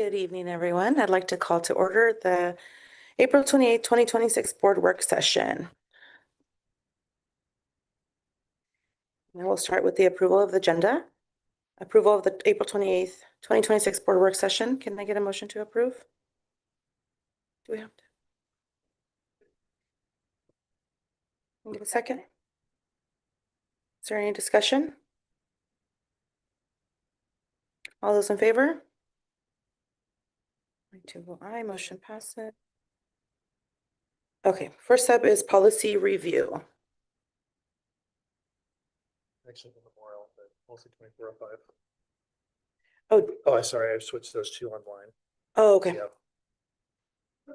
Good evening, everyone. I'd like to call to order the April 28th, 2026 board work session. And we'll start with the approval of the agenda. Approval of the April 28th, 2026 board work session. Can I get a motion to approve? Do we have to? Can I get a second? Is there any discussion? All those in favor? Aye, motion passes. Okay, first up is policy review. Actually, the memorial, but mostly 2405. Oh, I'm sorry, I've switched those two online. oh, okay. Yeah.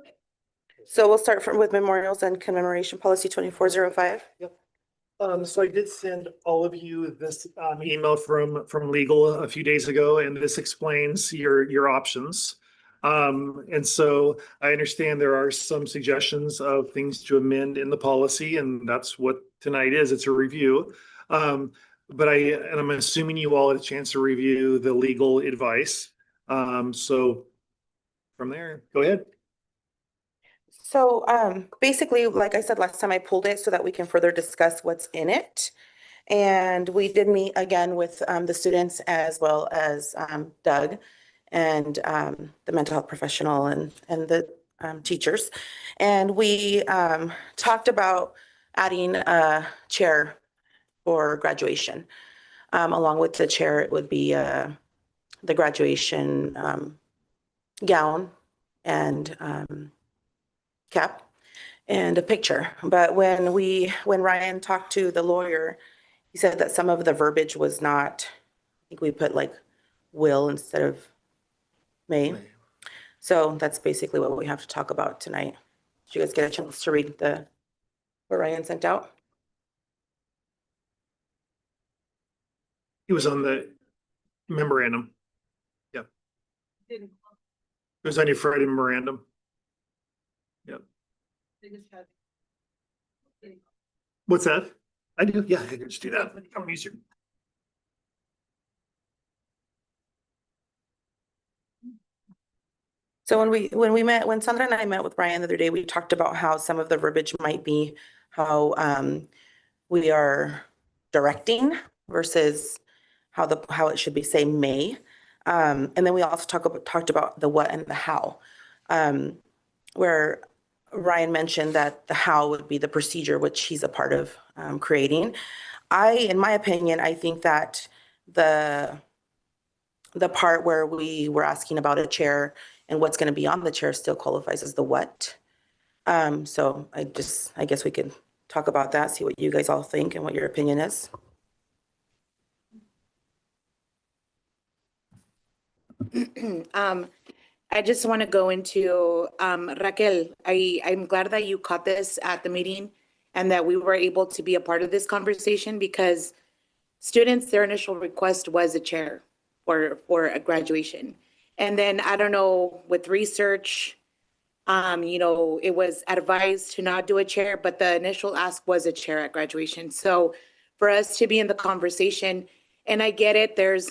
So we'll start with memorials and commemoration policy 2405. Yep. So I did send all of you this email from legal a few days ago, and this explains your options. And so I understand there are some suggestions of things to amend in the policy, and that's what tonight is. It's a review. But I'm assuming you all had a chance to review the legal advice. So from there, go ahead. So basically, like I said last time, I pulled it so that we can further discuss what's in it. And we did meet again with the students as well as Doug and the mental health professional and the teachers. And we talked about adding a chair for graduation. Along with the chair, it would be the graduation gown and cap and a picture. But when Ryan talked to the lawyer, he said that some of the verbiage was not, I think we put like will instead of may. So that's basically what we have to talk about tonight. Did you guys get a chance to read what Ryan sent out? It was on the memorandum. Yeah. It was on your Friday memorandum. Yep. What's that? I do. Yeah, I can just do that. I'm easier. So when Sandra and I met with Ryan the other day, we talked about how some of the verbiage might be how we are directing versus how it should be say may. And then we also talked about the what and the how, where Ryan mentioned that the how would be the procedure, which he's a part of creating. In my opinion, I think that the part where we were asking about a chair and what's going to be on the chair still qualifies as the what. So I guess we could talk about that, see what you guys all think and what your opinion is. I just want to go into Raquel. I'm glad that you caught this at the meeting and that we were able to be a part of this conversation, because students, their initial request was a chair for a graduation. And then I don't know, with research, it was advised to not do a chair, but the initial ask was a chair at graduation. So for us to be in the conversation, and I get it, there's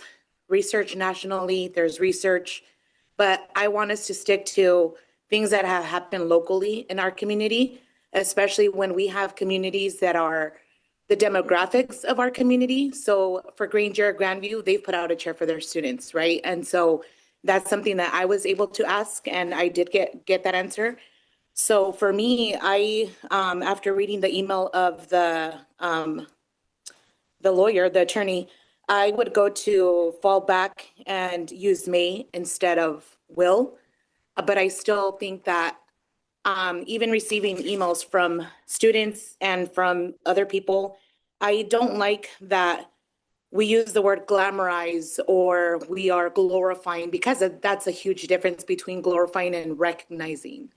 research nationally, there's research, but I want us to stick to things that have happened locally in our community, especially when we have communities that are the demographics of our community. So for Granger, Grandview, they've put out a chair for their students, right? And so that's something that I was able to ask, and I did get that answer. So for me, I after reading the email of the lawyer, the attorney, I would go to fall back and use may instead of will. But I still think that even receiving emails from students and from other people, I don't like that we use the word glamorize or we are glorifying, because that's a huge difference between glorifying and recognizing.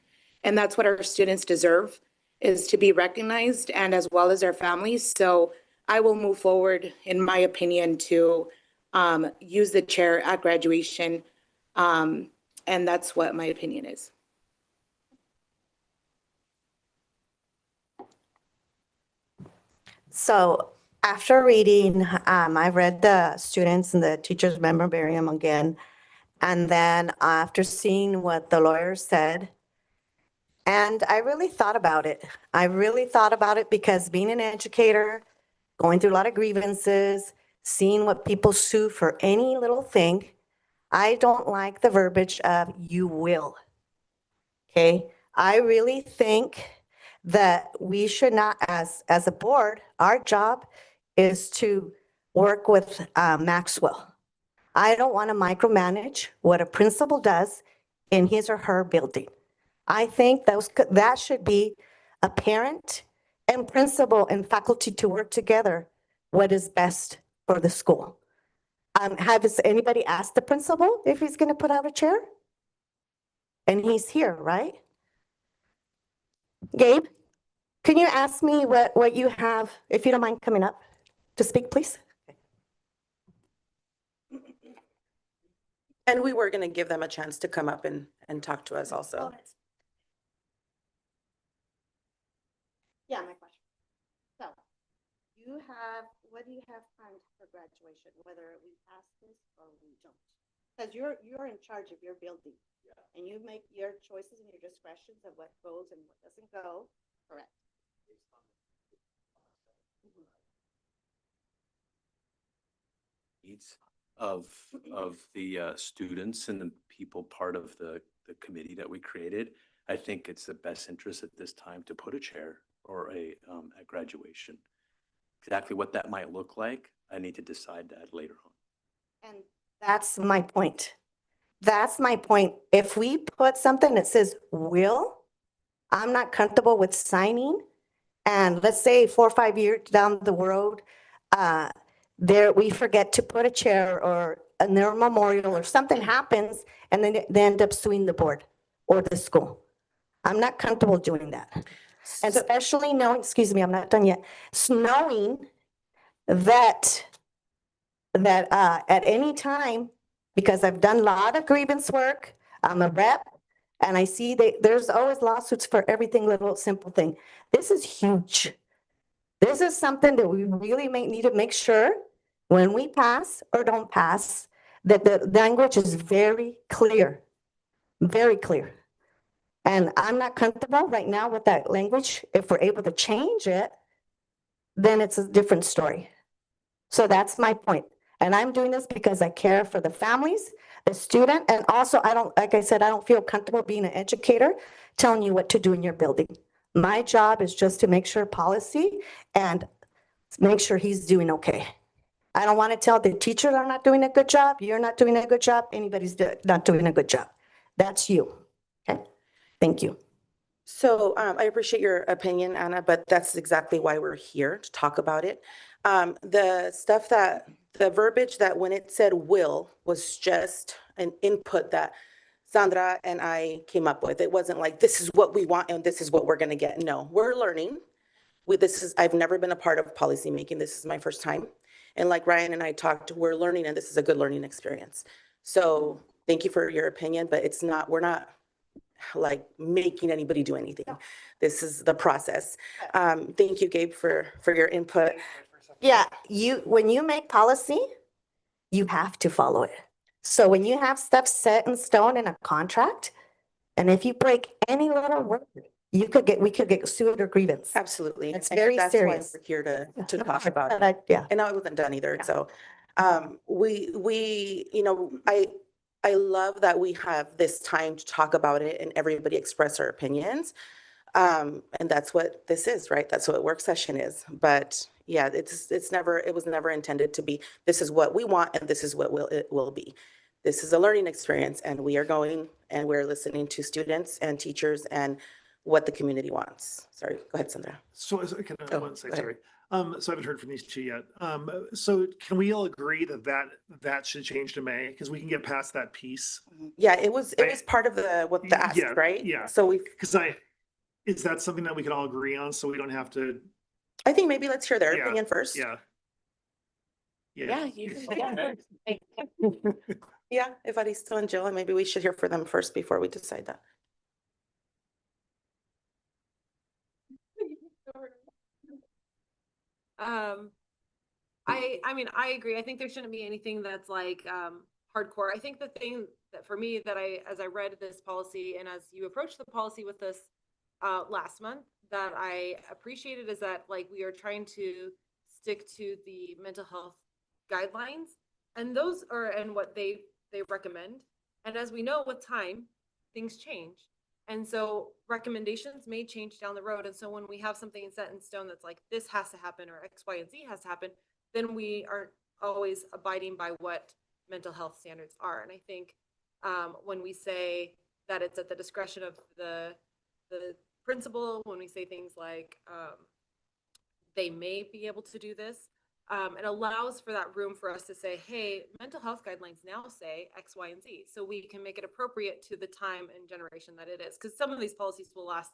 And that's what our students deserve, is to be recognized, and as well as their families. So I will move forward, in my opinion, to use the chair at graduation. And that's what my opinion is. So after reading, I read the students and the teachers' memorandum again, And then after seeing what the lawyer said, and I really thought about it. I really thought about it because being an educator, going through a lot of grievances, seeing what people sue for any little thing, I don't like the verbiage of you will. Okay? I really think that we should not, as a board, our job is to work with Maxwell. I don't want to micromanage what a principal does in his or her building. I think that should be a parent and principal and faculty to work together what is best for the school. Has anybody asked the principal if he's going to put out a chair? And he's here, right? Gabe, can you ask me what you have, if you don't mind coming up to speak, please? And we were gonna give them a chance to come up and talk to us also. Yeah, my question. So, what do you have planned for graduation, whether we pass this or we don't? Because you're in charge of your building. And you make your choices and your discretions of what goes and what doesn't go, correct? Needs of the students and the people part of the committee that we created. I think it's the best interest at this time to put a chair or at graduation. Exactly what that might look like, I need to decide that later on. And that's my point. That's my point. If we put something that says will, I'm not comfortable with signing. And let's say 4 or 5 years down the road, we forget to put a chair or a near memorial or something happens and then they end up suing the board or the school. I'm not comfortable doing that. And So- especially knowing, excuse me, I'm not done yet, knowing that at any time, because I've done a lot of grievance work, I'm a rep, and I see that there's always lawsuits for everything, little simple thing. This is huge. This is something that we really need to make sure when we pass or don't pass, that the language is very clear, very clear. And I'm not comfortable right now with that language. If we're able to change it, then it's a different story. So that's my point. And I'm doing this because I care for the families, the student, and also like I said, I don't feel comfortable being an educator, telling you what to do in your building. My job is just to make sure policy and make sure he's doing okay. I don't want to tell the teachers are not doing a good job, you're not doing a good job, anybody's not doing a good job. That's you. Okay, thank you. So I appreciate your opinion, Anna, but that's exactly why we're here to talk about it. The verbiage that when it said will was just an input that Sandra and I came up with. It wasn't like, this is what we want and this is what we're gonna get. No, we're learning. I've never been a part of policymaking. This is my first time. And like Ryan and I talked, we're learning and this is a good learning experience. So thank you for your opinion, but we're not like making anybody do anything. This is the process. Thank you, Gabe, for your input. Yeah, when you make policy, you have to follow it. So when you have stuff set in stone in a contract, and if you break any little word, we could get sued or grievance. Absolutely. It's And very that's why serious. we're here to talk about it. Yeah. And I wasn't done either, Yeah. so, I love that we have this time to talk about it and everybody express our opinions. And that's what this is, right? That's what work session is. But yeah, it was never intended to be, this is what we want and this is what it will be. This is a learning experience and we are going and we're listening to students and teachers and what the community wants. Sorry, go ahead, Sandra. So can I, Oh, one second, go ahead. sorry. So I haven't heard from these two yet. So can we all agree that should change to May? Because we can get past that piece. Yeah, it was part of the ask, Yeah, right? yeah. So Because is that something that we can all agree on? So we don't have to, I think maybe let's hear their Yeah, opinion first. yeah. Yeah, you can. Yeah, if Aristo and Jill, and maybe we should hear from them first before we decide that. I mean, I agree. I think there shouldn't be anything that's like, hardcore. I think the thing that for me, that as I read this policy and as you approached the policy with us last month, that I appreciated is that like we are trying to stick to the mental health guidelines, and those are and what they recommend. And as we know, with time, things change. And so recommendations may change down the road. And so when we have something set in stone that's like, this has to happen or X, Y, and Z has to happen, then we aren't always abiding by what mental health standards are. And I think when we say that it's at the discretion of the principal, when we say things like they may be able to do this, it allows for that room for us to say, hey, mental health guidelines now say X, Y, and Z. So we can make it appropriate to the time and generation that it is. Because some of these policies will last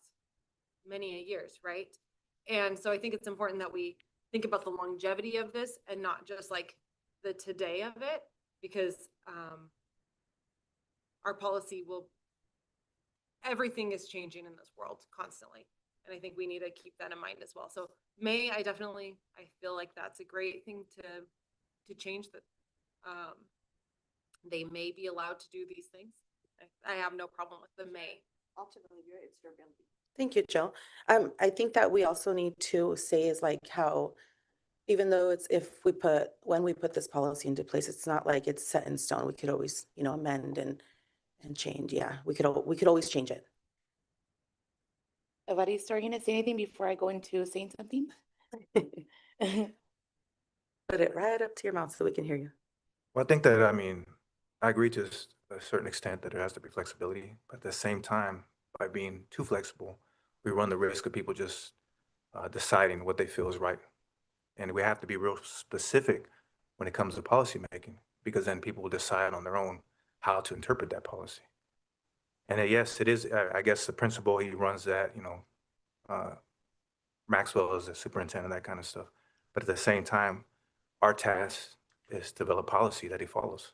many years, right? And so I think it's important that we think about the longevity of this and not just like the today of it, because our policy will, everything is changing in this world constantly. And I think we need to keep that in mind as well. So I feel like that's a great thing to change that. They may be allowed to do these things. I have no problem with the may. Ultimately, it's your ability. Thank you, Jill. I think that we also need to say is like how, even though it's, when we put this policy into place, it's not like it's set in stone. We could always, amend and change. Yeah, we could always change it. Evaristo, are you gonna say anything before I go into saying something? Put it right up to your mouth so we can hear you. Well, I think that, I agree to a certain extent that there has to be flexibility, but at the same time, by being too flexible, we run the risk of people just deciding what they feel is right. And we have to be real specific when it comes to policy making, because then people will decide on their own how to interpret that policy. And yes, it is, I guess the principal, he runs that, Maxwell is the superintendent, that kind of stuff. But at the same time, our task is to develop policy that he follows.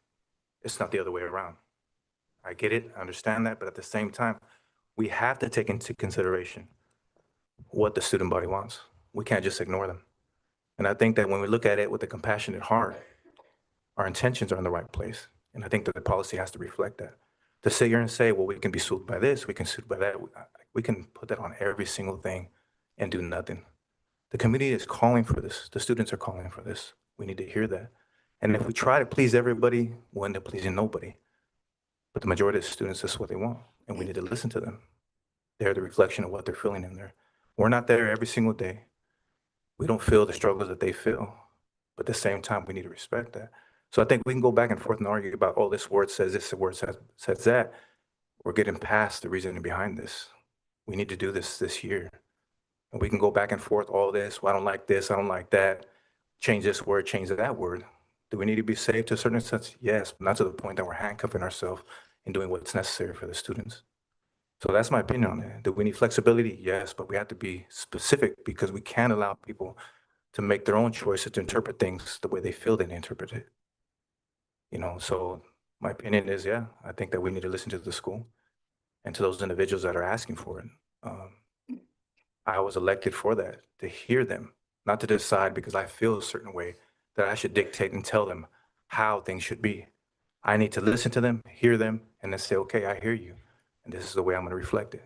It's not the other way around. I get it, I understand that, but at the same time, we have to take into consideration what the student body wants. We can't just ignore them. And I think that when we look at it with a compassionate heart, our intentions are in the right place. And I think that the policy has to reflect that. To sit here and say, well, we can be sued by this, we can sue by that, we can put that on every single thing and do nothing. The community is calling for this. The students are calling for this. We need to hear that. And if we try to please everybody, we'll end up pleasing nobody. But the majority of the students, that's what they want. And we need to listen to them. They're the reflection of what they're feeling in there. We're not there every single day. We don't feel the struggles that they feel. But at the same time, we need to respect that. So I think we can go back and forth and argue about, oh, this word says this, the word says that. We're getting past the reasoning behind this. We need to do this year. And we can go back and forth all this. Well, I don't like this, I don't like that. Change this word, change that word. Do we need to be safe to a certain extent? Yes, but not to the point that we're handcuffing ourselves and doing what's necessary for the students. So that's my opinion on it. Do we need flexibility? Yes, but we have to be specific because we can't allow people to make their own choices to interpret things the way they feel they interpret it. So my opinion is, yeah, I think that we need to listen to the school and to those individuals that are asking for it. I was elected for that, to hear them, not to decide because I feel a certain way that I should dictate and tell them how things should be. I need to listen to them, hear them, and then say, okay, I hear you. And this is the way I'm going to reflect it.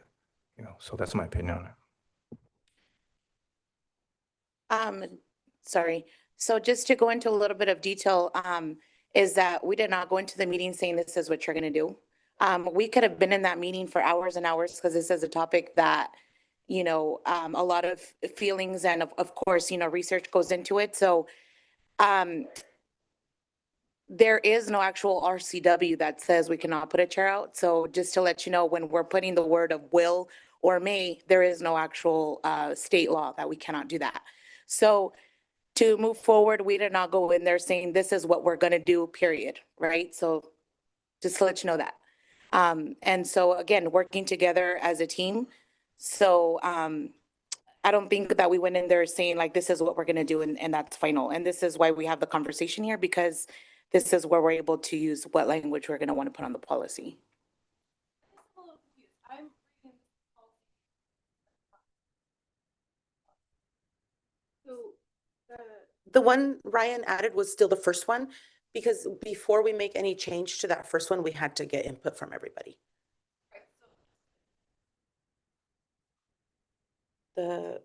So that's my opinion on it. Sorry. So just to go into a little bit of detail, is that we did not go into the meeting saying this is what you're going to do. We could have been in that meeting for hours and hours because this is a topic that, a lot of feelings and of course, research goes into it. So there is no actual RCW that says we cannot put a chair out. So just to let you know, when we're putting the word of will or may, there is no actual state law that we cannot do that. So to move forward, we did not go in there saying this is what we're going to do, period. Right. So just to let you know that. And so again, working together as a team. So I don't think that we went in there saying like, this is what we're going to do. And that's final. And this is why we have the conversation here, because this is where we're able to use what language we're going to want to put on the policy. The one Ryan added was still the first one, Because before we make any change to that first one, we had to get input from everybody. The,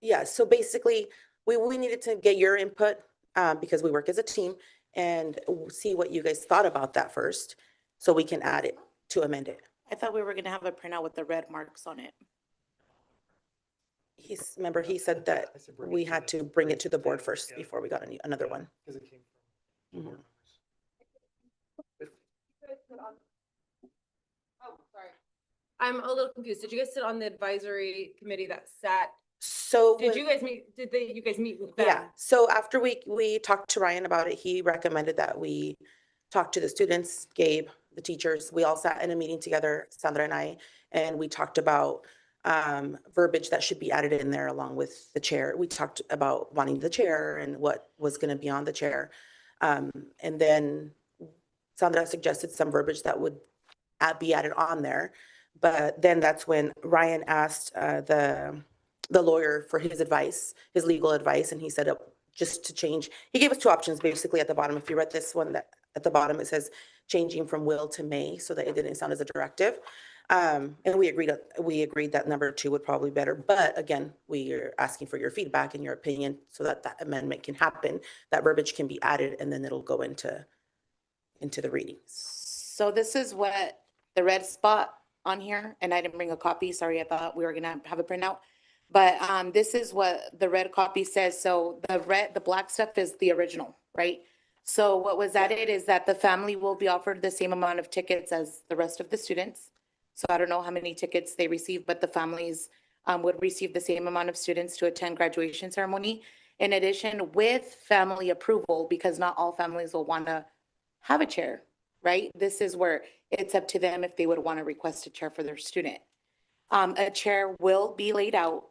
yeah, so basically, we needed to get your input, because we work as a team, and see what you guys thought about that first, so we can add it to amend it. I thought we were gonna have a printout with the red marks on it. Remember, he said that I said bring it we to had the- to bring it to the board Yeah, first yeah. before we got another one. Because it came from. Mhm. Oh, sorry. I'm a little confused. Did you guys sit on the advisory committee that sat? So. Did when- you guys meet, you guys meet with them? Yeah, so after we talked to Ryan about it, he recommended that we talk to the students, Gabe, the teachers. We all sat in a meeting together, Sandra and I, and we talked about verbiage that should be added in there along with the chair. We talked about wanting the chair and what was gonna be on the chair. And then Sandra suggested some verbiage that would be added on there. But then that's when Ryan asked the lawyer for his advice, his legal advice, and he said just to change, he gave us two options basically at the bottom. If you read this one, that at the bottom, it says changing from will to may, so that it didn't sound as a directive. And we agreed that number 2 would probably be better, but again, we are asking for your feedback and your opinion so that that amendment can happen, that verbiage can be added, and then it'll go into the readings. So this is what the red spot on here, and I didn't bring a copy, sorry, I thought we were gonna have a printout. But this is what the red copy says. So the black stuff is the original, right? So what was added is that the family will be offered the same amount of tickets as the rest of the students. So I don't know how many tickets they receive, but the families would receive the same amount of students to attend graduation ceremony. In addition, with family approval, because not all families will want to have a chair, right? This is where it's up to them if they would want to request a chair for their student. A chair will be laid out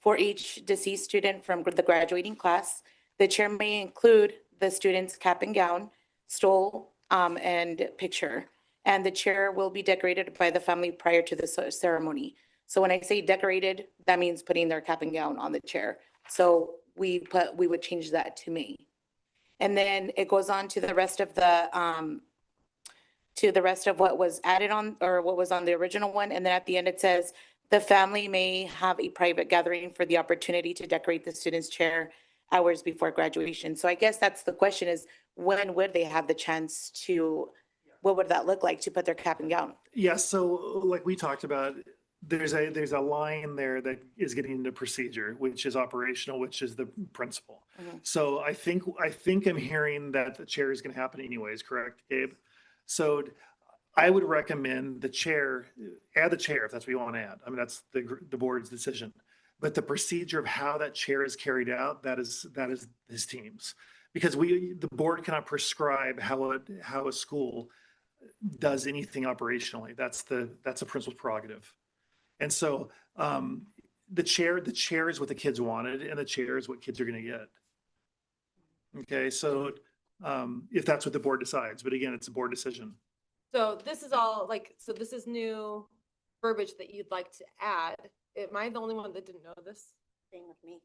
for each deceased student from the graduating class. The chair may include the student's cap and gown, stole, and picture. And the chair will be decorated by the family prior to the ceremony. So when I say decorated, that means putting their cap and gown on the chair. So we would change that to may. And then it goes on to the rest of what was added on, or what was on the original one. And then at the end, it says, the family may have a private gathering for the opportunity to decorate the student's chair hours before graduation. So I guess that's the question, is when would they have the chance to, what would that look like to put their cap and gown? Yeah, so like we talked about, there's a line there that is getting into procedure, which is operational, which is the principal. Mhm. So I think I'm hearing that the chair is gonna happen anyways, correct, Gabe? So I would recommend the chair, add the chair if that's what you want to add. I mean, that's the board's decision. But the procedure of how that chair is carried out, that is his team's. Because the board cannot prescribe how a school does anything operationally. That's a principal's prerogative. And so the chair is what the kids wanted, and the chair is what kids are going to get. Okay, so if that's what the board decides, but again, it's a board decision. So this is all like, so this is new verbiage that you'd like to add. Am I the only one that didn't know this? Same with me.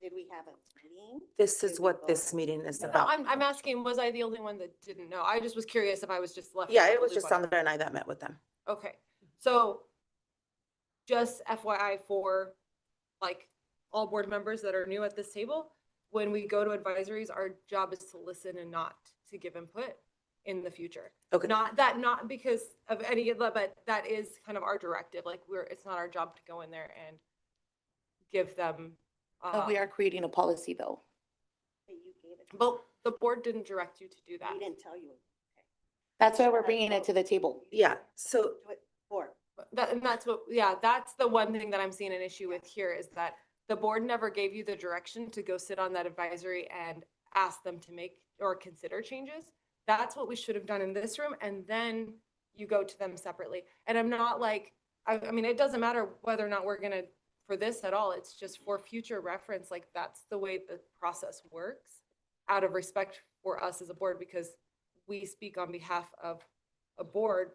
Did we have a meeting? This is what this meeting is No, about. I'm asking, was I the only one that didn't know? I just was curious if I was just left. Yeah, out of it the was loop just on it. Sandra and I that met with them. Okay, so just FYI for like all board members that are new at this table, when we go to advisories, our job is to listen and not to give input in the future. Okay. Not because of any of that, but that is kind of our directive. Like it's not our job to go in there and give them. But we are creating a policy though. Hey, you gave it. But the board didn't direct you to do that. We didn't tell you. That's why we're bringing it to the table. Yeah, so Do it for. And that's what, yeah, that's the one thing that I'm seeing an issue with here is that the board never gave you the direction to go sit on that advisory and ask them to make or consider changes. That's what we should have done in this room. And then you go to them separately. And I'm not like, I mean, it doesn't matter whether or not we're gonna, for this at all, it's just for future reference, like that's the way the process works out of respect for us as a board, because we speak on behalf of a board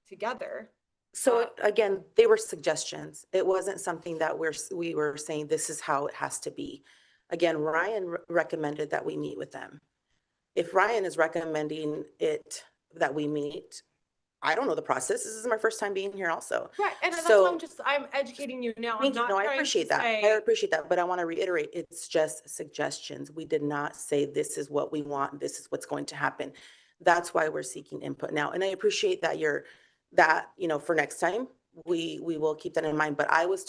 together. So again, they were suggestions. It wasn't something that we were saying this is how it has to be. Again, Ryan recommended that we meet with them. If Ryan is recommending that we meet, I don't know the process. This is my first time being here also. Right, and that's So- why I'm educating you now. I'm Thank you. not No, I trying to appreciate that. I say, appreciate that, but I want to reiterate, it's just suggestions. We did not say this is what we want, this is what's going to happen. That's why we're seeking input now. And I appreciate that for next time, we will keep that in mind. But I was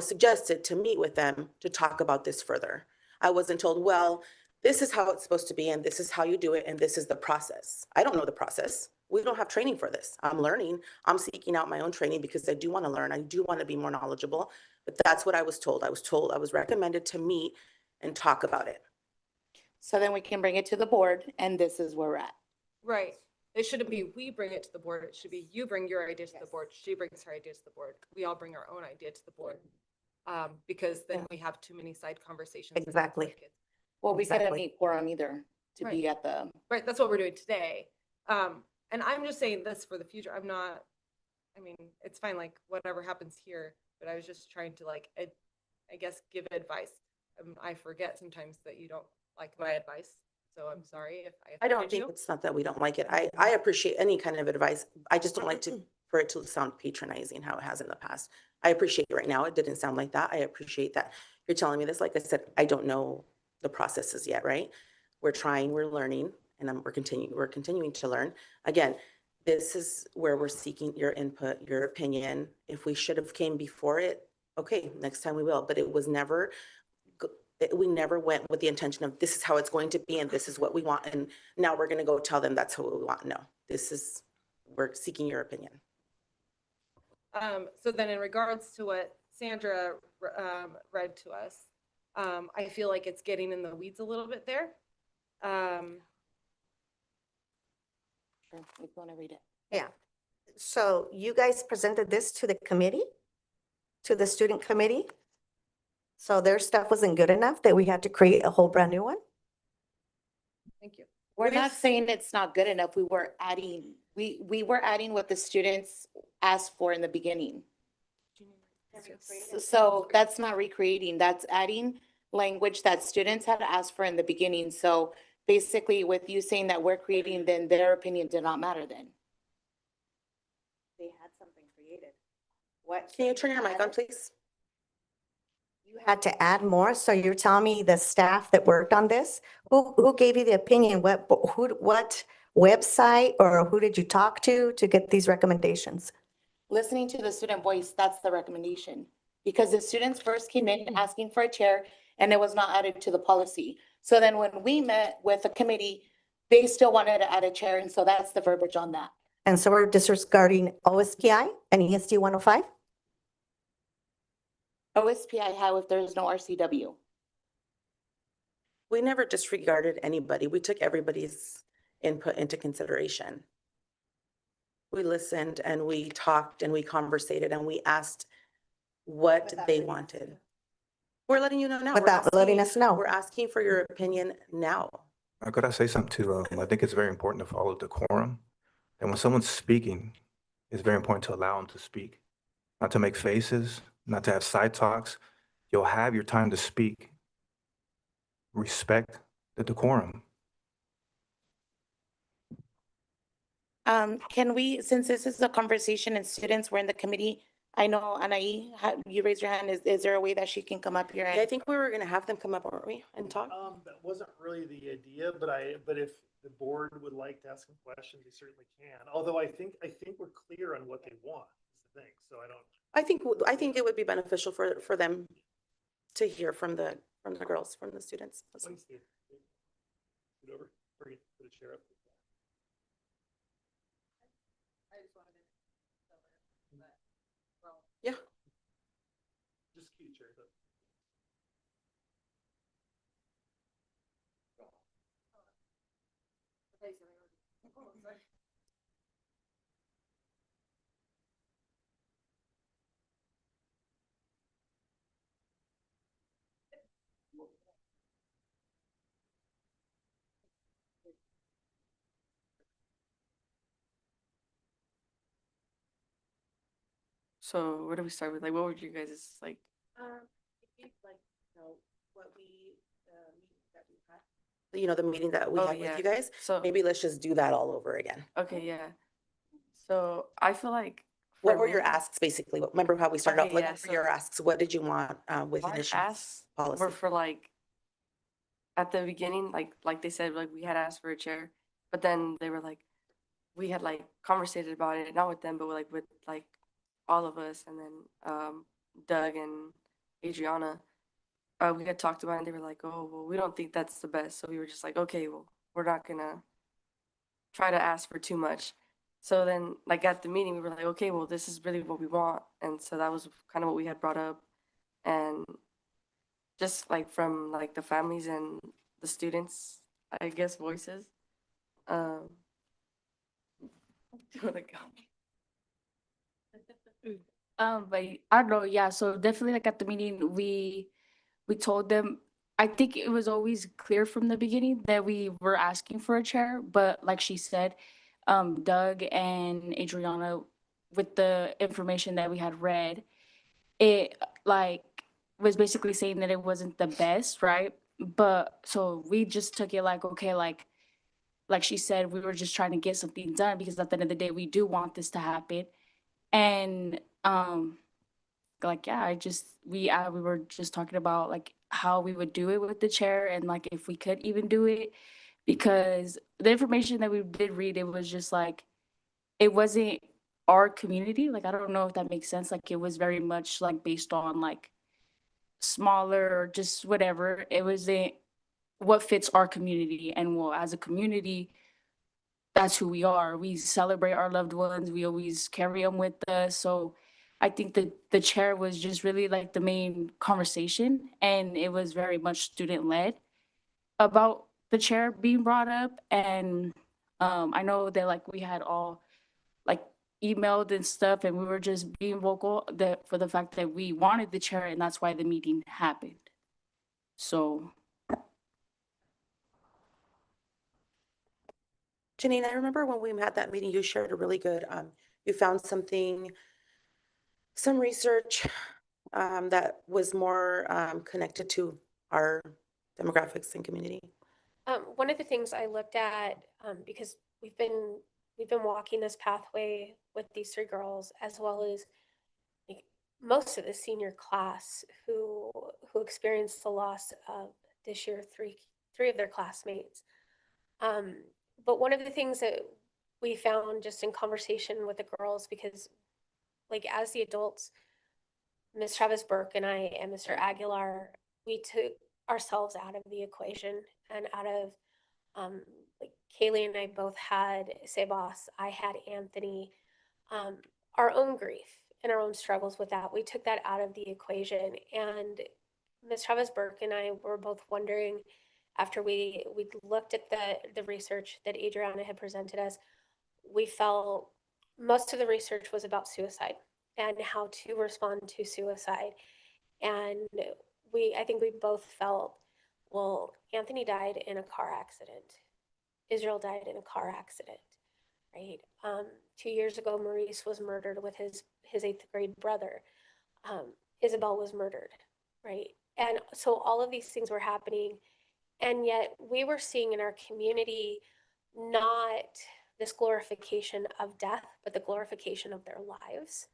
suggested to meet with them to talk about this further. I wasn't told, well, this is how it's supposed to be, and this is how you do it, and this is the process. I don't know the process. We don't have training for this. I'm learning. I'm seeking out my own training because I do want to learn. I do want to be more knowledgeable, but that's what I was told. I was recommended to meet and talk about it. So then we can bring it to the board and this is where we're at. right, it shouldn't be we bring it to the board. It should be you bring your idea to the board. She brings her idea to the board. We all bring our own idea to the board. Because then we have too many side conversations. Exactly. Well, we couldn't Exactly. meet quorum either to be at the, Right, that's what we're doing today. And I'm just saying this for the future. It's fine, like whatever happens here, but I was just trying to I guess, give advice. I forget sometimes that you don't like my advice, so I'm sorry if I don't offended think you. it's not that we don't like it. I appreciate any kind of advice. I just don't like for it to sound patronizing how it has in the past. I appreciate it right now. It didn't sound like that. I appreciate that you're telling me this. Like I said, I don't know the processes yet, right? We're trying, we're learning, and we're continuing to learn. Again, this is where we're seeking your input, your opinion. If we should have came before it, okay, next time we will, but it was never, we never went with the intention of this is how it's going to be and this is what we want. And now we're going to go tell them that's what we want. No, we're seeking your opinion. So then in regards to what Sandra read to us, I feel like it's getting in the weeds a little bit there. if you want to read it. Yeah. So you guys presented this to the committee, to the student committee? So their stuff wasn't good enough that we had to create a whole brand new one? Thank you. We're not saying it's not good enough. We were adding what the students asked for in the beginning. So that's not recreating, that's adding language that students had asked for in the beginning. So basically with you saying that we're creating, then their opinion did not matter then. They had something created. What? Can you turn your mic on, please? You had to add more, so you're telling me the staff that worked on this, who gave you the opinion? What website or who did you talk to get these recommendations? Listening to the student voice, that's the recommendation. Because the students first came in asking for a chair and it was not added to the policy. So then when we met with the committee, they still wanted to add a chair, and so that's the verbiage on that. And so we're disregarding OSPI and ESD 105? OSPI, how if there is no RCW? We never disregarded anybody. We took everybody's input into consideration. We listened and we talked and we conversated and we asked what they wanted. We're letting you know now. We're Without letting asking- us know. We're asking for your opinion now. Could I say something too? I think it's very important to follow decorum. And when someone's speaking, it's very important to allow them to speak, not to make faces, not to have side talks. You'll have your time to speak. Respect the decorum. Can we, since this is a conversation and students were in the committee, I know Anaí, you raised your hand. Is there a way that she can come up here? Yeah, I think we were gonna have them come up, weren't we, and talk? That wasn't really the idea, but if the board would like to ask some questions, they certainly can. Although I think we're clear on what they want, is the thing, so I don't. I think it would be beneficial for them to hear from the girls, from the students. Please do. Scoot over, bring it, put a chair up. Yeah. Just scoot a chair up. So where do we start with? Like, what would you guys like? If you'd like to know what we, you know, the meeting that we Oh, had with yeah. you guys, So, maybe let's just do that all over again. okay, yeah. So I feel like. What for were your me, asks, basically? Remember how we started off, Okay, like, yeah, what were your so asks? What did you want, with our initial asks policy? were for like, at the beginning, like they said, like we had asked for a chair, but then they were like, we had like conversated about it, not with them, but like with like all of us, and then Doug and Adriana, we had talked about it, and they were like, oh, well, we don't think that's the best, so we were just like, okay, well, we're not gonna try to ask for too much. So then, like at the meeting, we were like, okay, well, this is really what we want, and so that was kind of what we had brought up, and just like from like the families and the students, I guess, voices. Um, do you wanna go? But I don't know, yeah, so definitely like at the meeting, we told them, I think it was always clear from the beginning that we were asking for a chair, but like she said, Doug and Adriana, with the information that we had read, it like was basically saying that it wasn't the best, right? But so we just took it like, okay, like she said, we were just trying to get something done because at the end of the day, we do want this to happen. And like yeah, we were just talking about like how we would do it with the chair and like if we could even do it because the information that we did read, it was just like it wasn't our community. Like I don't know if that makes sense. Like it was very much like based on like smaller or just whatever. It wasn't what fits our community. And well, as a community, that's who we are. We celebrate our loved ones. We always carry them with us. So I think that the chair was just really like the main conversation, and it was very much student led about the chair being brought up. And I know that like we had all like emailed and stuff, and we were just being vocal that for the fact that we wanted the chair, and that's why the meeting happened. So Janine, I remember when we had that meeting, you shared a really good, you found something, some research, that was more, connected to our demographics and community. One of the things I looked at, because we've been walking this pathway with these three girls, as well as like, most of the senior class who experienced the loss of this year three of their classmates. But one of the things that we found just in conversation with the girls, because like as the adults, Ms. Travis Burke and I and Mr. Aguilar, we took ourselves out of the equation and out of like Kaylee and I both had Sebas, I had Anthony, our own grief and our own struggles with that. We took that out of the equation. And Ms. Travis Burke and I were both wondering after we looked at the research that Adriana had presented us, we felt most of the research was about suicide and how to respond to suicide. And I think we both felt, well, Anthony died in a car accident. Israel died in a car accident, right? 2 years ago, Maurice was murdered with his 8th grade brother. Isabel was murdered, right? And so all of these things were happening. And yet we were seeing in our community not this glorification of death, but the glorification of their lives.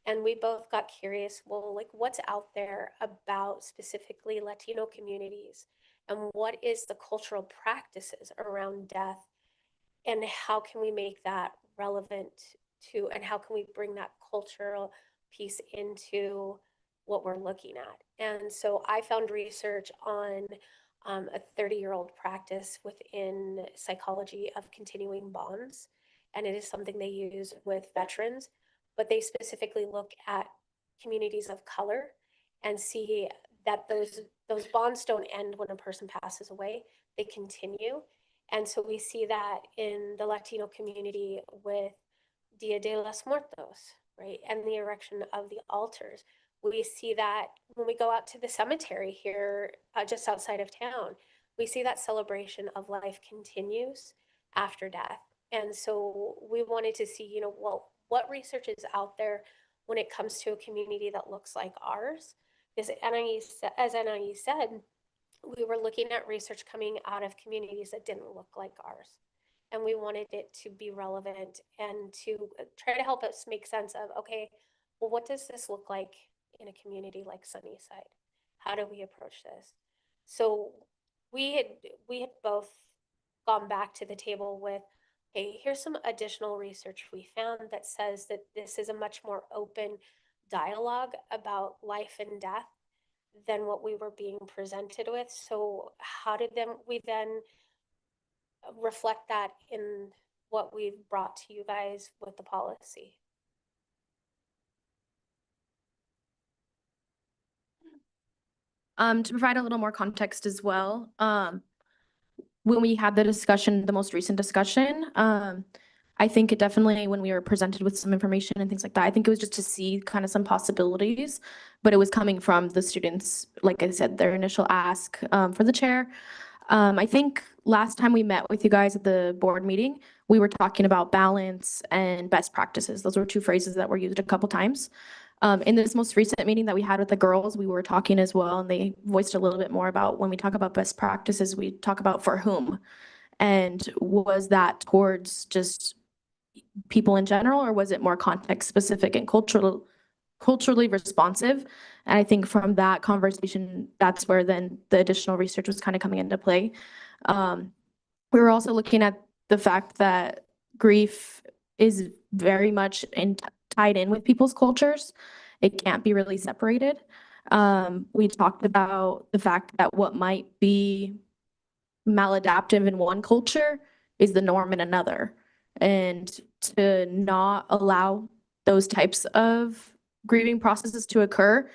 And we both got curious, well, like what's out there about specifically Latino communities and what is the cultural practices around death and how can we make that relevant to, and how can we bring that cultural piece into what we're looking at. And so I found research on a 30-year-old practice within psychology of continuing bonds. And it is something they use with veterans, but they specifically look at communities of color and see that those bonds don't end when a person passes away, they continue. And so we see that in the Latino community with Dia de los Muertos, right? And the erection of the altars. We see that when we go out to the cemetery here just outside of town, we see that celebration of life continues after death. And so we wanted to see, well, what research is out there when it comes to a community that looks like ours? Because as Anais said, we were looking at research coming out of communities that didn't look like ours. And we wanted it to be relevant and to try to help us make sense of, okay, well, what does this look like in a community like Sunnyside? How do we approach this? So we had both gone back to the table with, hey, here's some additional research we found that says that this is a much more open dialogue about life and death than what we were being presented with. So how did we then reflect that in what we've brought to you guys with the policy? To provide a little more context as well, when we had the discussion, the most recent discussion, I think it definitely, when we were presented with some information and things like that, I think it was just to see kind of some possibilities, but it was coming from the students, like I said, their initial ask for the chair. I think last time we met with you guys at the board meeting, we were talking about balance and best practices. Those were two phrases that were used a couple times. In this most recent meeting that we had with the girls, we were talking as well, and they voiced a little bit more about when we talk about best practices, we talk about for whom. And was that towards just people in general, or was it more context specific and culturally responsive? And I think from that conversation, that's where then the additional research was kind of coming into play. We were also looking at the fact that grief is very much tied in with people's cultures. It can't be really separated. We talked about the fact that what might be maladaptive in one culture is the norm in another. And to not allow those types of grieving processes to occur,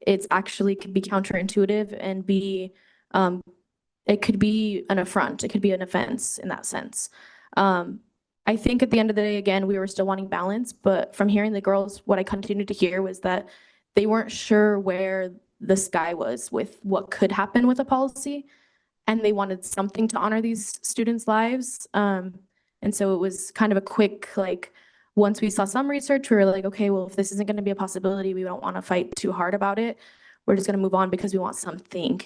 it's actually could be counterintuitive and be, it could be an affront, it could be an offense in that sense. I think at the end of the day, again, we were still wanting balance, but from hearing the girls, what I continued to hear was that they weren't sure where the sky was with what could happen with a policy, and they wanted something to honor these students' lives. And so it was kind of a quick, like, once we saw some research, we were like, okay, well, if this isn't going to be a possibility, we don't want to fight too hard about it. We're just going to move on because we want something.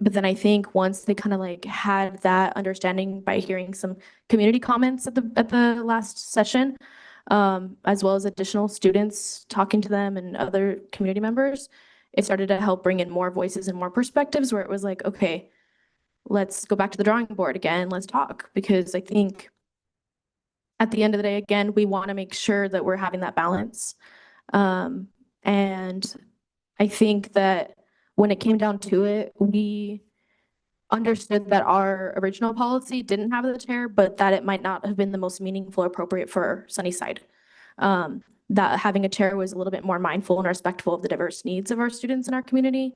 But then I think once they kind of like had that understanding by hearing some community comments at the last session, as well as additional students talking to them and other community members, it started to help bring in more voices and more perspectives where it was like, okay, let's go back to the drawing board again, let's talk. Because I think at the end of the day, again, we want to make sure that we're having that balance. And I think that when it came down to it, we understood that our original policy didn't have the chair, but that it might not have been the most meaningful or appropriate for Sunnyside. That having a chair was a little bit more mindful and respectful of the diverse needs of our students in our community,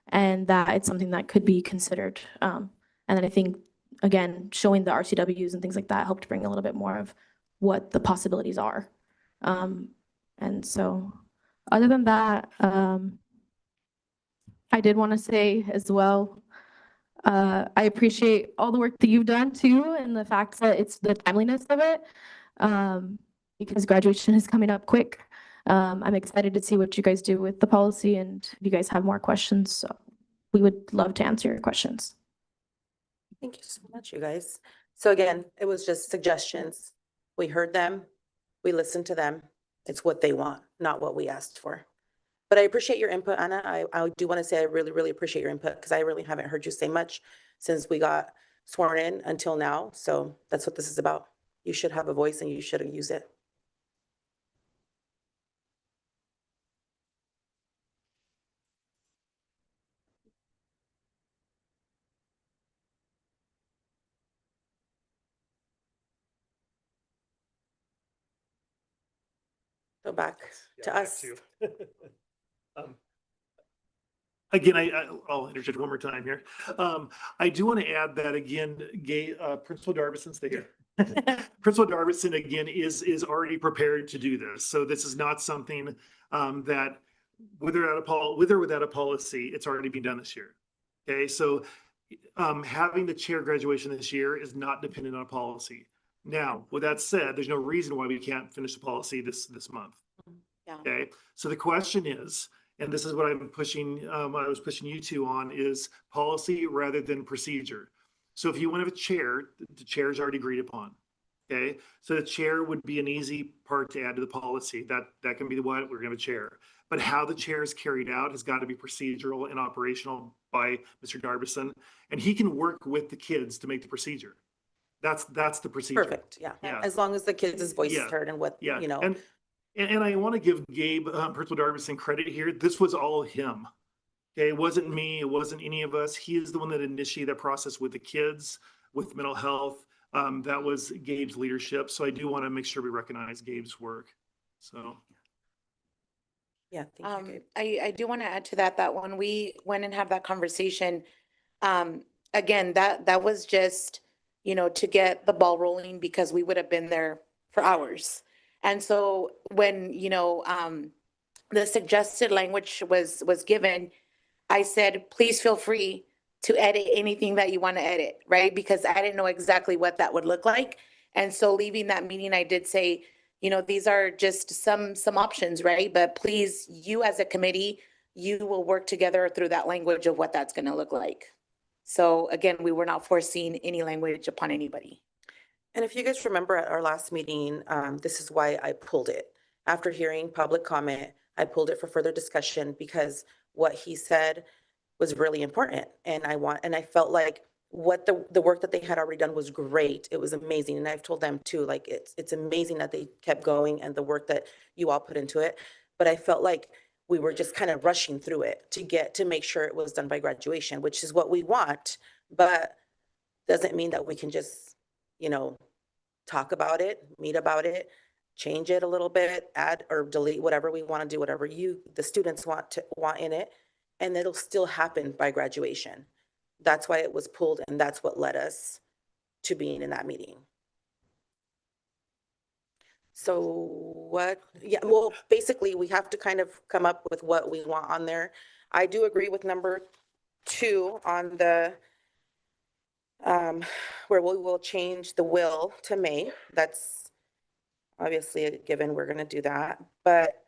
and that it's something that could be considered. And then I think, again, showing the RCWs and things like that helped bring a little bit more of what the possibilities are. And so other than that, I did want to say as well, I appreciate all the work that you've done too, and the fact that it's the timeliness of it, because graduation is coming up quick. I'm excited to see what you guys do with the policy, and if you guys have more questions, so we would love to answer your questions. Thank you so much, you guys. So again, it was just suggestions. We heard them, we listened to them. It's what they want, not what we asked for. But I appreciate your input, Anna. I do want to say I really, really appreciate your input because I really haven't heard you say much since we got sworn in until now. So that's what this is about. You should have a voice and you should use it. Go back to back us. to you. Again, I'll interject one more time here. I do want to add that again, Principal Darvison, stay here. Principal Darvison again is already prepared to do this. So this is not something that with or without a policy, it's already been done this year. Okay, so having the chair graduation this year is not dependent on a policy. Now, with that said, there's no reason why we can't finish the policy this month. Yeah. Okay, so the question is and this is what I'm pushing, I was pushing you two on, is policy rather than procedure. So if you want to have a chair, the chair is already agreed upon. Okay, so the chair would be an easy part to add to the policy. That can be what we're gonna have a chair. But how the chair is carried out has got to be procedural and operational by Mr. Darbison. And he can work with the kids to make the procedure. That's the procedure. Perfect, yeah. Yeah. As long as the kids' voice is Yeah. heard and what, Yeah, you know. and I want to give Gabe, Principal Darbison credit here. This was all him. Okay, it wasn't me, it wasn't any of us. He is the one that initiated that process with the kids, with mental health. That was Gabe's leadership. So I do want to make sure we recognize Gabe's work. So. Yeah, thank you, Gabe. I do want to add to that, that when we went and had that conversation, again, that was just, you know, to get the ball rolling because we would have been there for hours. And so when, you know, the suggested language was given, I said, please feel free to edit anything that you want to edit, right? Because I didn't know exactly what that would look like. And so leaving that meeting, I did say, you know, these are just some options, right? But please, you as a committee, you will work together through that language of what that's going to look like. So again, we were not forcing any language upon anybody. And if you guys remember at our last meeting, this is why I pulled it. After hearing public comment, I pulled it for further discussion because what he said was really important. And I felt like what the work that they had already done was great. It was amazing. And I've told them too, like, it's amazing that they kept going and the work that you all put into it. But I felt like we were just kind of rushing through it to make sure it was done by graduation, which is what we want, but doesn't mean that we can just, you know, talk about it, meet about it, change it a little bit, add or delete whatever we want to do, whatever the students want in it, and it'll still happen by graduation. That's why it was pulled, and that's what led us to being in that meeting. So well, basically we have to kind of come up with what we want on there. I do agree with number 2 on the where we will change the will to may. That's obviously a given, we're gonna do that. But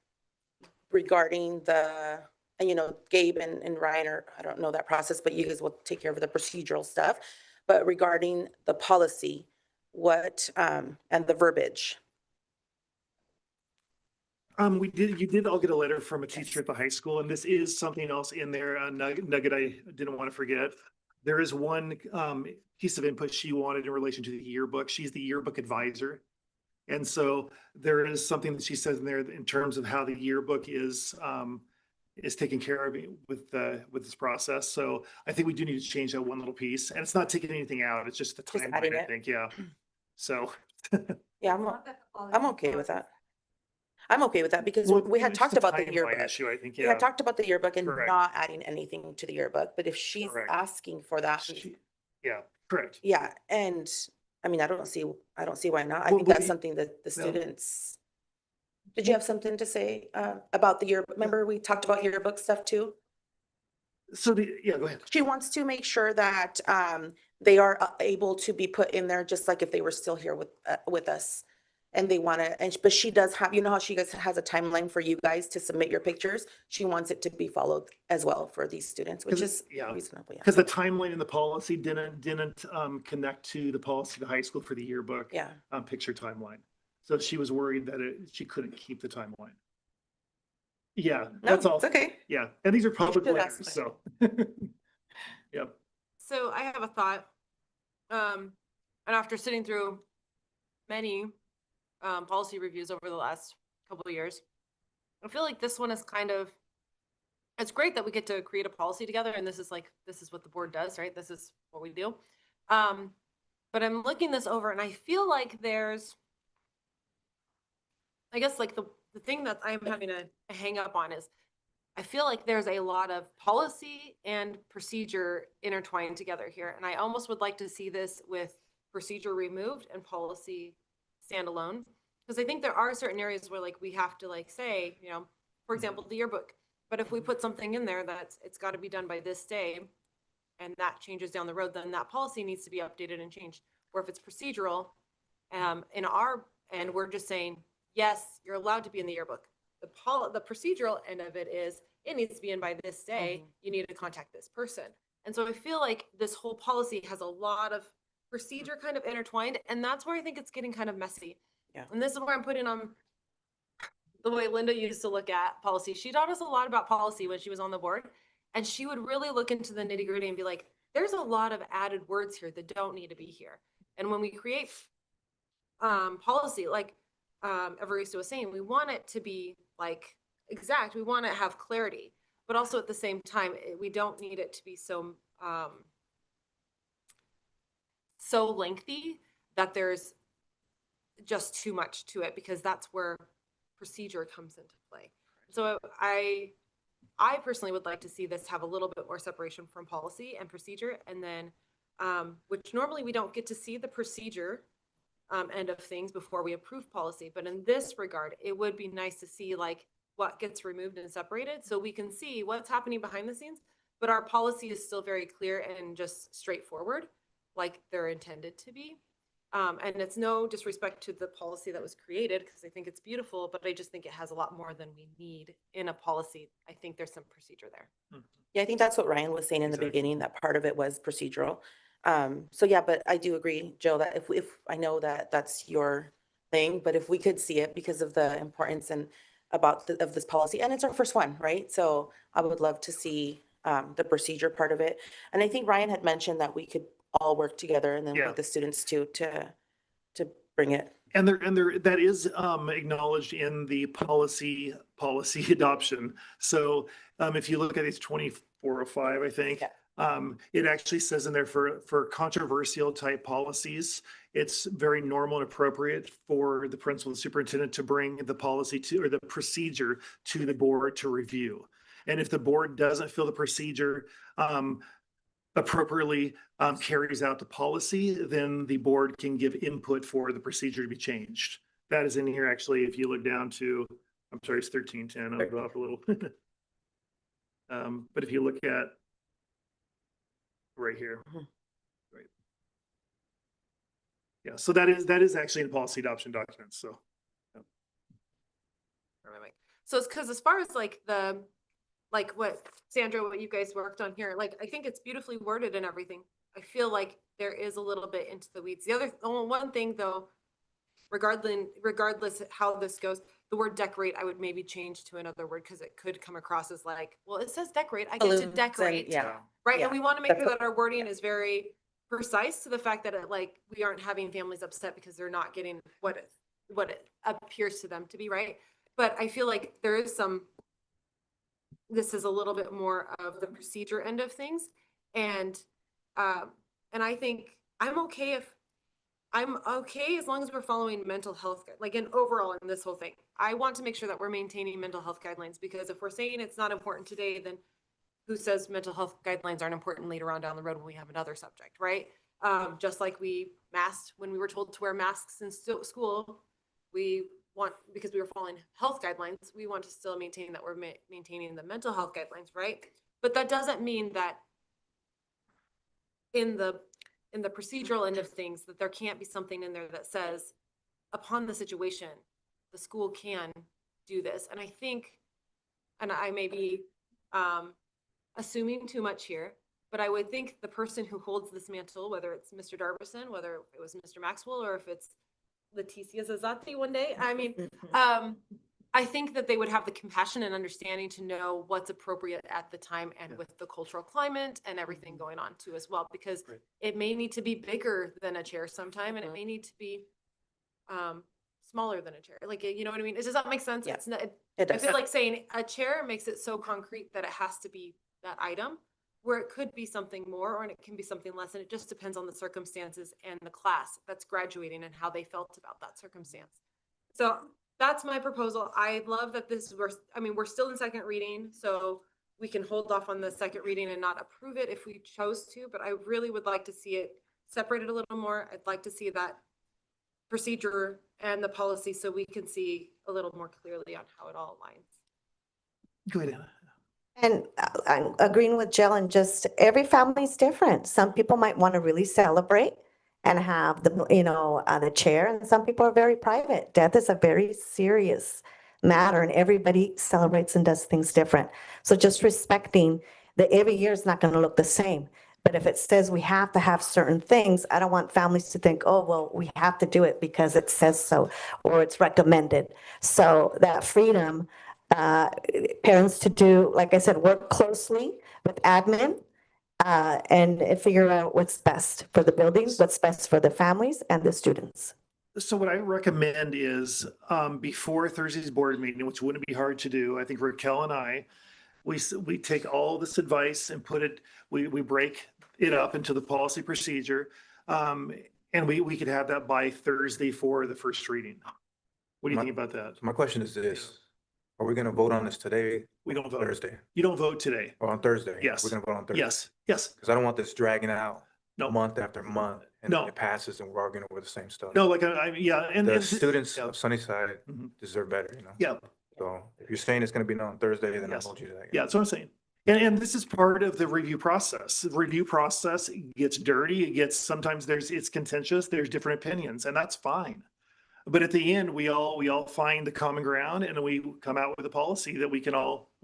regarding and you know, Gabe and Ryan I don't know that process, but you guys will take care of the procedural stuff. But regarding the policy, and the verbiage. You did all get a letter from a teacher at the high school, and this is something else in there, a nugget I didn't want to forget. There is one piece of input she wanted in relation to the yearbook. She's the yearbook advisor. And so there is something that she says in there in terms of how the yearbook is taken care of with this process. So I think we do need to change that one little piece, and it's not taking anything out. It's just the Just adding timeline, I it. think. Yeah. So. Yeah, I'm okay with that. I'm okay with that because Well, we had it's talked just a about the timeline yearbook. issue, I think, We yeah. had talked about the yearbook and Correct. not adding anything to the yearbook, but if she's Correct. asking for that, Yeah, correct. yeah, and I mean, I don't see why not. I Well, think that's we- something that the no. students. Did you have something to say about the yearbook? Remember, we talked about yearbook stuff too? So yeah, go ahead. She wants to make sure that they are able to be put in there just like if they were still here with us. And they want to, but she does have, you know how she guys has a timeline for you guys to submit your pictures? She wants it to be followed as well for these students, which 'Cause is yeah. reasonable. Yeah. Because the timeline in the policy didn't connect to the policy of the high school for the yearbook. Yeah. Picture timeline. So she was worried that she couldn't keep the timeline. Yeah, No, that's all. it's okay. Yeah, and these are public should ask letters, so. Yep. So I have a thought. And after sitting through many policy reviews over the last couple of years, I feel like this one is it's great that we get to create a policy together, and this is what the board does, right? This is what we do. But I'm looking this over and I feel like there's, I guess like the thing that I'm having a hang up on is I feel like there's a lot of policy and procedure intertwined together here. And I almost would like to see this with procedure removed and policy standalone. Because I think there are certain areas where like we have to like say, you know, for example, the yearbook. But if we put something in there that's it's got to be done by this day and that changes down the road, then that policy needs to be updated and changed. Or if it's procedural, and we're just saying, yes, you're allowed to be in the yearbook. The procedural end of it is it needs to be in by this day. You need to contact this person. And so I feel like this whole policy has a lot of procedure kind of intertwined, and that's where I think it's getting kind of messy. Yeah. And this is where I'm putting on the way Linda used to look at policy. She taught us a lot about policy when she was on the board, and she would really look into the nitty gritty and be like, there's a lot of added words here that don't need to be here. And when we create policy, like Evarista was saying, we want it to be like exact. We want to have clarity, but also at the same time, we don't need it to be so lengthy that there's just too much to it, because that's where procedure comes into play. So I personally would like to see this have a little bit more separation from policy and procedure, and then which normally we don't get to see the procedure end of things before we approve policy. But in this regard, it would be nice to see like what gets removed and separated, so we can see what's happening behind the scenes, but our policy is still very clear and just straightforward, like they're intended to be. And it's no disrespect to the policy that was created, because I think it's beautiful, but I just think it has a lot more than we need in a policy. I think there's some procedure there. Yeah, I think that's what Ryan was saying in the Exactly. beginning, that part of it was procedural. So yeah, but I do agree, Jill, that if I know that that's your thing, but if we could see it because of the importance and of this policy, and it's our first one, right? So I would love to see the procedure part of it. And I think Ryan had mentioned that we could all work together, and then Yeah. with the students too, to bring it. And that is acknowledged in the policy adoption. So if you look at it's 2405, I think. Yeah. It actually says in there for controversial type policies, it's very normal and appropriate for the principal and superintendent to bring the policy to, or the procedure to the board to review. And if the board doesn't feel the procedure appropriately carries out the policy, then the board can give input for the procedure to be changed. That is in here, actually, if you look down to, I'm sorry, it's 1310, I'll go up a little. But if you look at right here, right. Yeah, so that is actually in policy adoption documents, so. So it's because as far as like what Sandra, what you guys worked on here, like I think it's beautifully worded and everything. I feel like there is a little bit into the weeds. The one thing though, regardless how this goes, the word decorate, I would maybe change to another word, because it could come across as like, well, it says decorate, I get to Balloons and- decorate. Yeah. Right, Yeah. and we want to make That's sure what- that our wording is very precise to the fact that it, like, we aren't having families upset because they're not getting what it appears to them to be, right? But I feel like there is this is a little bit more of the procedure end of things. And I think I'm okay as long as we're following mental health, like in overall in this whole thing. I want to make sure that we're maintaining mental health guidelines, because if we're saying it's not important today, then who says mental health guidelines aren't important later on down the road when we have another subject, right? Just like we masked when we were told to wear masks in school, because we were following health guidelines, we want to still maintain that we're maintaining the mental health guidelines, right? But that doesn't mean that in the procedural end of things, that there can't be something in there that says, upon the situation, the school can do this. And I think, and I may be assuming too much here, but I would think the person who holds this mantle, whether it's Mr. Darbison, whether it was Mr. Maxwell, or if it's Leticia Zazati one day, I mean, I think that they would have the compassion and understanding to know what's appropriate at the time, and with the cultural climate and everything going on too as well, because it may need to be bigger than a chair sometime, and it may need to be smaller than a chair. Like, you know what I mean? Does that make sense? Yeah. It's not, It I does. feel like saying a chair makes it so concrete that it has to be that item, where it could be something more, or it can be something less. And it just depends on the circumstances and the class that's graduating and how they felt about that circumstance. So that's my proposal. I love that we're still in second reading, so we can hold off on the second reading and not approve it if we chose to, but I really would like to see it separated a little more. I'd like to see that procedure and the policy, so we can see a little more clearly on how it all aligns. Go ahead, Anna. And I'm agreeing with Jill, and just every family's different. Some people might want to really celebrate and have the chair, and some people are very private. Death is a very serious matter and everybody celebrates and does things different. So just respecting that every year is not going to look the same. But if it says we have to have certain things, I don't want families to think, oh, well, we have to do it because it says so, or it's recommended. So that freedom, parents to do, like I said, work closely with admin, and figure out what's best for the buildings, what's best for the families and the students. So what I recommend is, before Thursday's board meeting, which wouldn't be hard to do, I think Raquel and I, we take all this advice and put it, we break it up into the policy procedure. And we could have that by Thursday for the first reading. What do you think about that? My question is this, are we gonna vote on this today? We don't vote. Thursday, You don't vote today. or on Thursday? Yes. We're gonna vote on Thursday? Yes, yes. Because I don't want this dragging out No. month after month, and No. it passes and we're arguing over the same stuff. No, like, yeah, and. The students yeah. of Sunnyside Mhm. deserve better, you know? Yeah, So if you're saying it's gonna be on Thursday, then I'll Yes. hold you to that. yeah, that's what I'm saying. And this is part of the review process. The review process gets dirty, sometimes it's contentious, there's different opinions, and that's fine. But at the end, we all find the common ground and we come out with a policy that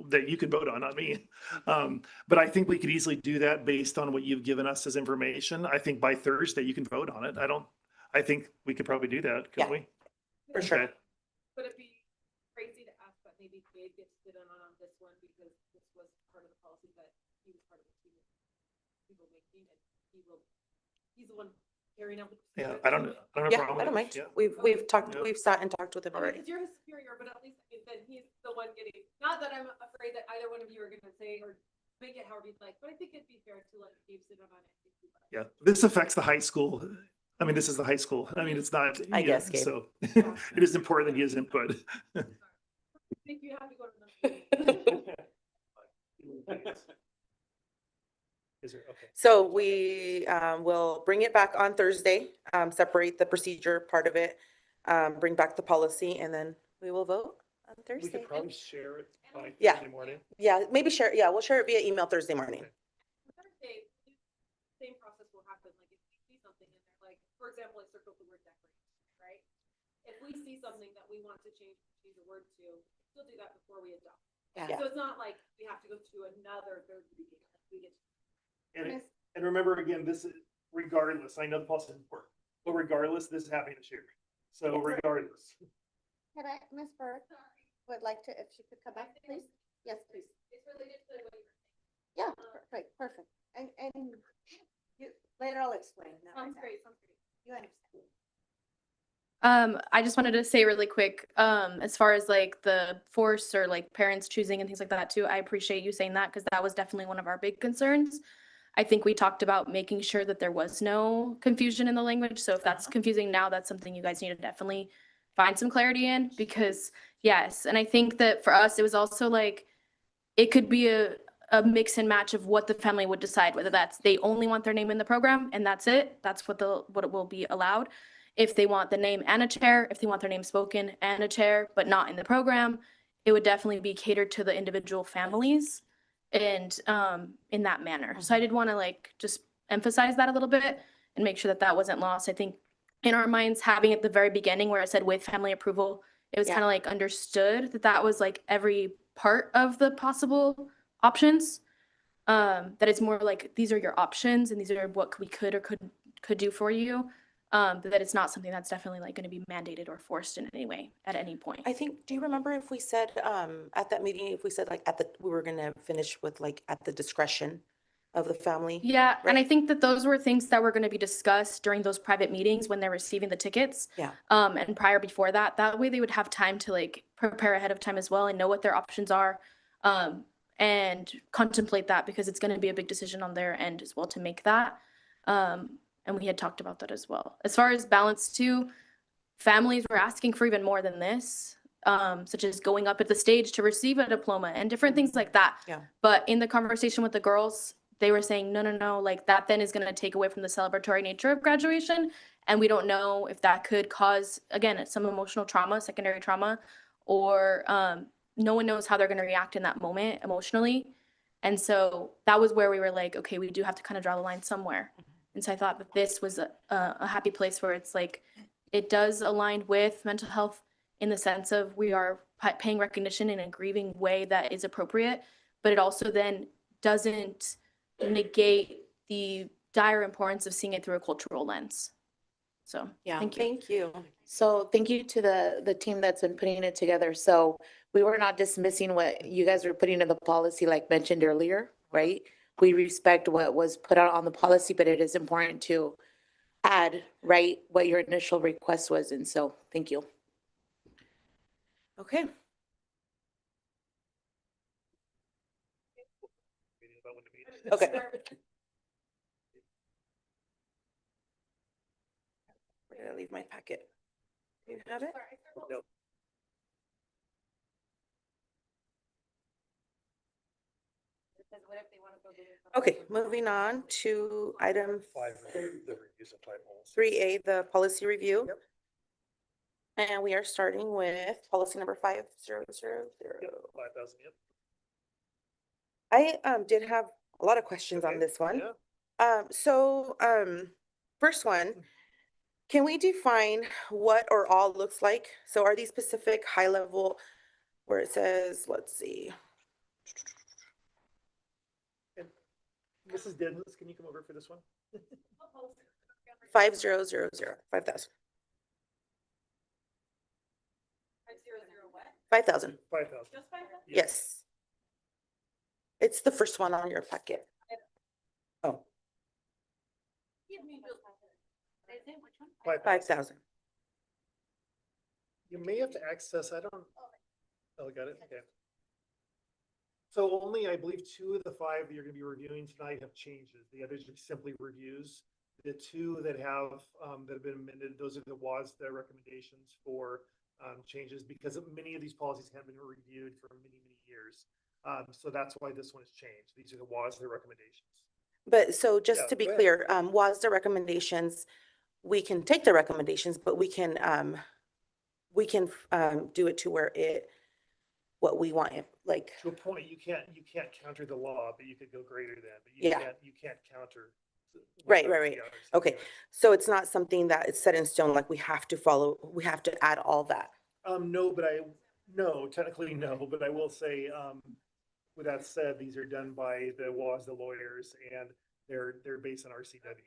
that you can vote on, not me. But I think we could easily do that based on what you've given us as information. I think by Thursday you can vote on it. I think we could probably do that, Yeah. couldn't we? For sure. Okay. Would it be crazy to ask that maybe Gabe gets to sit in on this one because this was part of the policy that he was part of the team making and he's the one carrying out. Yeah, I don't have a Yeah, problem. I don't with mind. it. Yeah. Yeah. Yeah. We've sat and talked with him already. Because you're his superior, but at least then he's the one getting, not that I'm afraid that either one of you are gonna say or make it however you'd like, but I think it'd be fair to let Gabe sit in on it. if he'd like. Yeah, this affects the high school. I mean, this is the high school. I mean, it's not. I yeah, guess, Gabe. So it is important that he has input. I think you have to go to the. Is there, okay. So we will bring it back on Thursday, separate the procedure part of it, bring back the policy, and then we will vote on We Thursday. could probably share it by Yeah. Thursday morning. Yeah, maybe share, yeah, we'll share it via email Thursday morning. Thursday, same process will happen, like if we see something in there, like, for example, I circled the word decoration, right? If we see something that we want to change the word to, we'll do that before we adopt. Yeah. So it's not like we have to go to another third reading, like we get. And remember, again, this is regardless, I know the policy is important, but regardless, this is happening this year. So regardless. Can I, Ms. Burke, would like to, if she could come back, please? Yes, please. It's related to what you're. Yeah, right, perfect. And you, later I'll explain. not right Sounds now. great, sounds great. You understand. I just wanted to say really quick, as far as like the force or like parents choosing and things like that too, I appreciate you saying that because that was definitely one of our big concerns. I think we talked about making sure that there was no confusion in the language. So if that's confusing now, that's something you guys need to definitely find some clarity in because yes. And I think that for us, it was also like, it could be a mix and match of what the family would decide, whether that's they only want their name in the program and that's it. That's what it will be allowed. If they want the name and a chair, if they want their name spoken and a chair, but not in the program, it would definitely be catered to the individual families and in that manner. So I did want to like just emphasize that a little bit and make sure that that wasn't lost. I think in our minds, having at the very beginning where I said with family approval, it was Yeah. kind of like understood that that was like every part of the possible options. That it's more like these are your options and these are what we could or could do for you. But that it's not something that's definitely like going to be mandated or forced in any way at any point. I think, do you remember if we said, at that meeting, if we said like we were gonna finish with like at the discretion of the family? Yeah, and I Right. think that those were things that were going to be discussed during those private meetings when they're receiving the tickets. Yeah. And prior before that, that way they would have time to like prepare ahead of time as well and know what their options are. And contemplate that because it's going to be a big decision on their end as well to make that. And we had talked about that as well. As far as balance too, families were asking for even more than this, such as going up at the stage to receive a diploma and different things like that. Yeah. But in the conversation with the girls, they were saying, no, like that then is going to take away from the celebratory nature of graduation. And we don't know if that could cause, again, some emotional trauma, secondary trauma, or no one knows how they're going to react in that moment emotionally. And so that was where we were like, okay, we do have to kind of draw the line somewhere. And so I thought that this was a happy place where it's like, it does align with mental health in the sense of we are paying recognition in a grieving way that is appropriate, but it also then doesn't negate the dire importance of seeing it through a cultural lens. So, Yeah. thank you. Thank you. So thank you to the team that's been putting it together. So we were not dismissing what you guys were putting in the policy like mentioned earlier, right? We respect what was put out on the policy, but it is important to add, right, what your initial request was. And so, thank you. Okay. Okay. Where did I leave my packet? Do you have it? Nope. Okay, moving on to item Five, the reviews of typos. 3A, the policy review. And we are starting with policy number 5000. 5,000, yep. I did have a lot of questions on Okay, this one. yeah. First one, can we define what or all looks like? So are these specific high level where it says, let's see. And Mrs. Dennis, can you come over for this one? 5000, 5000. 5000, 5,000. yes. It's the first one on your packet. Oh, 5000. You may have to access, I don't, oh, got it, okay. So only, I believe, 2 of the 5 that you're gonna be reviewing tonight have changes. The others are simply reviews. The 2 that have been amended, those are the WASDA recommendations for changes, because many of these policies have been reviewed for many, many years. So that's why this one has changed. These are the WASDA recommendations. But so just Yeah, to be go ahead. clear, WASDA recommendations, we can take the recommendations, but we can do it to where what we want it, like, To a point, you can't counter the law, but you could go greater than, but you Yeah. can't counter. Right, what right, the right. others Okay. do. So it's not something that is set in stone, like we have to follow, we have to add all that. No, technically no, but I will say, with that said, these are done by the WASDA lawyers, and they're based on RCW.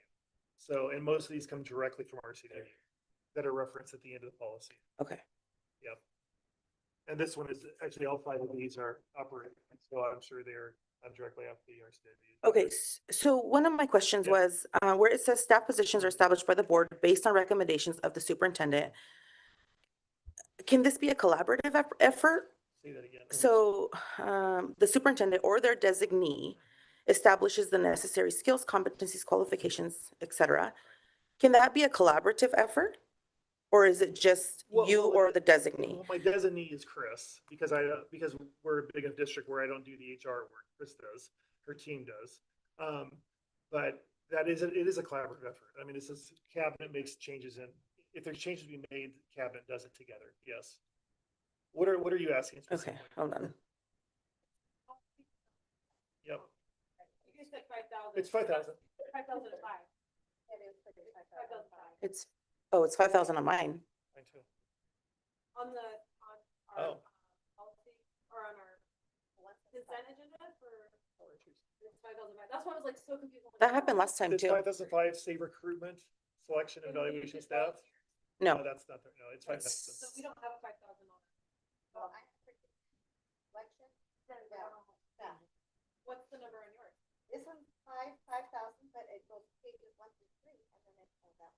So, and most of these come directly from RCW that are referenced at the end of the policy. Okay. Yep. And this one is, actually, all 5 of these are operating, so I'm sure they're directly off the RCW. Okay, so one of my questions Yeah. was, where it says staff positions are established by the board based on recommendations of the superintendent. Can this be a collaborative effort? Say that again. So, the superintendent or their designee establishes the necessary skills, competencies, qualifications, et cetera. Can that be a collaborative effort? Or is it just you or the designee? Well, my designee is Chris, because we're a big enough district where I don't do the HR work. Chris does, her team does. But it is a collaborative effort. I mean, this is, cabinet makes changes, and if there's changes to be made, cabinet does it together, yes. What are you asking Okay, specifically? hold on. Yep, You said 5,000. it's 5,000. 5,005. It's 5,000 on mine. Mine too. On our Oh. policy, or on our consent agenda for, it's 5,005. That's why I was like so confused. That happened last time It's too. 5,005, say recruitment, selection, and evaluation staff. No, That's not, no, it's 5,000. So we don't have a 5,000 on. What's the number on yours? This one's 5,000, but it goes pages 1 through 3, and then it goes out.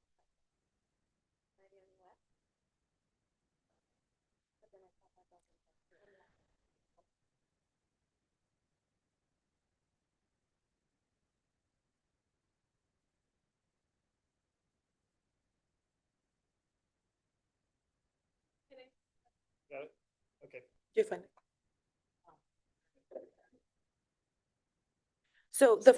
Got it? Okay. you're fine. So the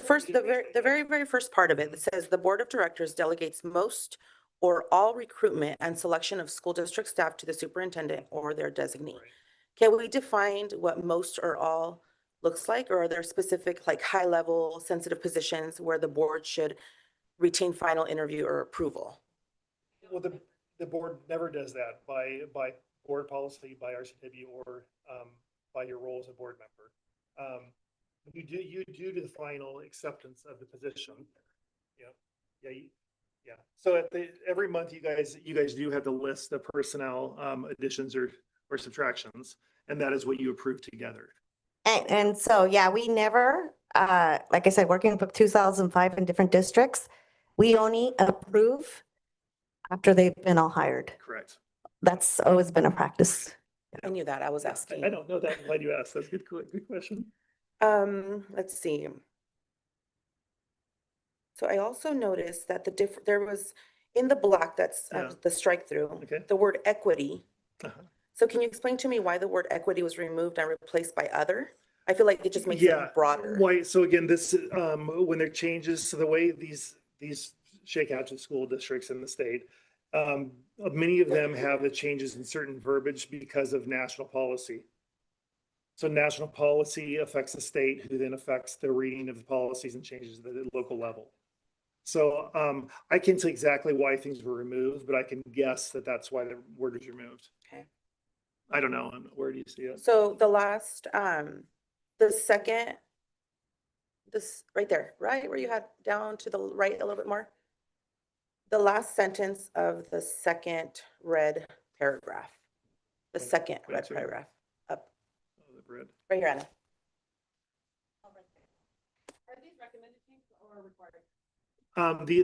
very first part of it, that says the board of directors delegates most or all recruitment and selection of school district staff to the superintendent or their designee. Right. Can we define what most or all looks like, or are there specific, like, high level sensitive positions where the board should retain final interview or approval? Well, the board never does that by board policy by RCW or by your role as a board member. You do to the final acceptance of the position. Yeah. Yeah. So every month you guys do have the list of personnel additions or subtractions, and that is what you approve together. And so, yeah, we never, like I said, working for 2005 in different districts, we only approve after they've been all hired. Correct. That's always been a practice. I knew that. I was asking. I don't know that. I'm glad you asked. That's a good question. Let's see. So I also noticed that there was in the block that's Yeah. the strike through, Okay. the word equity. Uh-huh. So can you explain to me why the word equity was removed and replaced by other? I feel like it just makes Yeah. it broader. Why? So again, this when there changes to the way these shake out to school districts in the state, many of them have the changes in certain verbiage because of national policy. So national policy affects the state, who then affects the reading of the policies and changes at the local level. So I can't tell exactly why things were removed, but I can guess that that's why the word was removed. Okay. I don't know. Where do you see it? So the last, the second, this right there, right? Where you had down to the right a little bit more. The last sentence of the second red paragraph. The Wait, second wait, red sorry. paragraph, up, Oh, the bread. right here, Anna. Are these recommended changes or required?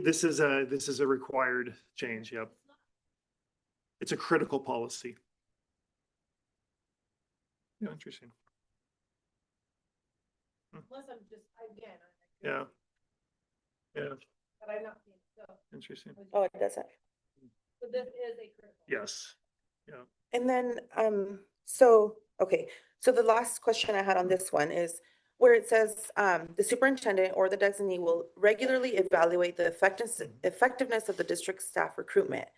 This is a required change. Yep. It's a critical policy. Yeah, interesting. Unless I'm just, again, Yeah. Yeah, but I'm not seeing, so, interesting. Oh, it doesn't. so this is a critical. Yes. And then, okay, so the last question I had on this one is where it says, the superintendent or the designee will regularly evaluate the effectiveness of the district staff recruitment.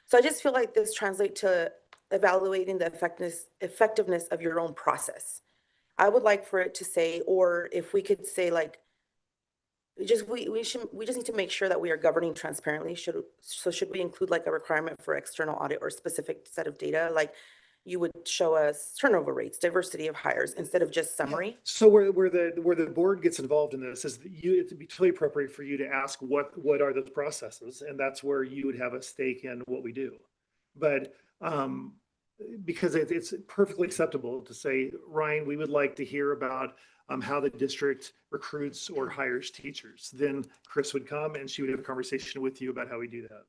So I just feel like this translates to evaluating the effectiveness of your own process. I would like for it to say, or if we could say like, we just need to make sure that we are governing transparently. Should we include like a requirement for external audit or specific set of data? Like you would show us turnover rates, diversity of hires instead of just summary? So where the board gets involved in this is that it'd be totally appropriate for you to ask what are those processes, and that's where you would have a stake in what we do. But because it's perfectly acceptable to say, Ryan, we would like to hear about how the district recruits or hires teachers. Then Chris would come and she would have a conversation with you about how we do that.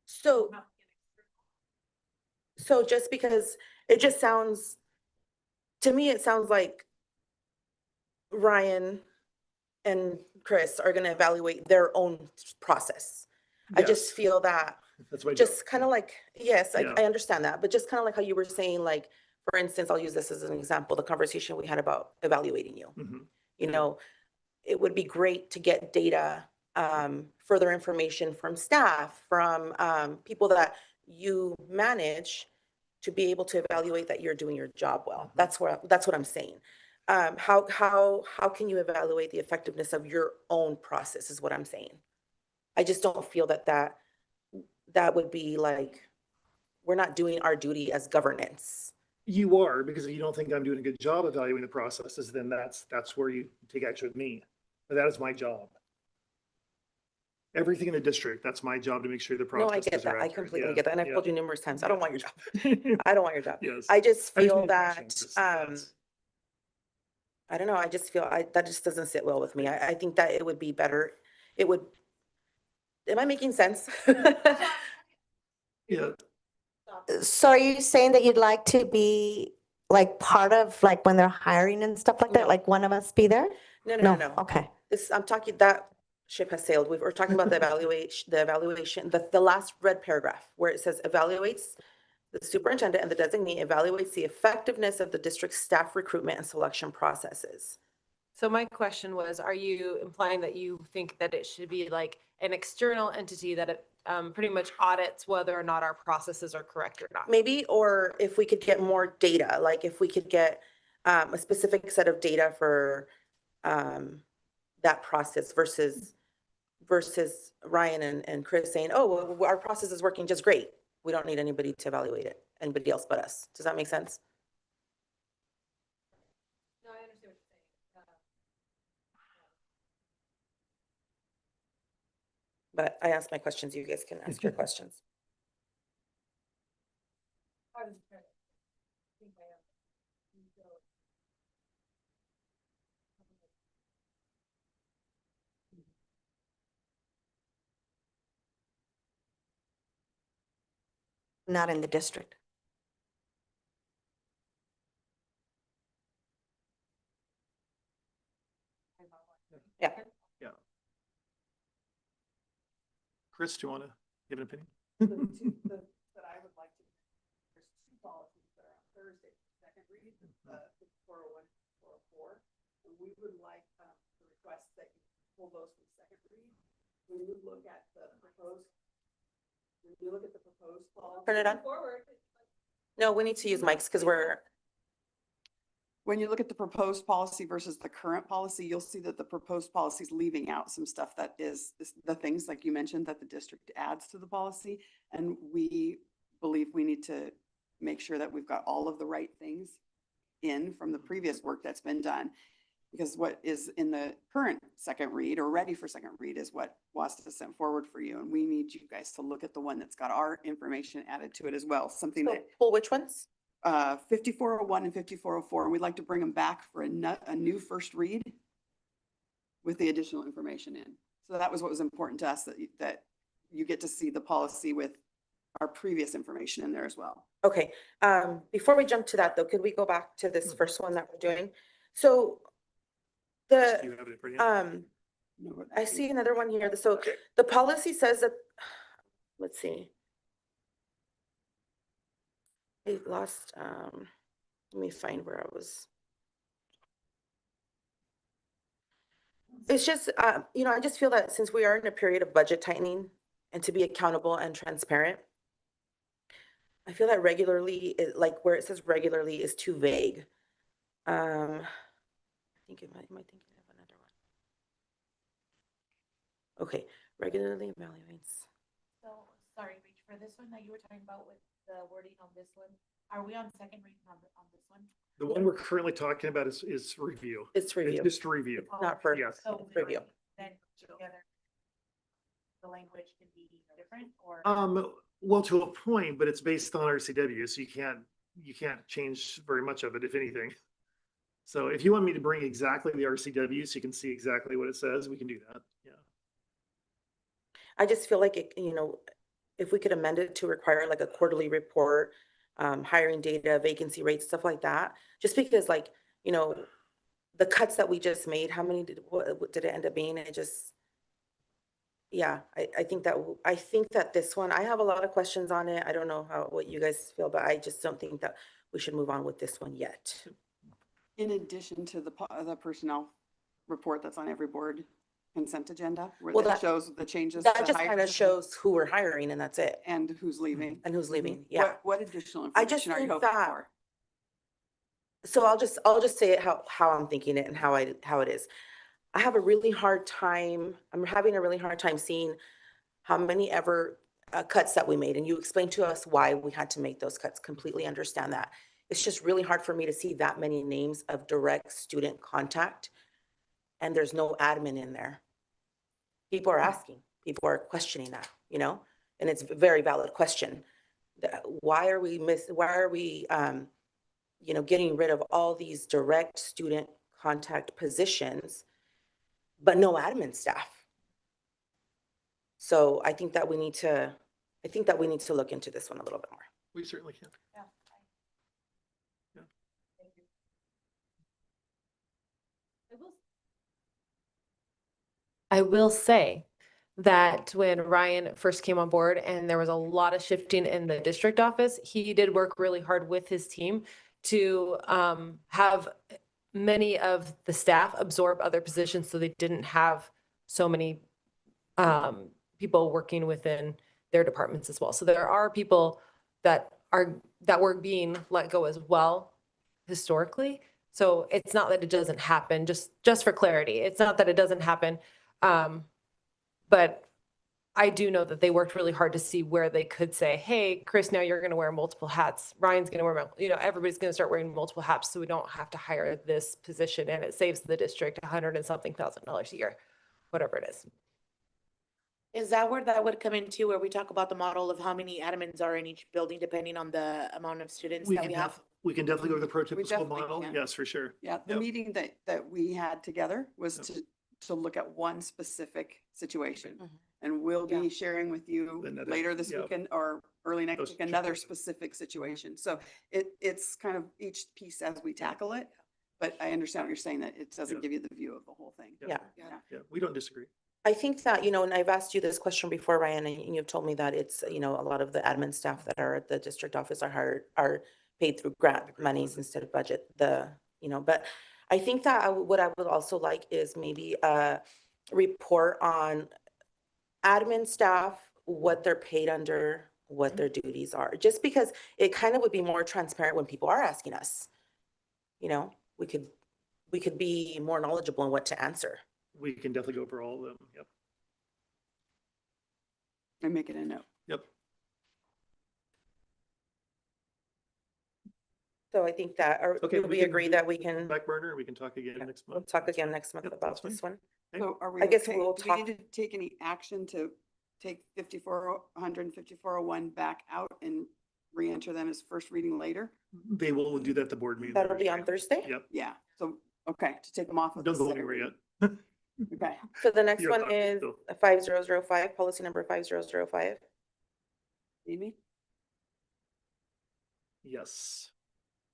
So just because it just sounds, to me, it sounds like Ryan and Chris are gonna evaluate their own process. I just Yes, feel that, that's my job. just kind of like, yes, Yeah. I understand that, but just kind of like how you were saying, like, for instance, I'll use this as an example, the conversation we had about evaluating you. Mhm. You know, it would be great to get data, further information from staff, from people that you manage to be able to evaluate that you're doing your job well. That's what I'm saying. How can you evaluate the effectiveness of your own process is what I'm saying. I just don't feel that would be like, we're not doing our duty as governance. You are, because if you don't think I'm doing a good job evaluating the processes, then that's where you take action with me. But that is my job. Everything in the district, that's my job to make sure the No, processes I are get that. I accurate. completely Yeah, get that. And I've yeah. told you numerous times, I don't want your job. I don't want your job. Yes. I just I just feel need that, questions. I don't know, I just feel, that just doesn't sit well with me. I think that it would be better, am I making sense? Yeah, So are you saying that you'd like to be like part of like when they're hiring and stuff like that, No. like one of us be there? No. Okay. I'm talking, that ship has sailed. We're talking about the evaluation, the last red paragraph where it says evaluates, the superintendent and the designee evaluates the effectiveness of the district's staff recruitment and selection processes. So my question was, are you implying that you think that it should be like an external entity that it pretty much audits whether or not our processes are correct or not? Maybe, or if we could get more data, like if we could get a specific set of data for that process versus Ryan and Chris saying, oh, well, our process is working just great. We don't need anybody to evaluate it, anybody else but us. Does that make sense? No, I understand what you're saying. But I asked my questions. You guys can ask your questions. I was trying to think I have. Not in the district. Yeah. Chris, do you want to give an opinion? That I would like to, there's two policies that are on Thursday, second read, 401, 404. And we would like to request that you pull those from second read. When you look at the proposed, policy. Turn it on. No, we need to use mics because we're, When you look at the proposed policy versus the current policy, you'll see that the proposed policy is leaving out some stuff that is the things like you mentioned that the district adds to the policy. And we believe we need to make sure that we've got all of the right things in from the previous work that's been done. Because what is in the current second read or ready for second read is what WASDA sent forward for you. And we need you guys to look at the one that's got our information added to it as well. Something so that pull which ones? 5401 and 5404, and we'd like to bring them back for a new first read with the additional information in. So that was what was important to us, that you get to see the policy with our previous information in there as well. Okay, before we jump to that though, could we go back to this first one that we're doing? So Do the, you have it for you? No, I see another one here. So the policy says that, let's see. I lost, let me find where I was. It's just, you know, I just feel that since we are in a period of budget tightening and to be accountable and transparent, I feel that regularly, like where it says regularly is too vague. I think am I thinking of another one? Okay, regularly evaluates. So, sorry, Rach, for this one that you were talking about with the wording on this one, are we on second reading on this one? The one we're currently talking about is review. It's review, It's just review. not for, Yes. So it's review. then together, the language can be different or? Well, to a point, but it's based on RCW, so you can't change very much of it, if anything. So if you want me to bring exactly the RCW so you can see exactly what it says, we can do that. Yeah. I just feel like it, you know, if we could amend it to require like a quarterly report, hiring data, vacancy rates, stuff like that, just because like, you know, the cuts that we just made, how many what did it end up being? And it just, yeah, I think that this one, I have a lot of questions on it. I don't know what you guys feel, but I just don't think that we should move on with this one yet. In addition to the personnel report that's on every board consent agenda, where Well, that that- shows the changes. That to just hire kind of shows who we're hiring and that's it, And who's leaving. and who's leaving, yeah. What additional I just information are you think hoping that- for? So I'll just say it how I'm thinking it and how it is. I have a really hard time, I'm having a really hard time seeing how many ever cuts that we made. And you explained to us why we had to make those cuts, completely understand that. It's just really hard for me to see that many names of direct student contact. And there's no admin in there. People are asking, people are questioning that, you know, and it's a very valid question. Why are we you know, getting rid of all these direct student contact positions, but no admin staff? So I think that we need to look into this one a little bit more. We certainly can. Yeah. Yeah. I will say that when Ryan first came on board and there was a lot of shifting in the district office, he did work really hard with his team to have many of the staff absorb other positions so they didn't have so many people working within their departments as well. So there are people that were being let go as well historically. So it's not that it doesn't happen, just for clarity. It's not that it doesn't happen. But I do know that they worked really hard to see where they could say, hey, Chris, now you're going to wear multiple hats. Ryan's going to wear, everybody's going to start wearing multiple hats. So we don't have to hire this position, and it saves the district $100 and something thousand a year, whatever it is. Is that where that would come into, where we talk about the model of how many admins are in each building, depending on the amount of students that we have? We can definitely go with the We prototypical definitely model. can. Yes, for sure. Yeah, the Yep. meeting that we had together was Yep. to look at one specific situation. Mhm. And we'll be Yeah. sharing with you Another- later this yep. weekend or early next Those week, another chicken. specific situation. So it's kind of each piece as we tackle it. But I understand what you're saying, that it doesn't Yeah. give you the view of the whole thing. Yeah. Yeah. Yeah, we don't disagree. I think that, and I've asked you this question before, Ryan, and you've told me that it's, a lot of the admin staff that are at the district office are paid through grant monies instead of budget, but I think that what I would also like is maybe a report on admin staff, what they're paid under, what their duties are, just because it kind of would be more transparent when people are asking us. We could be more knowledgeable in what to answer. We can definitely go over all of them. Yep. And make it a note. Yep. So I think that, or Okay, do we can agree do that we can, Back burner, we can talk again next we'll month. talk again next month Yep, about that's fine. this one? Okay. So are we I guess okay? we'll Do we need to take any action to take 5400 and 5401 back out and re-enter them as first reading later? They will do that at the board meeting. That'll be on Thursday? Yep. Yeah, so, okay, to take them off of. Don't the go second anywhere reading. yet. Okay, So the next Your one thoughts, is Bill? 5005, policy number 5005. Amy? Yes.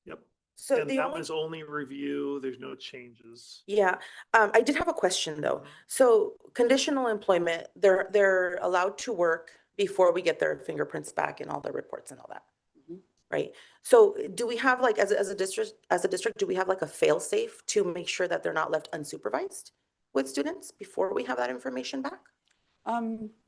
Yep. So And the that only, was only review. There's no changes. yeah, I did have a question though. So conditional employment, they're allowed to work before we get their fingerprints back and all the reports and all that. Mhm. Right? So do we have like, as a district, do we have like a fail safe to make sure that they're not left unsupervised with students before we have that information back?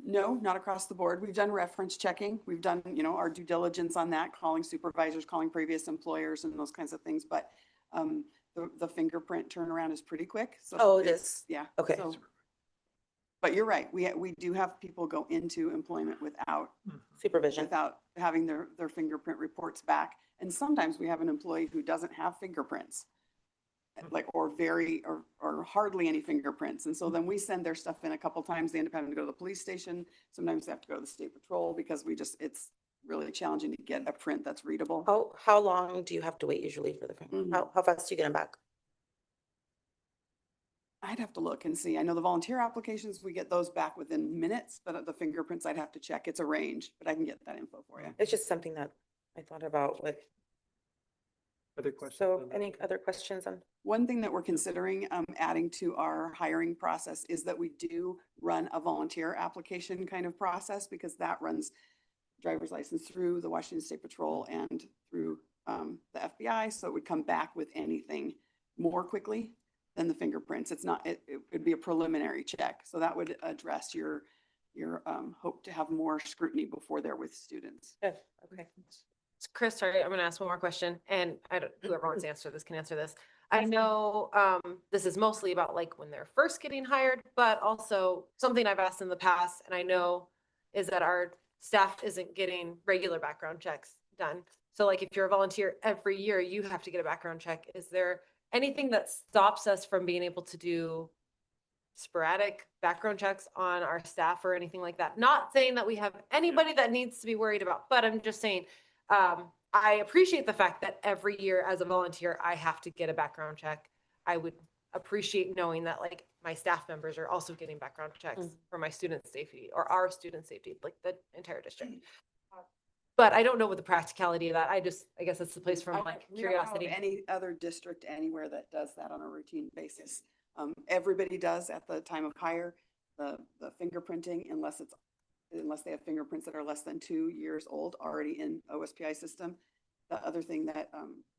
No, not across the board. We've done reference checking. We've done, our due diligence on that, calling supervisors, calling previous employers and those kinds of things, but the fingerprint turnaround is pretty quick. So Oh, it it's- is? Yeah. Okay. so- But you're right. We do have people go into employment without Supervision. having their fingerprint reports back. And sometimes we have an employee who doesn't have fingerprints. Like, or hardly any fingerprints. And so then we send their stuff in a couple times. They end up having to go to the police station. Sometimes they have to go to the state patrol because it's really challenging to get a print that's readable. How long do you have to wait usually for the finger? Mhm. How fast do you get them back? I'd have to look and see. I know the volunteer applications, we get those back within minutes, but the fingerprints I'd have to check. It's a range, but I can get that info for you. It's just something that I thought about with, Other questions? so on that? any other questions on? One thing that we're considering adding to our hiring process is that we do run a volunteer application kind of process, because that runs driver's license through the Washington State Patrol and through the FBI. So it would come back with anything more quickly than the fingerprints. It's not, it would be a preliminary check. So that would address your hope to have more scrutiny before they're with students. Good, okay. Chris, sorry, I'm gonna ask one more question, and whoever wants to answer this can answer this. I know, this is mostly about like when they're first getting hired, but also something I've asked in the past, and I know is that our staff isn't getting regular background checks done. So like if you're a volunteer every year, you have to get a background check. Is there anything that stops us from being able to do sporadic background checks on our staff or anything like that? Not saying that we have anybody that needs to be worried about, but I'm just saying, I appreciate the fact that every year as a volunteer, I have to get a background check. I would appreciate knowing that like my staff members are also getting background checks for my student safety or our student safety, like the entire district. But I don't know what the practicality of that. I guess it's the place from like We don't know of curiosity. any other district anywhere that does that on a routine basis. Everybody does at the time of hire, the fingerprinting, unless they have fingerprints that are less than 2 years old already in OSPI system. The other thing that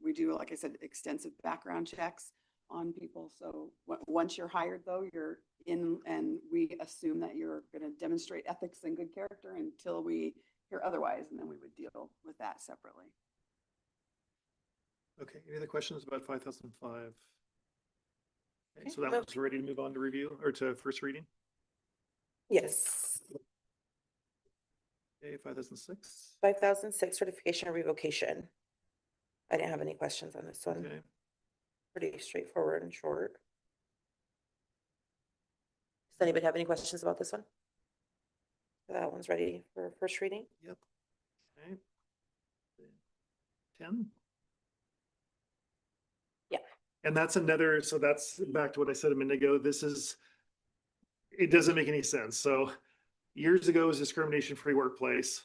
we do, like I said, extensive background checks on people. So once you're hired though, you're in, and we assume that you're going to demonstrate ethics and good character until we hear otherwise, and then we would deal with that separately. Okay, any other questions about 5005? Okay, so that move- was ready to move on to review or to first reading? Yes. Okay, 5006. 5006 certification and revocation. I didn't have any questions on this one. Okay. Pretty straightforward and short. Does anybody have any questions about this one? That one's ready for first reading. Yep. Okay. 10. Yeah. And that's another, so that's back to what I said a minute ago. This is, it doesn't make any sense. So years ago it was discrimination-free workplace.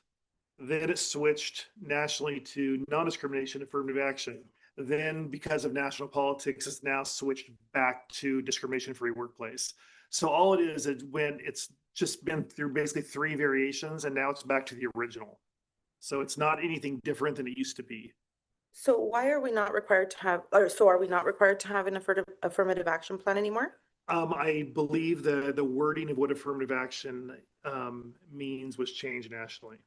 Then it switched nationally to non-discrimination affirmative action. Then because of national politics, it's now switched back to discrimination-free workplace. So all it is when it's just been through basically 3 variations and now it's back to the original. So it's not anything different than it used to be. So why are we not required to have, or so are we not required to have an affirmative action plan anymore? I believe the wording of what affirmative action means was changed nationally.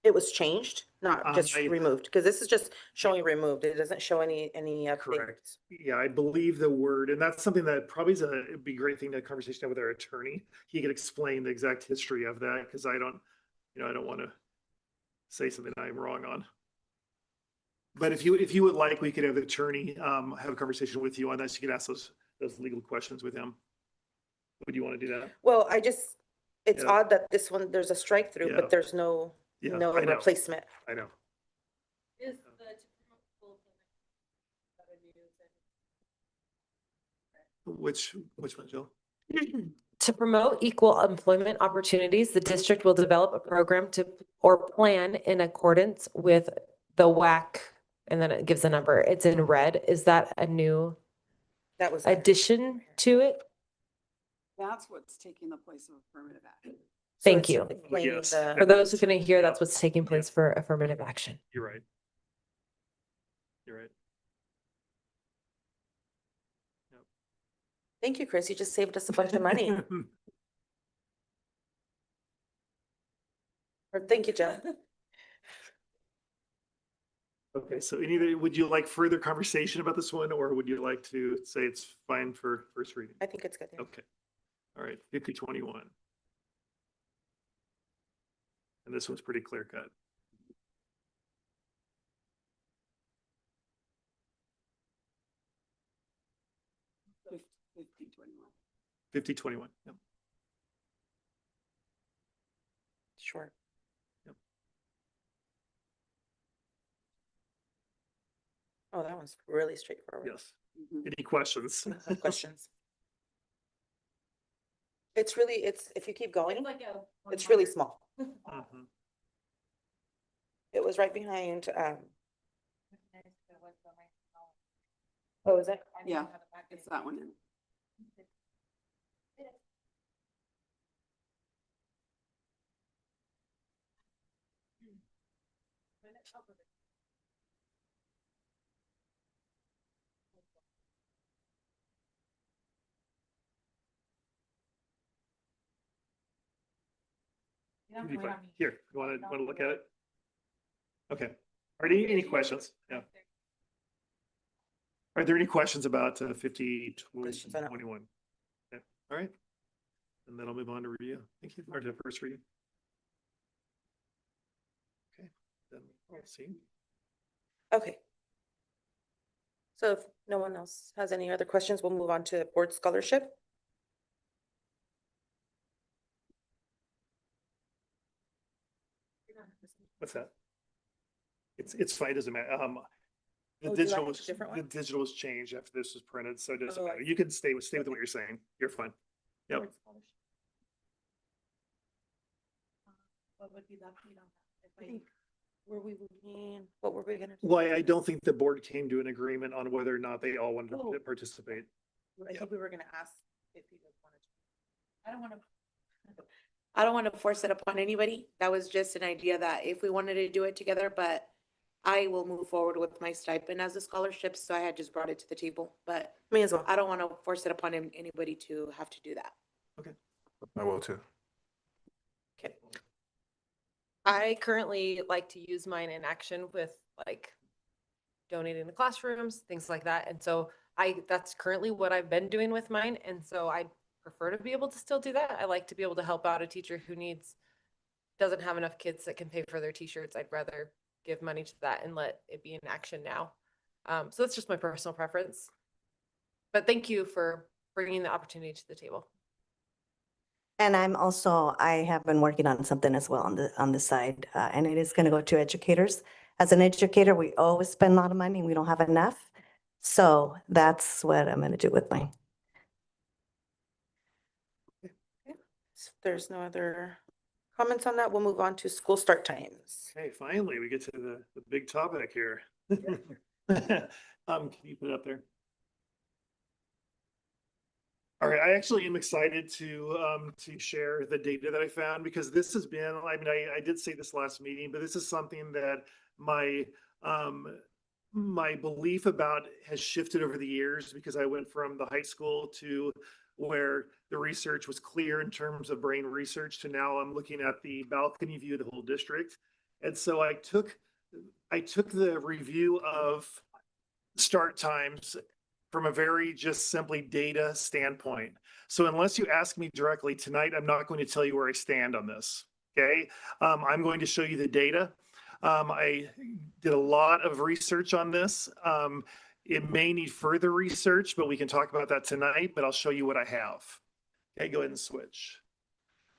It was changed, not just I- removed, because this is just showing removed. It doesn't show any Correct. updates. Yeah, I believe the word, and that's something that probably it'd be a great thing to have a conversation with our attorney. He could explain the exact history of that, because I don't want to say something I'm wrong on. But if you would like, we could have the attorney have a conversation with you on that. So you could ask those legal questions with him. Would you want to do that? Well, it's Yeah. odd that this one, there's a strike through, Yeah. but there's no Yeah, no I know. replacement. I know. Is the Which one, Jill? To promote equal employment opportunities, the district will develop a program or plan in accordance with the WAC, and then it gives a number. It's in red. Is that a new That was. addition to it? That's what's taking the place of affirmative action. So Thank it's you. explaining Yes. the- For those who couldn't hear, that's what's taking place for affirmative action. You're right. You're right. Thank you, Chris. You just saved us a bunch of money. Or thank you, Jeff. Okay, so would you like further conversation about this one, or would you like to say it's fine for first reading? I think it's good. Yeah. Okay. All right, 5021. And this one's pretty clear cut. Fif- 5021. 5021. Yep. Sure. Yep. Oh, that one's really straightforward. Yes. Mhm. Any questions? No questions. It's if you keep going, it's really small. Mhm. It was right behind, what was it? Yeah, it's that one. You'll be fine. Here, you want to look at it? Okay. Are there any questions? Yeah. Are there any questions about 5021? Okay. All right. And then I'll move on to review. Thank you. Or to first reading. Okay. Then we'll see. Okay. So if no one else has any other questions, we'll move on to board scholarship. What's that? It's fine, doesn't matter. The Oh, do you digital like was, a different the one? digital was changed after this was printed, so it doesn't Oh, I matter. You can stay with what you're saying. You're fine. Yep. Board scholarship. What would be the update on that? I think, what were we gonna? do? Well, I don't think the board came to an agreement on whether or not they all wanted Oh. to participate. I think we were gonna ask if you guys wanted to. I don't want to force it upon anybody. That was just an idea that if we wanted to do it together, but I will move forward with my stipend as a scholarship, so I had just brought it to the table, but Me as well. I don't want to force it upon anybody to have to do that. I will too. Okay. I currently like to use mine in action with like donating to classrooms, things like that. And so that's currently what I've been doing with mine. And so I prefer to be able to still do that. I like to be able to help out a teacher who needs doesn't have enough kids that can pay for their t-shirts, I'd rather give money to that and let it be in action now. So that's just my personal preference. But thank you for bringing the opportunity to the table. And I have been working on something as well on the side, and it is gonna go to educators. As an educator, we always spend a lot of money, and we don't have enough. So that's what I'm gonna do with mine. If there's no other comments on that, we'll move on to school start times. Okay, finally, we get to the big topic here. Can you put it up there? All right, I actually am excited to share the data that I found, because this has been, I mean, I did say this last meeting, but this is something that my my belief about has shifted over the years, because I went from the high school to where the research was clear in terms of brain research to now I'm looking at the balcony view of the whole district. And so I took the review of start times from a very just simply data standpoint. So unless you ask me directly tonight, I'm not going to tell you where I stand on this. Okay. I'm going to show you the data. I did a lot of research on this. It may need further research, but we can talk about that tonight, but I'll show you what I have. Okay, go ahead and switch.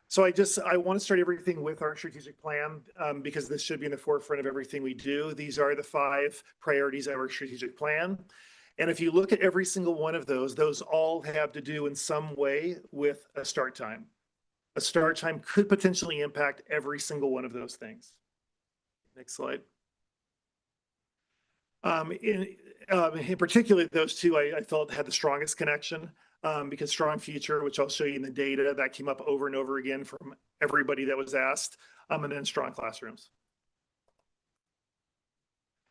So I want to start everything with our strategic plan, because this should be in the forefront of everything we do. These are the 5 priorities of our strategic plan. And if you look at every single one of those all have to do in some way with a start time. A start time could potentially impact every single one of those things. Next slide. In particular, those two I felt had the strongest connection, because Strong Future, which I'll show you in the data, that came up over and over again from everybody that was asked, and then Strong Classrooms.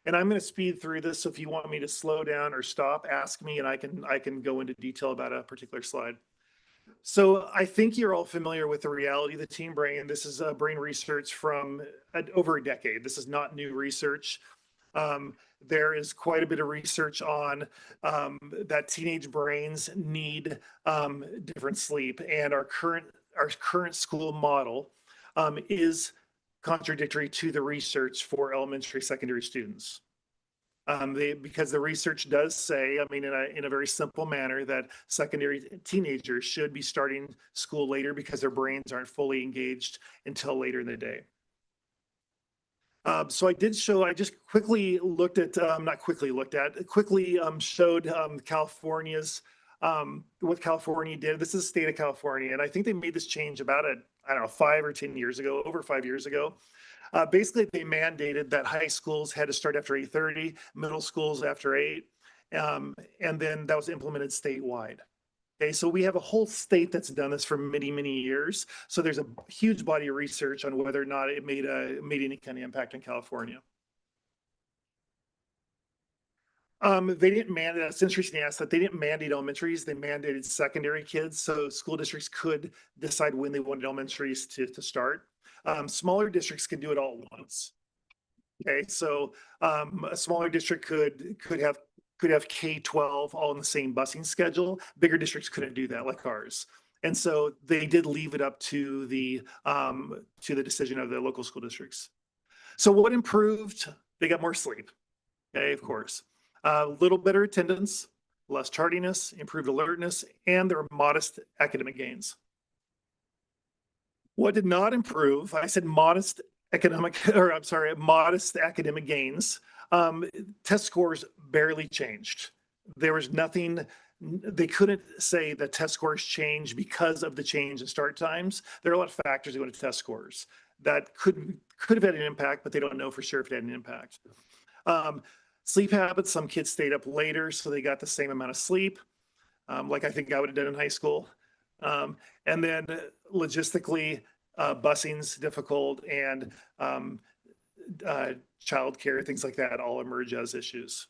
And I'm going to speed through this, so if you want me to slow down or stop, ask me, and I can go into detail about a particular slide. So I think you're all familiar with the reality of the teen brain. This is brain research from over a decade. This is not new research. There is quite a bit of research on that teenage brains need different sleep, and our current school model is contradictory to the research for elementary, secondary students. Because the research does say, I mean, in a very simple manner, that secondary teenagers should be starting school later because their brains aren't fully engaged until later in the day. So I just quickly looked at, quickly showed California's, what California did. This is the state of California, and I think they made this change about, I don't know, 5 or 10 years ago, over 5 years ago. Basically, they mandated that high schools had to start after 8:30, middle schools after 8, and then that was implemented statewide. Okay, so we have a whole state that's done this for many, many years. So there's a huge body of research on whether or not it made any kind of impact in California. They didn't mandate, it's interesting to ask that, they didn't mandate elementaries, they mandated secondary kids. So school districts could decide when they wanted elementaries to start. Smaller districts can do it all at once. Okay, so a smaller district could have K-12 all in the same busing schedule. Bigger districts couldn't do that, like ours. And so they did leave it up to the decision of the local school districts. So what improved? They got more sleep. Okay, of course. A little better attendance, less tardiness, improved alertness, and there were modest academic gains. What did not improve? I said modest academic gains. Test scores barely changed. There was nothing, they couldn't say that test scores changed because of the change in start times. There are a lot of factors that go into test scores that could have had an impact, but they don't know for sure if it had an impact. Sleep habits, some kids stayed up later, so they got the same amount of sleep, like I think I would have done in high school. And then logistically, busing's difficult, and childcare, things like that all emerge as issues.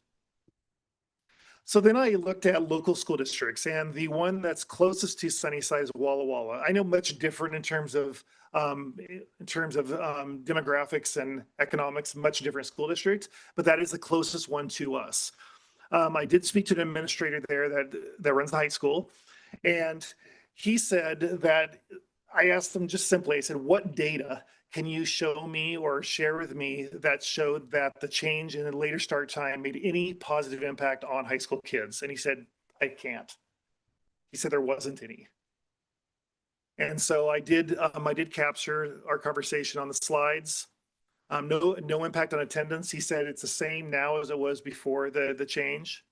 So then I looked at local school districts, and the one that's closest to Sunnyside is Walla Walla. I know much different in terms of demographics and economics, much different school district, but that is the closest one to us. I did speak to an administrator there that runs the high school, and he said that I asked them just simply, I said, what data can you show me or share with me that showed that the change in the later start time made any positive impact on high school kids? And he said, I can't. He said there wasn't any. And so I did capture our conversation on the slides. No impact on attendance. He said it's the same now as it was before the change.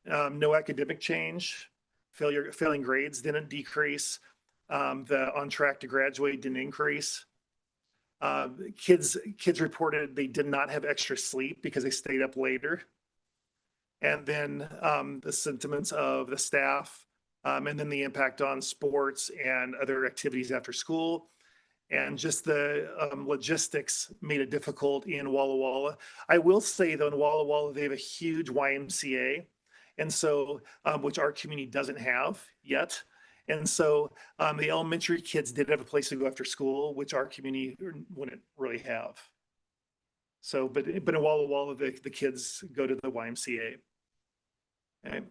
No academic change. Failing grades didn't decrease. The on track to graduate didn't increase. Kids reported they did not have extra sleep because they stayed up later. And then the sentiments of the staff, and then the impact on sports and other activities after school. And just the logistics made it difficult in Walla Walla. I will say though, in Walla Walla, they have a huge YMCA. And so, which our community doesn't have yet. And so the elementary kids did have a place to go after school, which our community wouldn't really have. So, but in Walla Walla, the kids go to the YMCA. Okay,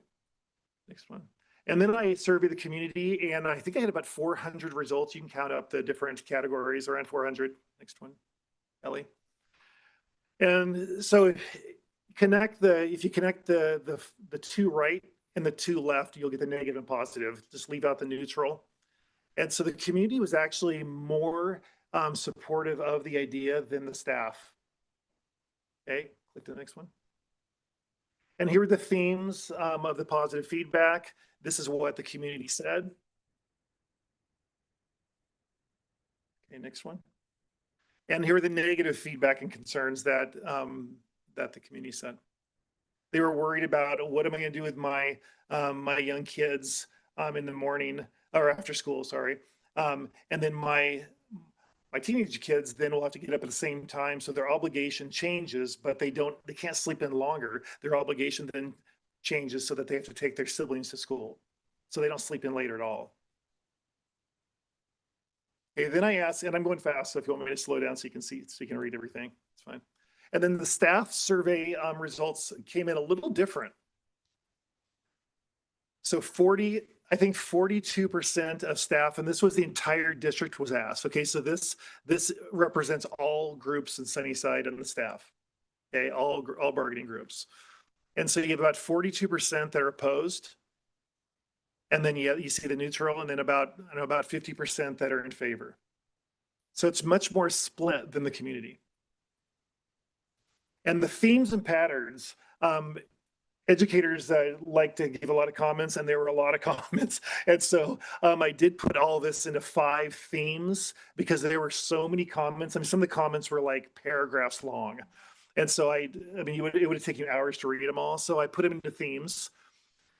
next one. And then I surveyed the community, and I think I had about 400 results. You can count up the different categories, around 400. Next one, Ellie. And so if you connect the two right and the two left, you'll get the negative and positive. Just leave out the neutral. And so the community was actually more supportive of the idea than the staff. Okay, click to the next one. And here are the themes of the positive feedback. This is what the community said. Okay, next one. And here are the negative feedback and concerns that that the community said. They were worried about, what am I going to do with my my young kids in the morning or after school, sorry. And then my teenage kids then will have to get up at the same time, so their obligation changes, but they can't sleep in longer. Their obligation then changes so that they have to take their siblings to school, so they don't sleep in later at all. Okay, then I asked, and I'm going fast, so if you want me to slow down so you can see, so you can read everything, it's fine. And then the staff survey results came in a little different. So 42% of staff, and this was the entire district was asked. Okay, so this represents all groups in Sunnyside and the staff. Okay, all bargaining groups. And so you have about 42% that are opposed. And then you see the neutral, and then about 50% that are in favor. So it's much more split than the community. And the themes and patterns, educators like to give a lot of comments, and there were a lot of comments. And so I did put all this into 5 themes because there were so many comments. I mean, some of the comments were like paragraphs long. And so it would have taken you hours to read them all. So I put them into themes.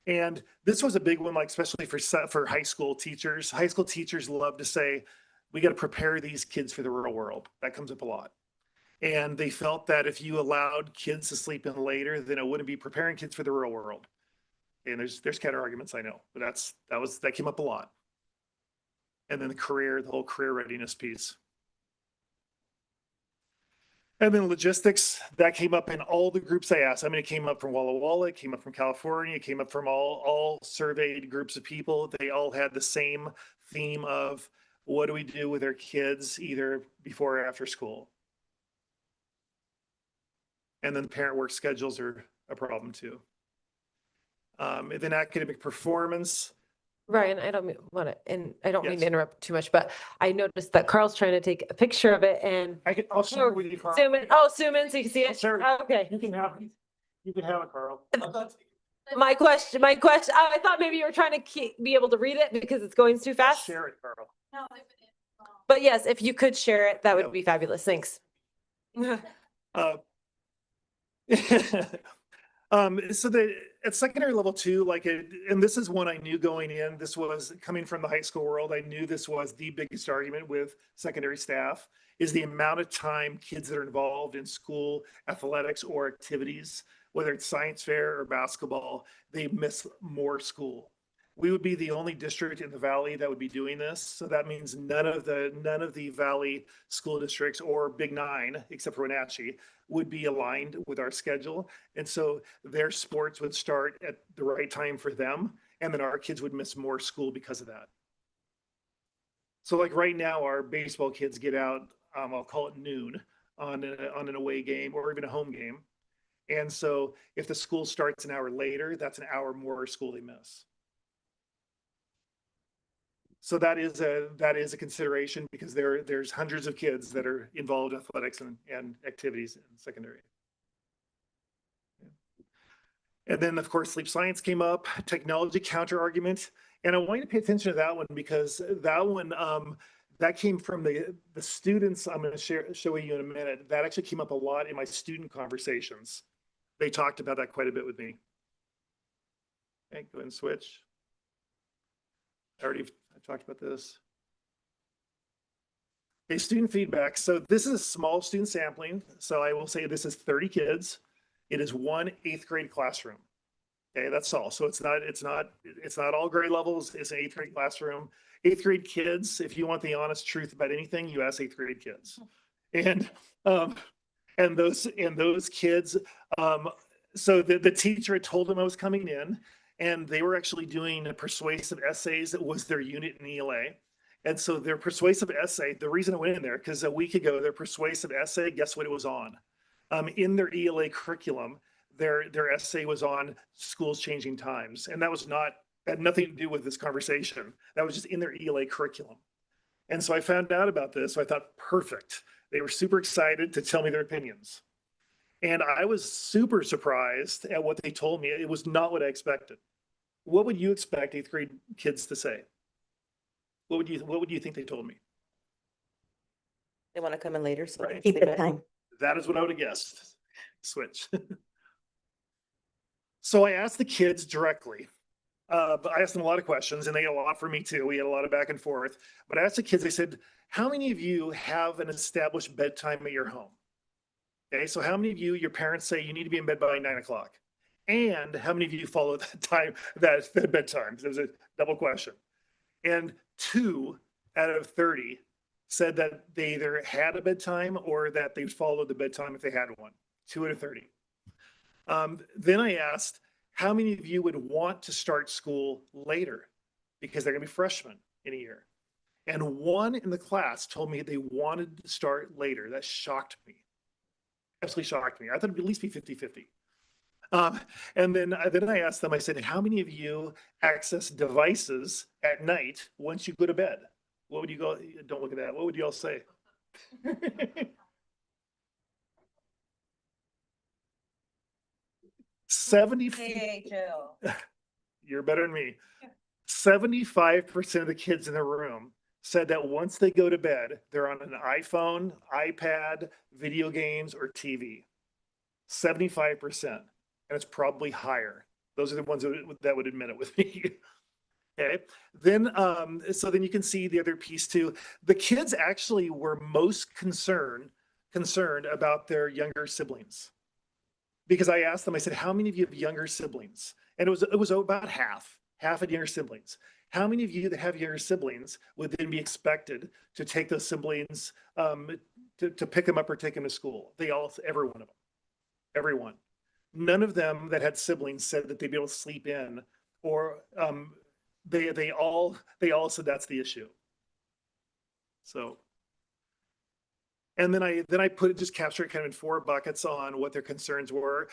And this was a big one, like especially for high school teachers. High school teachers love to say, we got to prepare these kids for the real world. That comes up a lot. And they felt that if you allowed kids to sleep in later, then it wouldn't be preparing kids for the real world. And there's counter arguments, I know, but that came up a lot. And then the whole career readiness piece. And then logistics, that came up in all the groups I asked. I mean, it came up from Walla Walla, it came up from California, it came up from all surveyed groups of people. They all had the same theme of, what do we do with our kids either before or after school? And then parent work schedules are a problem too. And then academic performance. Ryan, I don't want to, and I don't mean Yes. to interrupt too much, but I noticed that Carl's trying to take a picture of it and I'll share it with you, Carl. zoom in. Oh, zoom in so you can see it. Sure. Okay. You can have it, Carl. My question, I thought maybe you were trying to be able to read it because it's going too fast. Share it, Carl. But yes, if you could share it, that would be fabulous. Thanks. So at secondary level 2, and this is one I knew going in, this was coming from the high school world. I knew this was the biggest argument with secondary staff, is the amount of time kids that are involved in school athletics or activities, whether it's science fair or basketball, they miss more school. We would be the only district in the Valley that would be doing this. So that means none of the Valley school districts or Big 9, except for Wenatchee, would be aligned with our schedule. And so their sports would start at the right time for them. And then our kids would miss more school because of that. So like right now, our baseball kids get out, I'll call it noon on an away game or even a home game. And so if the school starts an hour later, that's an hour more school they miss. So that is a consideration because there's hundreds of kids that are involved in athletics and activities in secondary. And then, of course, sleep science came up, technology counter argument. And I want you to pay attention to that one because that one, that came from the students I'm going to show you in a minute. That actually came up a lot in my student conversations. They talked about that quite a bit with me. Okay, go ahead and switch. I talked about this. Okay, student feedback. So this is a small student sampling. So I will say this is 30 kids. It is one 8th grade classroom. Okay, that's all. So it's not all grade levels. It's an 8th grade classroom. 8th grade kids, if you want the honest truth about anything, you ask 8th grade kids. And those kids, so the teacher had told them I was coming in, and they were actually doing persuasive essays. That was their unit in ELA. And so their persuasive essay, the reason I went in there, because a week ago, their persuasive essay, guess what it was on? In their ELA curriculum, their essay was on schools changing times. And that had nothing to do with this conversation. That was just in their ELA curriculum. And so I found out about this. So I thought, perfect. They were super excited to tell me their opinions. And I was super surprised at what they told me. It was not what I expected. What would you expect 8th grade kids to say? What would you think they told me? They want to come in later, so Right. Keep it time. That is what I would have guessed. Switch. So I asked the kids directly. But I asked them a lot of questions, and they had a lot for me too. We had a lot of back and forth. But I asked the kids, I said, how many of you have an established bedtime at your home? Okay, so how many of you, your parents say you need to be in bed by 9 o'clock? And how many of you follow that time, that bedtime? There's a double question. And 2 out of 30 said that they either had a bedtime or that they followed the bedtime if they had one. 2 out of 30. Then I asked, how many of you would want to start school later because they're going to be freshmen in a year? And 1 in the class told me they wanted to start later. That shocked me. Absolutely shocked me. I thought it'd at least be 50-50. And then I asked them, I said, how many of you access devices at night once you go to bed? What would you go? Don't look at that. What would you all say? 70. You're better than me. 75% of the kids in the room said that once they go to bed, they're on an iPhone, iPad, video games, or TV. 75%. And it's probably higher. Those are the ones that would admit it with me. Okay. Then, so then you can see the other piece too. The kids actually were most concerned about their younger siblings. Because I asked them, I said, how many of you have younger siblings? And it was about half had younger siblings. How many of you that have younger siblings would then be expected to take those siblings, to pick them up or take them to school? Every one of them, everyone. None of them that had siblings said that they'd be able to sleep in, or they all said that's the issue. So. And then I just captured it kind of in 4 buckets on what their concerns were.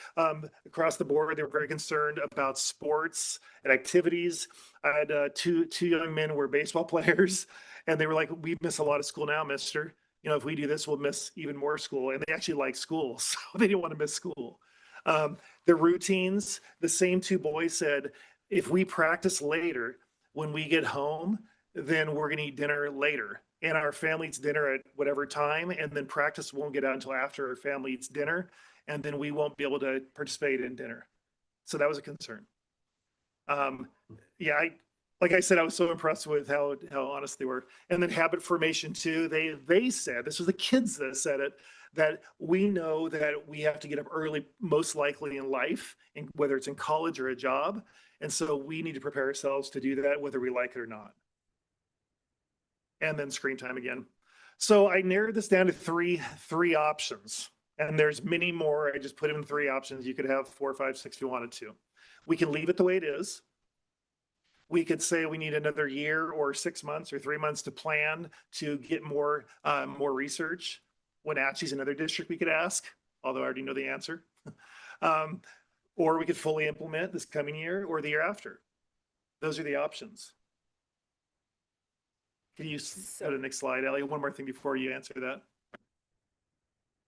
Across the board, they were very concerned about sports and activities. I had two young men who were baseball players, and they were like, we miss a lot of school now, mister. You know, if we do this, we'll miss even more school. And they actually like school, so they didn't want to miss school. The routines, the same 2 boys said, if we practice later, when we get home, then we're going to eat dinner later. And our family eats dinner at whatever time, and then practice won't get out until after our family eats dinner, and then we won't be able to participate in dinner. So that was a concern. Yeah, like I said, I was so impressed with how honest they were. And then habit formation too. They said, this was the kids that said it, that we know that we have to get up early, most likely in life, and whether it's in college or a job. And so we need to prepare ourselves to do that, whether we like it or not. And then screen time again. So I narrowed this down to three options, and there's many more. I just put in 3 options. You could have 4, 5, 6 if you wanted to. We can leave it the way it is. We could say we need another year or 6 months or 3 months to plan to get more research. Wenatchee's another district we could ask, although I already know the answer. Or we could fully implement this coming year or the year after. Those are the options. Can you go to the next slide, Ellie? One more thing before you answer that.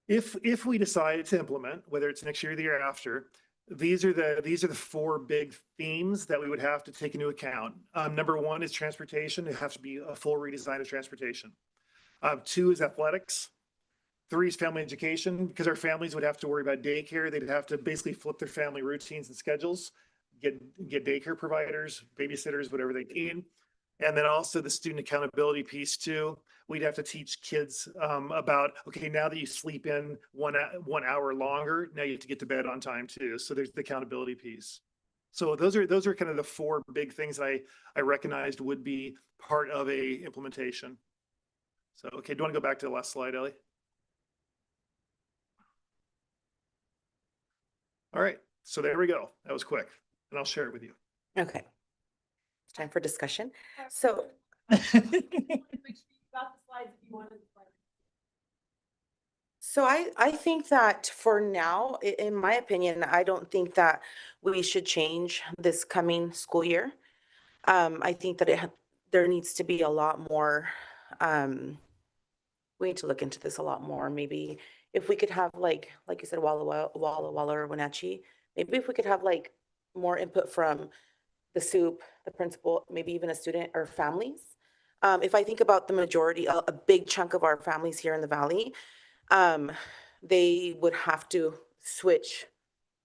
If we decide to implement, whether it's next year or the year after, these are the 4 big themes that we would have to take into account. Number 1 is transportation. It has to be a full redesign of transportation. 2 is athletics. 3 is family education, because our families would have to worry about daycare. They'd have to basically flip their family routines and schedules, get daycare providers, babysitters, whatever they need. And then also the student accountability piece too. We'd have to teach kids about, okay, now that you sleep in 1 hour longer, now you have to get to bed on time too. So there's the accountability piece. So those are kind of the 4 big things that I recognized would be part of a implementation. So, okay, do you want to go back to the last slide, Ellie? All right, so there we go. That was quick, and I'll share it with you. Okay. It's time for discussion. So I think that for now, in my opinion, I don't think that we should change this coming school year. I think that there needs to be a lot more, we need to look into this a lot more. Maybe if we could have like you said, Walla Walla or Wenatchee, maybe if we could have like more input from the SOOP, the principal, maybe even a student or families. If I think about the majority, a big chunk of our families here in the Valley, they would have to switch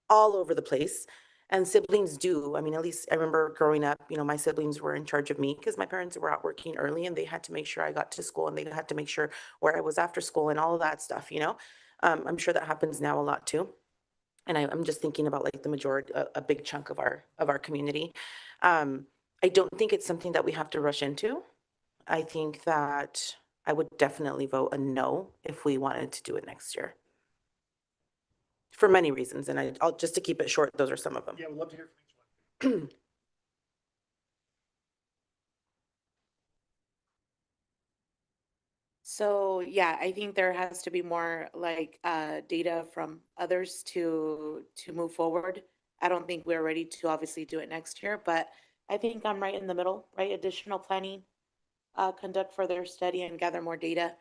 all over the place. And siblings do. I mean, at least I remember growing up, my siblings were in charge of me because my parents were out working early and they had to make sure I got to school and they had to make sure where I was after school and all of that stuff, I'm sure that happens now a lot too. And I'm just thinking about like the majority, a big chunk of our community. I don't think it's something that we have to rush into. I think that I would definitely vote a no if we wanted to do it next year. For many reasons, and I'll just to keep it short, those are some of them. Yeah, we'd love to hear from each one. So yeah, I think there has to be more like data from others to move forward. I don't think we're ready to obviously do it next year, but I think I'm right in the middle, right? Additional planning, conduct further study and gather more data.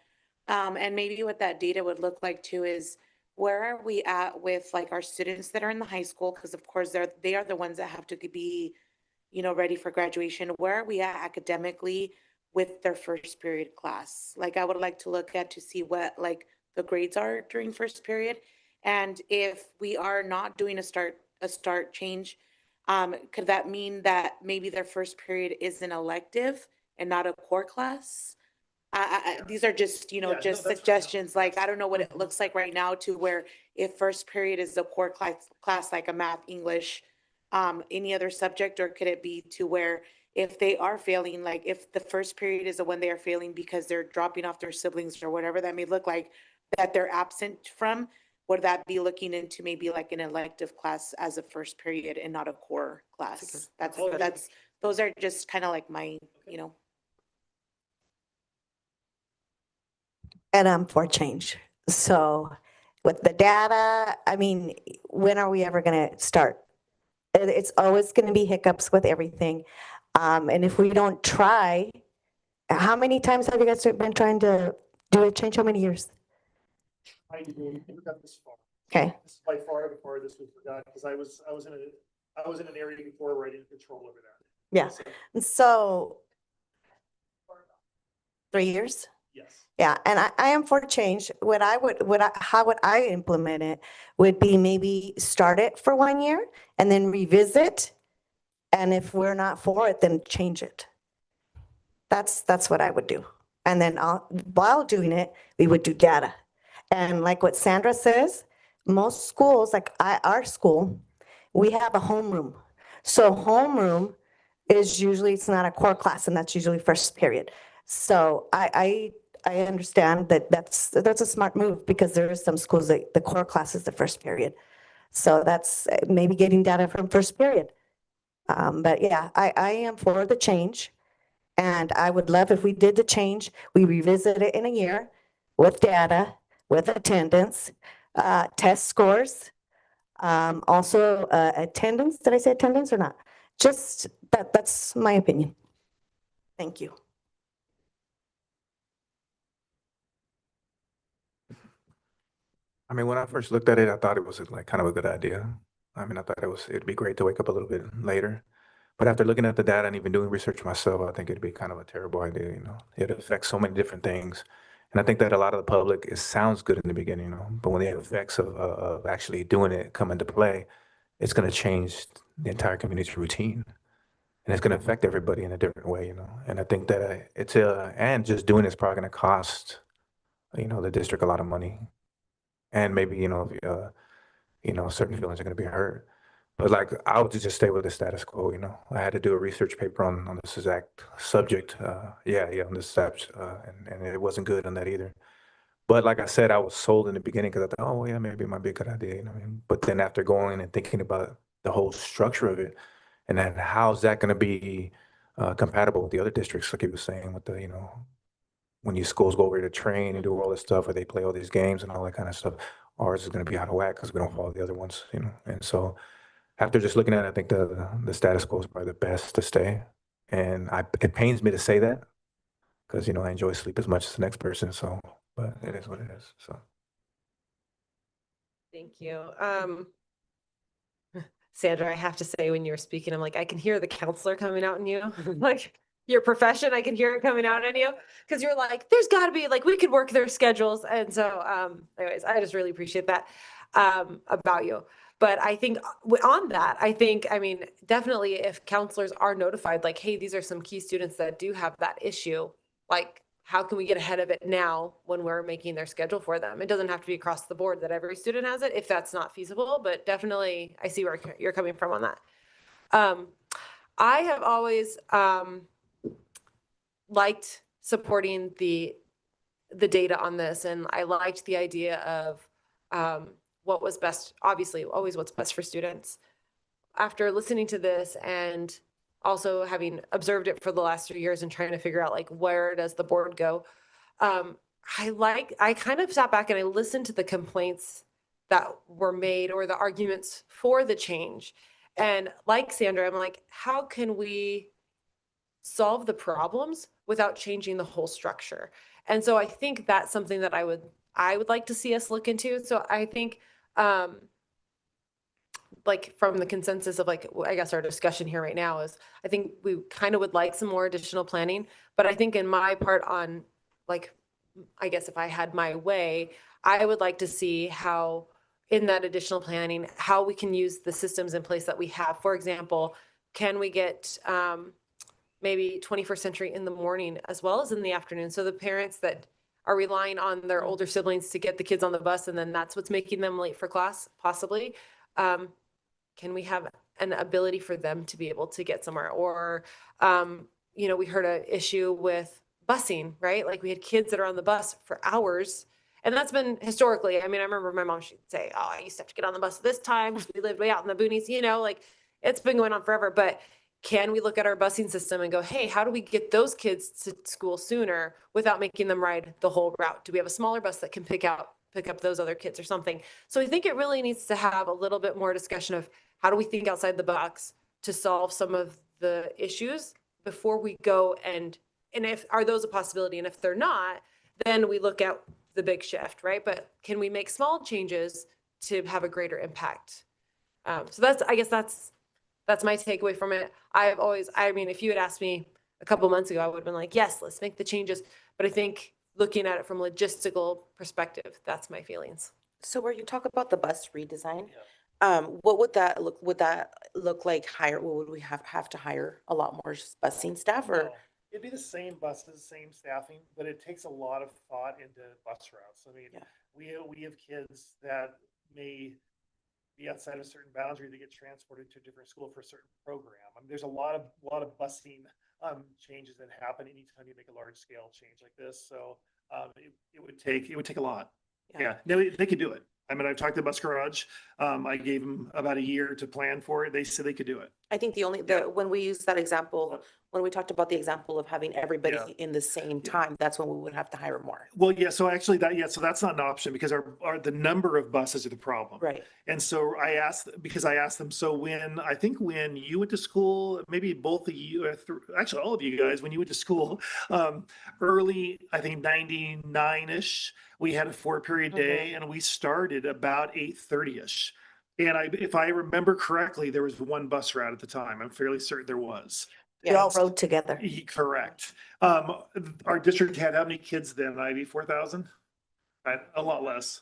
And maybe what that data would look like too is where are we at with like our students that are in the high school? Because of course they are the ones that have to be, ready for graduation. Where are we at academically with their first period class? Like I would like to look at to see what like the grades are during first period. And if we are not doing a start change, could that mean that maybe their first period is an elective and not a core class? These are just, just that's fine. suggestions. Like, I don't know what it looks like right now to where if first period is a core class like a math, English, any other subject, or could it be to where if they are failing, like if the first period is the one they are failing because they're dropping off their siblings or whatever that may look like, that they're absent from, would that be looking into maybe like an elective class as a first period and not a core class? Those are just kind of like my, And I'm for change. So with the data, I mean, when are we ever going to start? It's always going to be hiccups with everything. And if we don't try, how many times have you guys been trying to do a change? How many years? I never got this far. Okay. This is by far the farthest we forgot because I was in an area before where I didn't control over that. Yeah. And so 3 years? Yes. Yeah, and I am for change. How would I implement it would be maybe start it for 1 year and then revisit. And if we're not for it, then change it. That's what I would do. And then while doing it, we would do data. And like what Sandra says, most schools, like our school, we have a homeroom. So homeroom is usually, it's not a core class, and that's usually first period. So I understand that that's a smart move because there are some schools that the core class is the first period. So that's maybe getting data from first period. But yeah, I am for the change. And I would love if we did the change, we revisit it in a year with data, with attendance, test scores. Also, attendance, did I say attendance or not? Just that's my opinion. Thank you. I mean, when I first looked at it, I thought it was like kind of a good idea. I mean, I thought it'd be great to wake up a little bit later. But after looking at the data and even doing research myself, I think it'd be kind of a terrible idea, you know. It affects so many different things. And I think that a lot of the public, it sounds good in the beginning, you know, but when the effects of actually doing it come into play, it's going to change the entire community's routine. And it's going to affect everybody in a different way, you know. And I think that and just doing it's probably going to cost, you know, the district a lot of money. And maybe, you know, certain feelings are going to be hurt. But like, I would just stay with the status quo, you know. I had to do a research paper on this exact subject. On this subject, and it wasn't good on that either. But like I said, I was sold in the beginning because I thought, oh yeah, maybe it might be a good idea, you know what I mean? But then after going and thinking about the whole structure of it, and then how's that going to be compatible with the other districts, like you were saying, with the, you know, when your schools go over to train and do all this stuff, or they play all these games and all that kind of stuff, ours is going to be out of whack because we don't follow the other ones, you know. And so after just looking at it, I think the status quo is probably the best to stay. And it pains me to say that because, you know, I enjoy sleep as much as the next person. So, but it is what it is. So. Thank you. Sandra, I have to say, when you were speaking, I'm like, I can hear the counselor coming out in you. Like your profession, I can hear it coming out in you. Cause you're like, there's gotta be, like, we could work their schedules. And so, anyways, I just really appreciate that, about you. But I think on that, I mean, definitely if counselors are notified, like, hey, these are some key students that do have that issue, like, how can we get ahead of it now when we're making their schedule for them? It doesn't have to be across the board that every student has it if that's not feasible, but definitely I see where you're coming from on that. I have always liked supporting the data on this, and I liked the idea of what was best, obviously, always what's best for students. After listening to this and also having observed it for the last 3 years and trying to figure out, like, where does the board go? I kind of sat back and I listened to the complaints that were made or the arguments for the change. And like Sandra, I'm like, how can we solve the problems without changing the whole structure? And so I think that's something that I would like to see us look into. So I think, like, from the consensus of, like, I guess our discussion here right now is, I think we kind of would like some more additional planning, but I think in my part on, like, I guess if I had my way, I would like to see how in that additional planning, how we can use the systems in place that we have. For example, can we get maybe 21st century in the morning as well as in the afternoon? So the parents that are relying on their older siblings to get the kids on the bus, and then that's what's making them late for class, possibly. Can we have an ability for them to be able to get somewhere? Or, you know, we heard an issue with busing, right? Like, we had kids that are on the bus for hours. And that's been historically, I mean, I remember my mom, she'd say, oh, I used to have to get on the bus this time because we lived way out in the boonies, you know, like, it's been going on forever. But can we look at our busing system and go, hey, how do we get those kids to school sooner without making them ride the whole route? Do we have a smaller bus that can pick up those other kids or something? So I think it really needs to have a little bit more discussion of how do we think outside the box to solve some of the issues before we go and if are those a possibility? And if they're not, then we look at the big shift, right? But can we make small changes to have a greater impact? So I guess that's my takeaway from it. I mean, if you had asked me a couple months ago, I would have been like, yes, let's make the changes. But I think looking at it from a logistical perspective, that's my feelings. So where you talk about the bus redesign, what would that look? Would that look like would we have to hire a lot more busing staff, or? No, it'd be the same buses, same staffing, but it takes a lot of thought into bus routes. I mean, we have kids that may be outside a certain boundary to get transported to a different school for a certain program. I mean, there's a lot of busing changes that happen anytime you make a large scale change like this. So it would take a lot. Yeah, they could do it. I mean, I've talked to Bus Garage. I gave them about a year to plan for it. They said they could do it. I think when we use that example, when we talked about the example of having everybody Yeah. in the same time, that's when we would have to hire more. Well, yeah, so actually so that's not an option because the number of buses are the problem. Right. And so I asked them, so I think when you went to school, maybe both of you, actually all of you guys, when you went to school, early, I think 99-ish, we had a 4-period day and we started about 8:30-ish. And if I remember correctly, there was one bus route at the time. I'm fairly certain there was. We all rode together. Correct. Our district had how many kids then? 94,000? A lot less.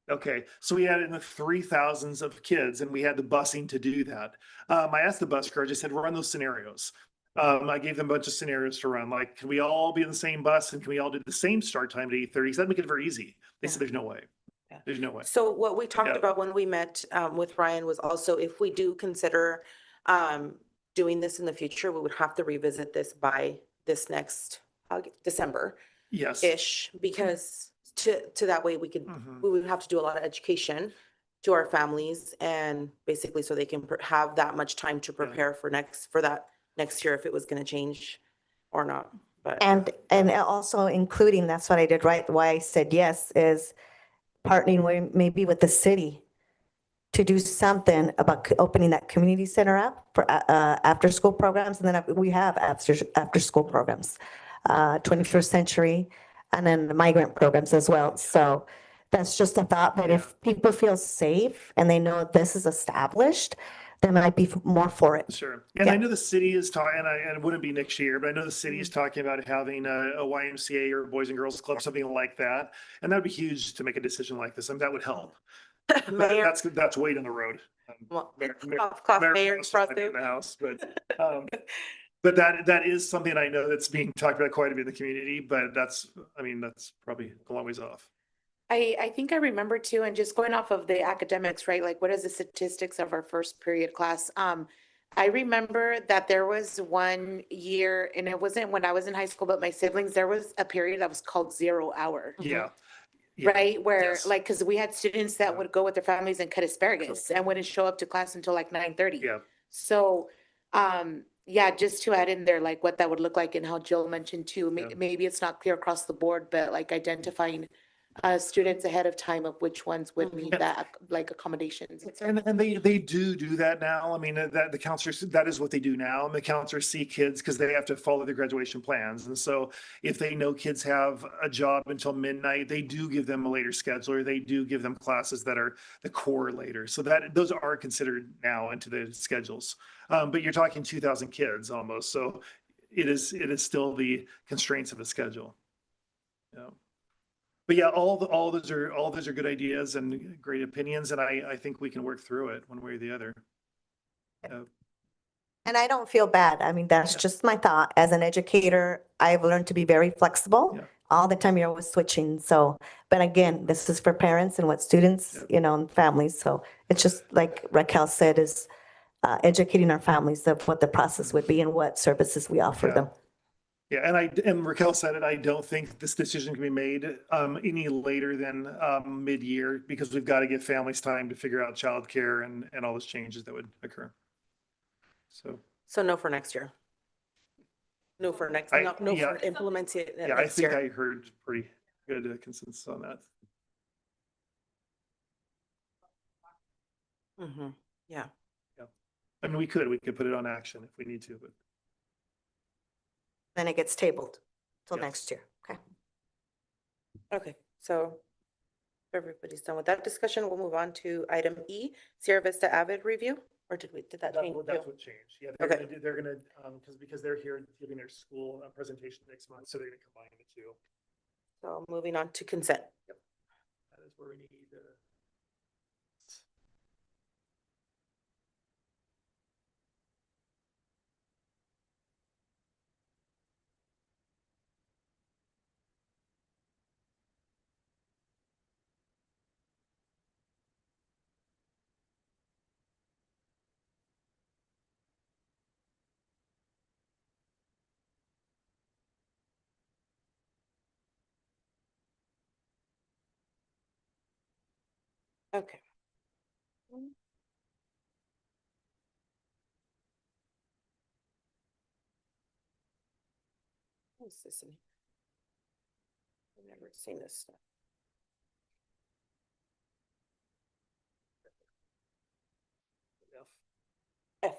Okay, so we had in the 3,000s of kids and we had the busing to do that. I asked the bus crew, I just said, run those scenarios. I gave them a bunch of scenarios to run, like, can we all be in the same bus and can we all do the same start time at 8:30? That'd make it very easy. They said, there's no way. Yeah. There's no way. So what we talked Yeah. about when we met with Ryan was also if we do consider doing this in the future, we would have to revisit this by this next December-ish, Yes. because to that way we would have to do a lot of education to our families and basically so they can have that much time to prepare for that next year if it was going to change or not. But And also including, that's what I did, right? Why I said yes is partnering with, maybe with the city to do something about opening that community center up for after-school programs. And then we have after-school programs, 21st century, and then the migrant programs as well. So that's just a thought, but if people feel safe and they know this is established, they might be more for it. Sure. And Yeah. I know the city is talking, and it wouldn't be next year, but I know the city is talking about having a YMCA or Boys and Girls Club, something like that. And that'd be huge to make a decision like this. And that would help. But Mayor, that's way down the road. well, Mayor- cough, Mayor Mayor Frost might be in Frosty. the house, but that is something I know that's being talked about quite a bit in the community, but that's probably a long ways off. I think I remember too, and just going off of the academics, right? Like what is the statistics of our first period class? I remember that there was one year, and it wasn't when I was in high school, but my siblings, there was a period that was called 0 hour. Yeah. Yeah. Right, where Yes. like, cause we had students that would go with their families and cut asparagus and wouldn't show up to class until like 9:30. Yeah. So, yeah, just to add in there, like what that would look like and how Jill mentioned too, Yeah. maybe it's not clear across the board, but like identifying students ahead of time of which ones would need that, like accommodations. And they do that now. I mean, that the counselors, that is what they do now. And the counselors see kids because they have to follow their graduation plans. And so if they know kids have a job until midnight, they do give them a later scheduler. They do give them classes that are the core later. So those are considered now into the schedules. But you're talking 2,000 kids almost. So it is still the constraints of the schedule. Yeah. But yeah, all those are good ideas and great opinions, and I think we can work through it one way or the other. And I don't feel bad. I mean, that's just my thought. As an educator, I've learned to be very flexible. Yeah. All the time you're always switching. So, but again, this is for parents and what students, and families. So it's just like Raquel said, is educating our families of what the process would be and what services we offer Yeah. them. Yeah, and Raquel said it, I don't think this decision can be made any later than mid-year because we've got to give families time to figure out childcare and all those changes that would occur. So no for next year. No for next, I- no yeah. for implementing it Yeah, I next think year. I heard pretty good consensus on that. Yeah. I mean, we could put it on action if we need to, but. Then it gets tabled till Yes. next year. Okay. Okay, so if everybody's done with that discussion, we'll move on to item E, Sierra Vista Avid review, or did that change? That's what changed. Yeah, Okay. they're gonna, because they're here giving their school presentation next month, so they're gonna combine the two. So moving on to consent. That is where we need, Okay. What's this in here? I've never seen this stuff. F.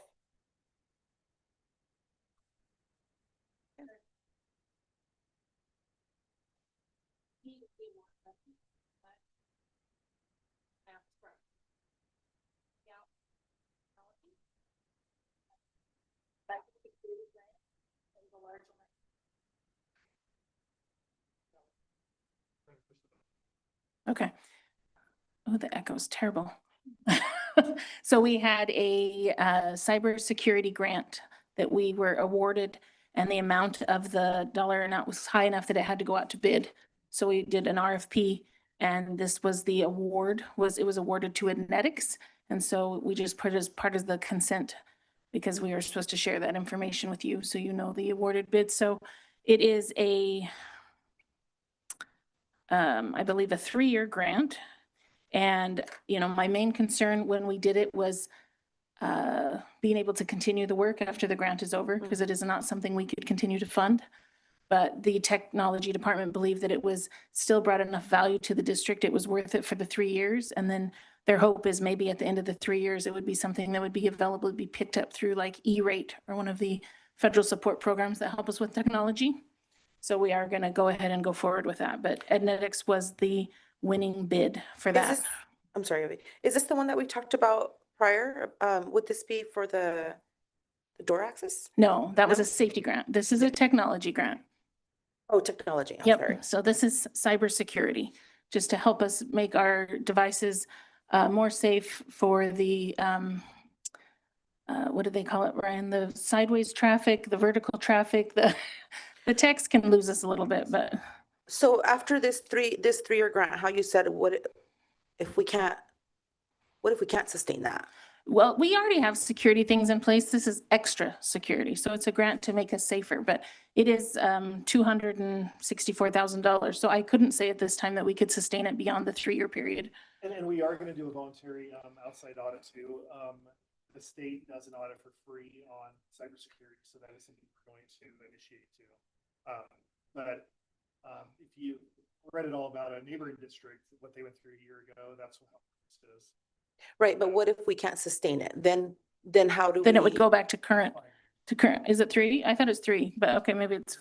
Okay. Oh, the echo's terrible. So we had a cybersecurity grant that we were awarded, and the amount of the dollar amount was high enough that it had to go out to bid. So we did an RFP, and this was the award, it was awarded to Ednetics. And so we just put it as part of the consent because we were supposed to share that information with you, so you know the awarded bid. So it is I believe a 3-year grant. And, you know, my main concern when we did it was being able to continue the work after the grant is over, because it is not something we could continue to fund. But the technology department believed that it was still brought enough value to the district. It was worth it for the 3 years. And then their hope is maybe at the end of the 3 years, it would be something that would be available to be picked up through like E-rate or one of the federal support programs that help us with technology. So we are going to go ahead and go forward with that. But Ednetics was the winning bid for Is that. this, I'm sorry, Abby. Is this the one that we talked about prior? Would this be for the door access? No, that was No? a safety grant. This is a technology grant. Oh, technology. I'm sorry. Yep. So this is cybersecurity, just to help us make our devices more safe for the, what do they call it, Ryan? The sideways traffic, the vertical traffic, the text can lose us a little bit, but So after this 3-year grant, how you said, what if we can't sustain that? well, we already have security things in place. This is extra security. So it's a grant to make us safer, but it is $264,000. So I couldn't say at this time that we could sustain it beyond the 3-year period. And we are gonna do a voluntary outside audit too. The state does an audit for free on cybersecurity, so that is something we're going to initiate too. But if you read it all about a neighboring district, what they went through a year ago, that's what this is. Right, but what if we can't sustain it? Then how do we? Then it would go back to current. Is it 3? I thought it's 3, but okay, maybe it's,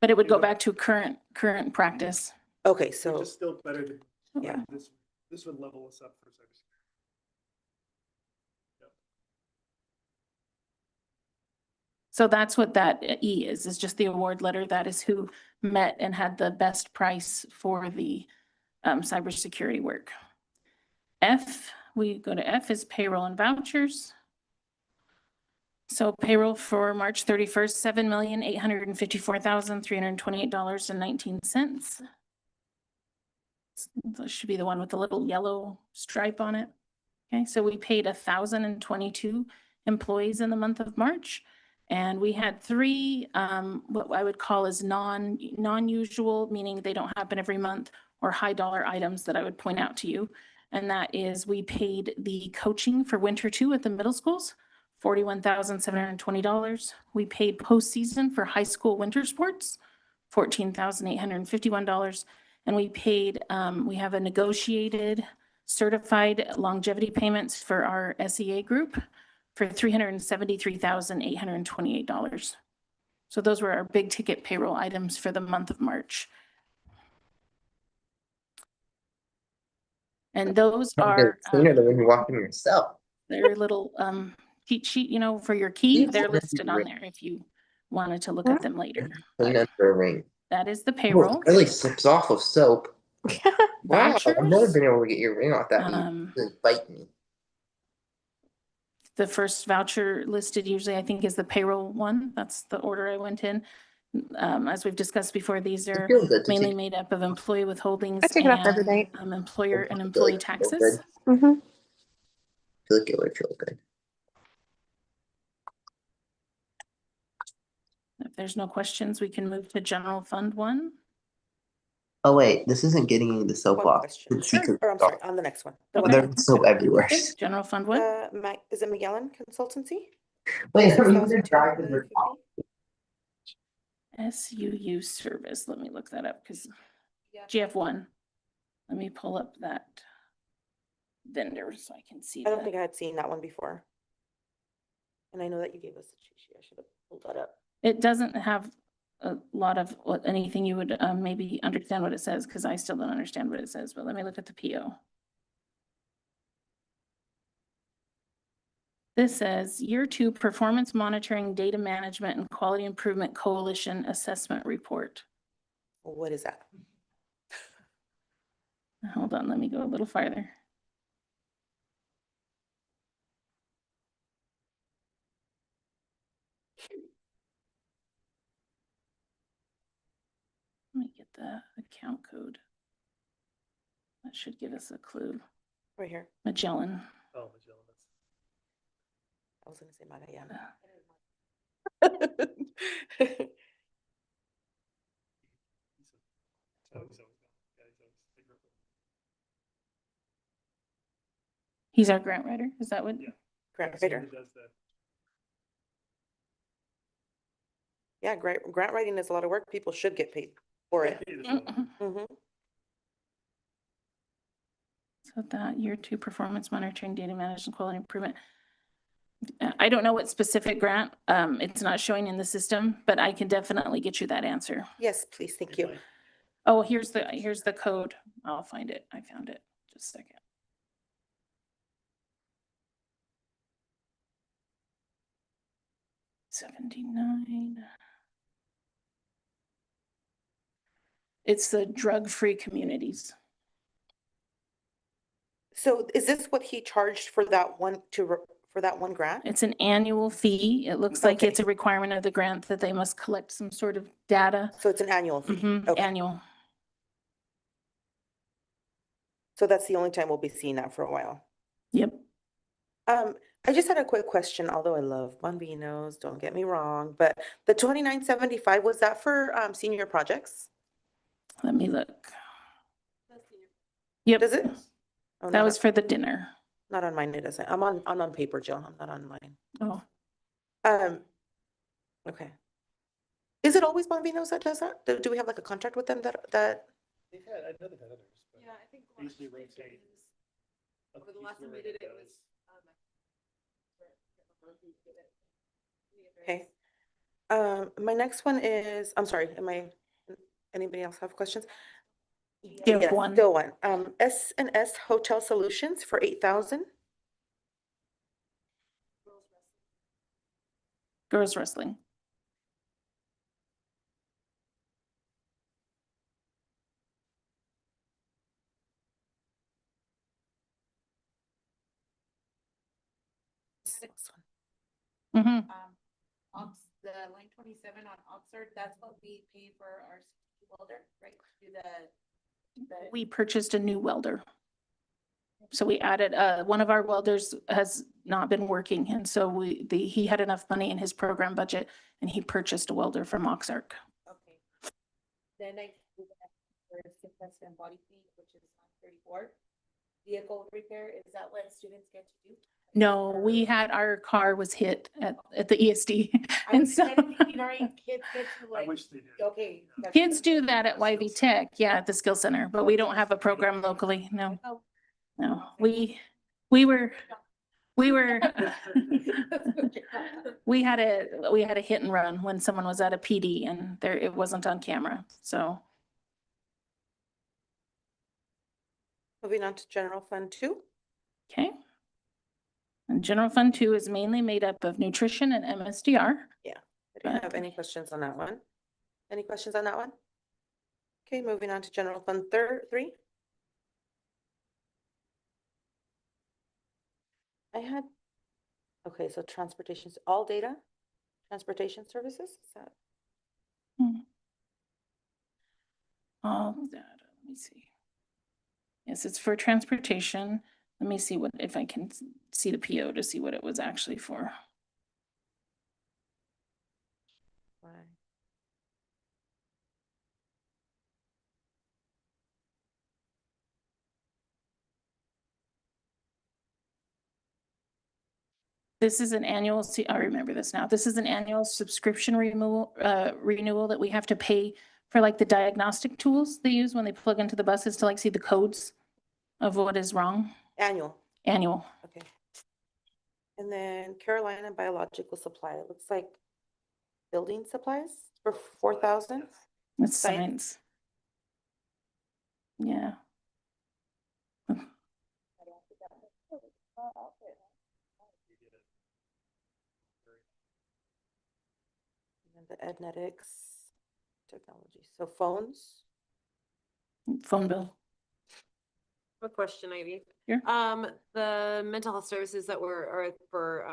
but it would go back to current practice. Okay, Which so, is still better than, yeah. this would level us up for cybersecurity. So that's what that E is just the award letter. That is who met and had the best price for the cybersecurity work. F, we go to F is payroll and vouchers. So payroll for March 31st, $7,854,328.19. That should be the one with the little yellow stripe on it. Okay, so we paid 1,022 employees in the month of March. And we had 3, what I would call as non-usual, meaning they don't happen every month, or high dollar items that I would point out to you. And that is, we paid the coaching for winter 2 at the middle schools, $41,720. We paid postseason for high school winter sports, $14,851. And we paid, we have a negotiated certified longevity payments for our SEA group for $373,828. So those were our big ticket payroll items for the month of March. And those are Sooner than when you walk in yourself. their little cheat sheet, you know, for your key. They're listed on there if you wanted to look at them later. Clean under a ring. That is the Oh, payroll. it really slips off of soap. Wow, I've never Vouchers. been able to get your ring off that. Really bite me. The first voucher listed usually, I think, is the payroll one. That's the order I went in. As we've discussed before, these are feels good to mainly take- made up of employee withholdings I take it off every night. and employer and I feel employee like it feels taxes. good. Mm-hmm. I feel like it would feel good. If there's no questions, we can move to general fund 1. Oh wait, this isn't getting any of the soap One off. question. It's because Or I'm sorry, on the next one. The Okay. one there's soap everywhere. Okay, general fund 1. is it Magellan Consultancy? Wait, I'm 6,250? SUU service, let me look that up, because GF1. Let me pull up that vendor so I can see I don't that. think I had seen that one before. And I know that you gave us a cheat sheet. I should have pulled that up. It doesn't have a lot of anything you would maybe understand what it says, because I still don't understand what it says, but let me look at the PO. This says year 2 performance monitoring, data management and quality improvement coalition assessment report. What is that? Hold on, let me go a little farther. Let me get the account code. That should give us a clue. Right here. Magellan. Oh, Magellan, I was gonna say Magallana. He's our grant writer. Is that what? Yeah. Grant writer. Yeah, grant writing is a lot of work. People should get paid for it. Mhm. So that year 2 performance monitoring, data management, quality improvement. I don't know what specific grant, it's not showing in the system, but I can definitely get you that answer. Yes, please, thank you. Oh, here's the code. I'll find it. I found it. Just a second. $79. It's the drug-free communities. So is this what he charged for that one for that one grant? It's an annual fee. It looks like Okay. it's a requirement of the grant that they must collect some sort of data. So it's an annual fee? Okay. Annual. So that's the only time we'll be seeing that for a while. Yep. I just had a quick question, although I love Bambinos, don't get me wrong, but the 2975, was that for senior projects? Let me look. Yep. Does it? Oh, That not was on- for the dinner. Not on mine, it doesn't. I'm on paper, Jill. I'm not on mine. Oh, Okay. Is it always Bambinos that does that? Do we have like a contract with them that I know they've had others, but Yeah, I think. they usually rotate. Over the last time we did it, it was. Okay. My next one is, I'm sorry, anybody else have questions? Give Yes, one. still one. S&S Hotel Solutions for 8,000. girls wrestling. Mm-hmm. The line 27 on Oxford, that's what we pay for our welder, right? Do the We purchased a new welder. So we added, one of our welders has not been working, and so he had enough money in his program budget, and he purchased a welder from Oxark. Okay. Then I do the test and body fleet, which is on 34. Vehicle repair, is that what students get to do? No, our car was hit at the ESD. I And was so kind of thinking, all right, kids get to I like, wish they did. okay. that's- kids do that at YV Tech, yeah, at the skill center, but we don't have a program locally, no. Oh. No, we were, we had a hit and run when someone was at a PD and it wasn't on camera, so. Moving on to General Fund 2. Okay. And General Fund 2 is mainly made up of nutrition and MSDR. I don't have any questions on that one. Any questions on that one? Okay, moving on to General Fund 3. Okay, so transportation's all data, transportation services, is that? All data, let me see. Yes, it's for transportation. Let me see if I can see the PO to see what it was actually for. This is an annual, see, I remember this now. This is an annual subscription renewal that we have to pay for like the diagnostic tools they use when they plug into the buses to like see the codes of what is wrong. Annual, Annual. okay. And then Carolina Biological Supply, it looks like building supplies for 4,000. It's Science. science. Yeah. And the Ednetics technology, so phones. Phone bill. A question, Ivy. Sure. The mental health services that are for,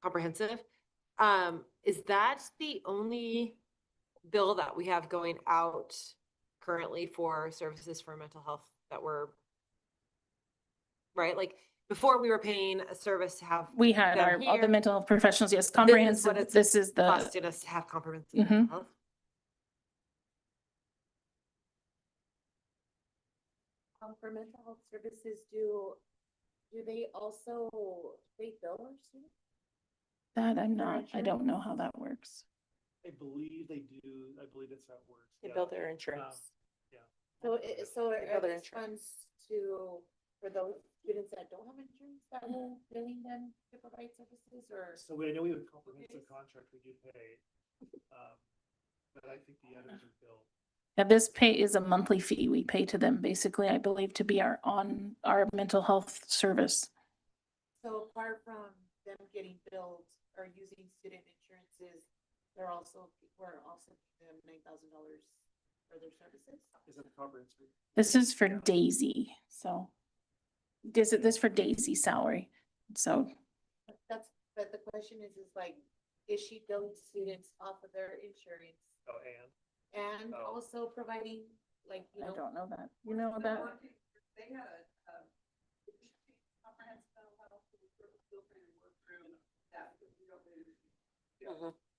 comprehensive, is that the only bill that we have going out currently for services for mental health that we're, right? Like, before we were paying a service to have. We had them our, all the here. mental health professionals, yes, This is what comprehensive, it's this is the, Costing us to have comprehensive mental Mhm. health. For mental health services, do they also, they bill our students? that I'm not, I don't know how that works. I believe they do. I believe that's how it works. They yeah. build their insurance. So, They are bill their these funds for those students that don't have insurance that we're billing them to provide services, or? So I know we have a comprehensive contract we do pay. But I think the others are billed. Yeah, this pay is a monthly fee we pay to them, basically, I believe, to be our mental health service. So apart from them getting billed or using student insurances, we're also paying them $9,000 for their services? Is that the comprehensive? This is for Daisy, so. This for Daisy salary, so. But the question is like, is she billing students off of their insurance Oh, and Oh. also providing, like, you I know? don't know that. You know that? They had a comprehensive mental health, feel free to work through that, because we don't really.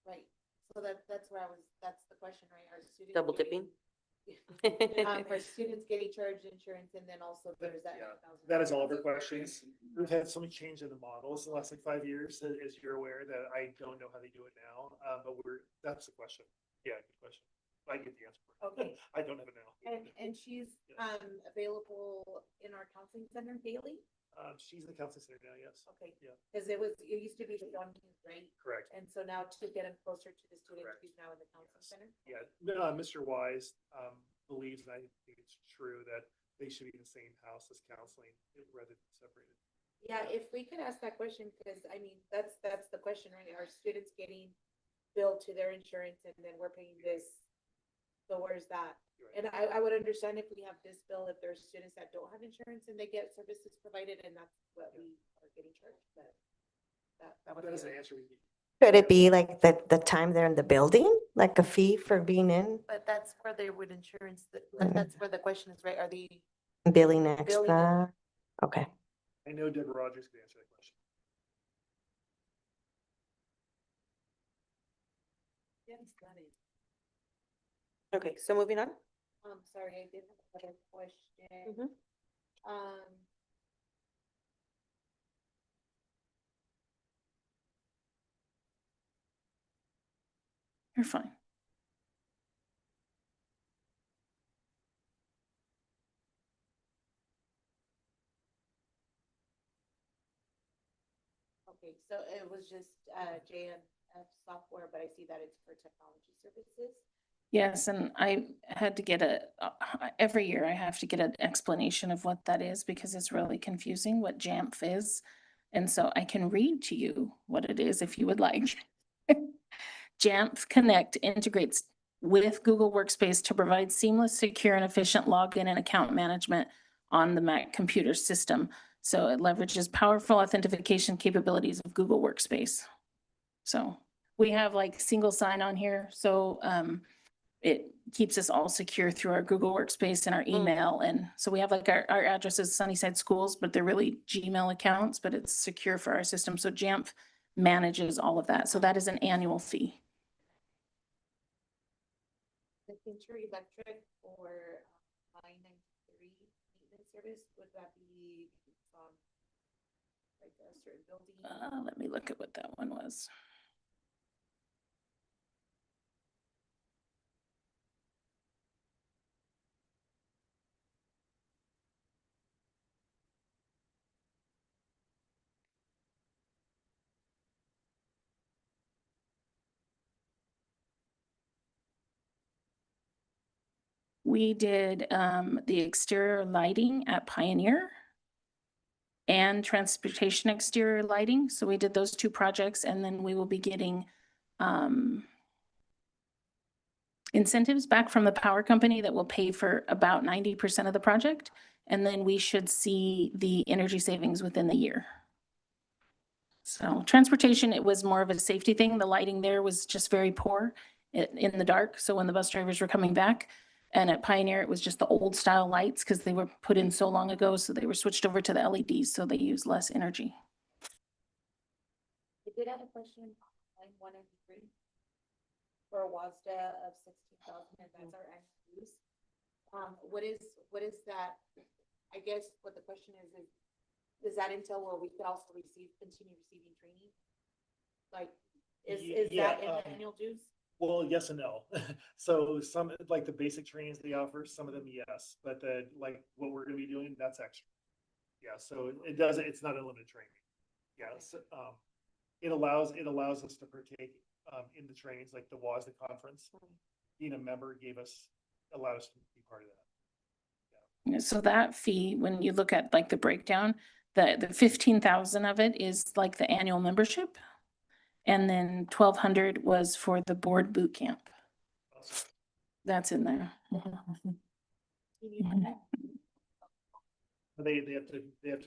Right, so that's where that's the question, right? Are students Double getting- dipping. For students getting charged insurance, and then also there's that. Yeah, $9,000. that is all of our questions. We've had so many change in the models in the last like 5 years, as you're aware, that I don't know how they do it now. But that's the question. Yeah, good question. I get the answer. Okay. I don't have it now. And she's available in our counseling center daily? She's in the counseling center now, yes. Okay. Yeah, Because it used to be on Kings, right? correct. And so now to get him closer to the students, Correct. he's now in the counseling center? Yeah, Mr. Wise believes, and I think it's true, that they should be in the same house as counseling rather than separated. Yeah, if we could ask that question, because I mean, that's the question, right? Are students getting billed to their insurance and then we're paying this? So where's that? You're And right. I would understand if we have this bill, if there's students that don't have insurance and they get services provided, and that's what we are getting charged, but that would That be. is an answer we need. Could it be like the time they're in the building, like a fee for being in, But that's where they would insurance, Mhm. that's where the question is, right? Are they? billing Billing extra? Okay. I know Deborah Rogers could answer that question. Okay, so moving on. Sorry, I did have another question. Mhm. You're fine. Okay, so it was just JMF software, but I see that it's for technology services. Yes, and I had to get every year I have to get an explanation of what that is because it's really confusing what JAMF is. And so I can read to you what it is if you would like. JAMF Connect integrates with Google Workspace to provide seamless, secure, and efficient login and account management on the Mac computer system. So it leverages powerful authentication capabilities of Google Workspace. So we have like single sign-on here, so it keeps us all secure through our Google Workspace and our email. And so we have like our address is Sunnyside Schools, but they're really Gmail accounts, but it's secure for our system. So JAMF manages all of that. So that is an annual fee. The Fincher Electric or 993 maintenance service, would that be Let me look at what that one was. We did the exterior lighting at Pioneer and transportation exterior lighting. So we did those two projects, and then we will be getting incentives back from the power company that will pay for about 90% of the project. And then we should see the energy savings within the year. So transportation, it was more of a safety thing. The lighting there was just very poor in the dark. So when the bus drivers were coming back, and at Pioneer, it was just the old style lights because they were put in so long ago. So they were switched over to the LEDs, so they use less energy. I did have a question on line 193 for a WASDA of 16,000, and that's our annual dues. What is that? I guess what the question is does that entail where we could also continue receiving training? Like, is Yeah, that in the annual dues? Well, yes and no. So some, like the basic trainings they offer, some of them, yes, but like what we're gonna be doing, that's extra. Yeah, so it's not unlimited training. Yes, it allows us to partake in the trainings, like the WASDA conference. Being a member allowed us to be part of that. So that fee, when you look at like the breakdown, the 15,000 of it is like the annual membership. And then 1,200 was for the board boot camp. That's in there. They have to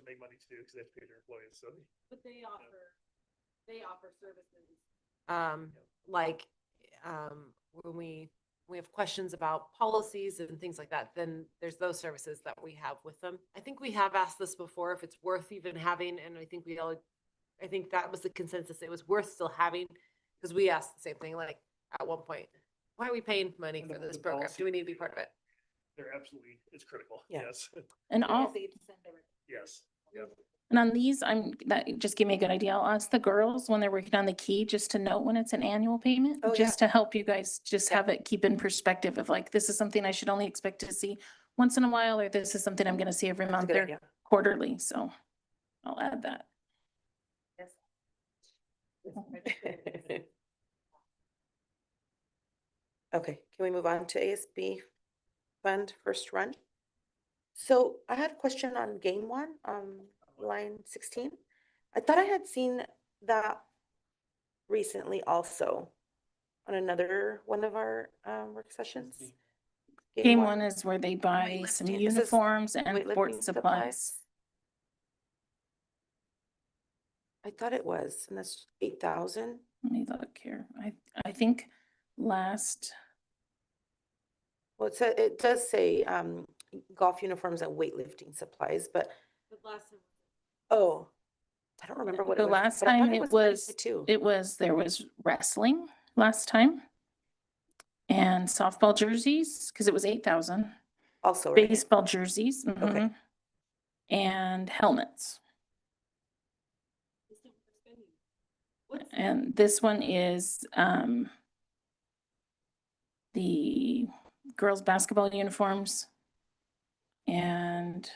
make money too, because they have to pay their employees, so. But they offer services. Like, when we have questions about policies and things like that, then there's those services that we have with them. I think we have asked this before, if it's worth even having, and I think that was the consensus. It was worth still having, because we asked the same thing, like at one point, why are we paying money for this program? Do we need to be part of it? They're absolutely, it's critical. Yeah. Yes. And all, Yes. Yep. and on these, that just give me a good idea. I'll ask the girls when they're working on the key, just to note when it's an annual payment, Oh, just to help you guys just have it keep in perspective of like, this is something I should only expect to see once in a while, or this is something I'm gonna see every month good or idea. quarterly. So I'll add that. Okay, can we move on to ASB fund first run? So I had a question on game one, line 16. I thought I had seen that recently also on another one of our work sessions. Game one is where they buy some Weightlifting. This is uniforms and weightlifting sports supplies. I thought it was, and that's 8,000. Let me look here. I think last, Well, it does say golf uniforms and weightlifting supplies, but The last time. oh, I don't remember what it the was. last but I thought time it was, 92. there was wrestling last time. And softball jerseys, because it was 8,000. Also, right? Baseball jerseys. Okay. mhm, And helmets. And this one is the girls' basketball uniforms and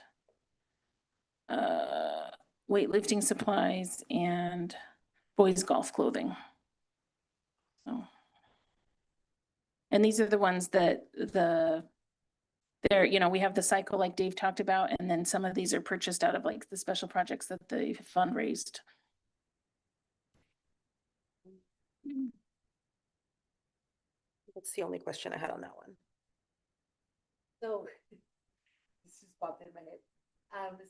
weightlifting supplies and boys' golf clothing. So. And these are the ones that we have the cycle like Dave talked about, and then some of these are purchased out of like the special projects that they fundraised. That's the only question I had on that one. So, this just popped in my head.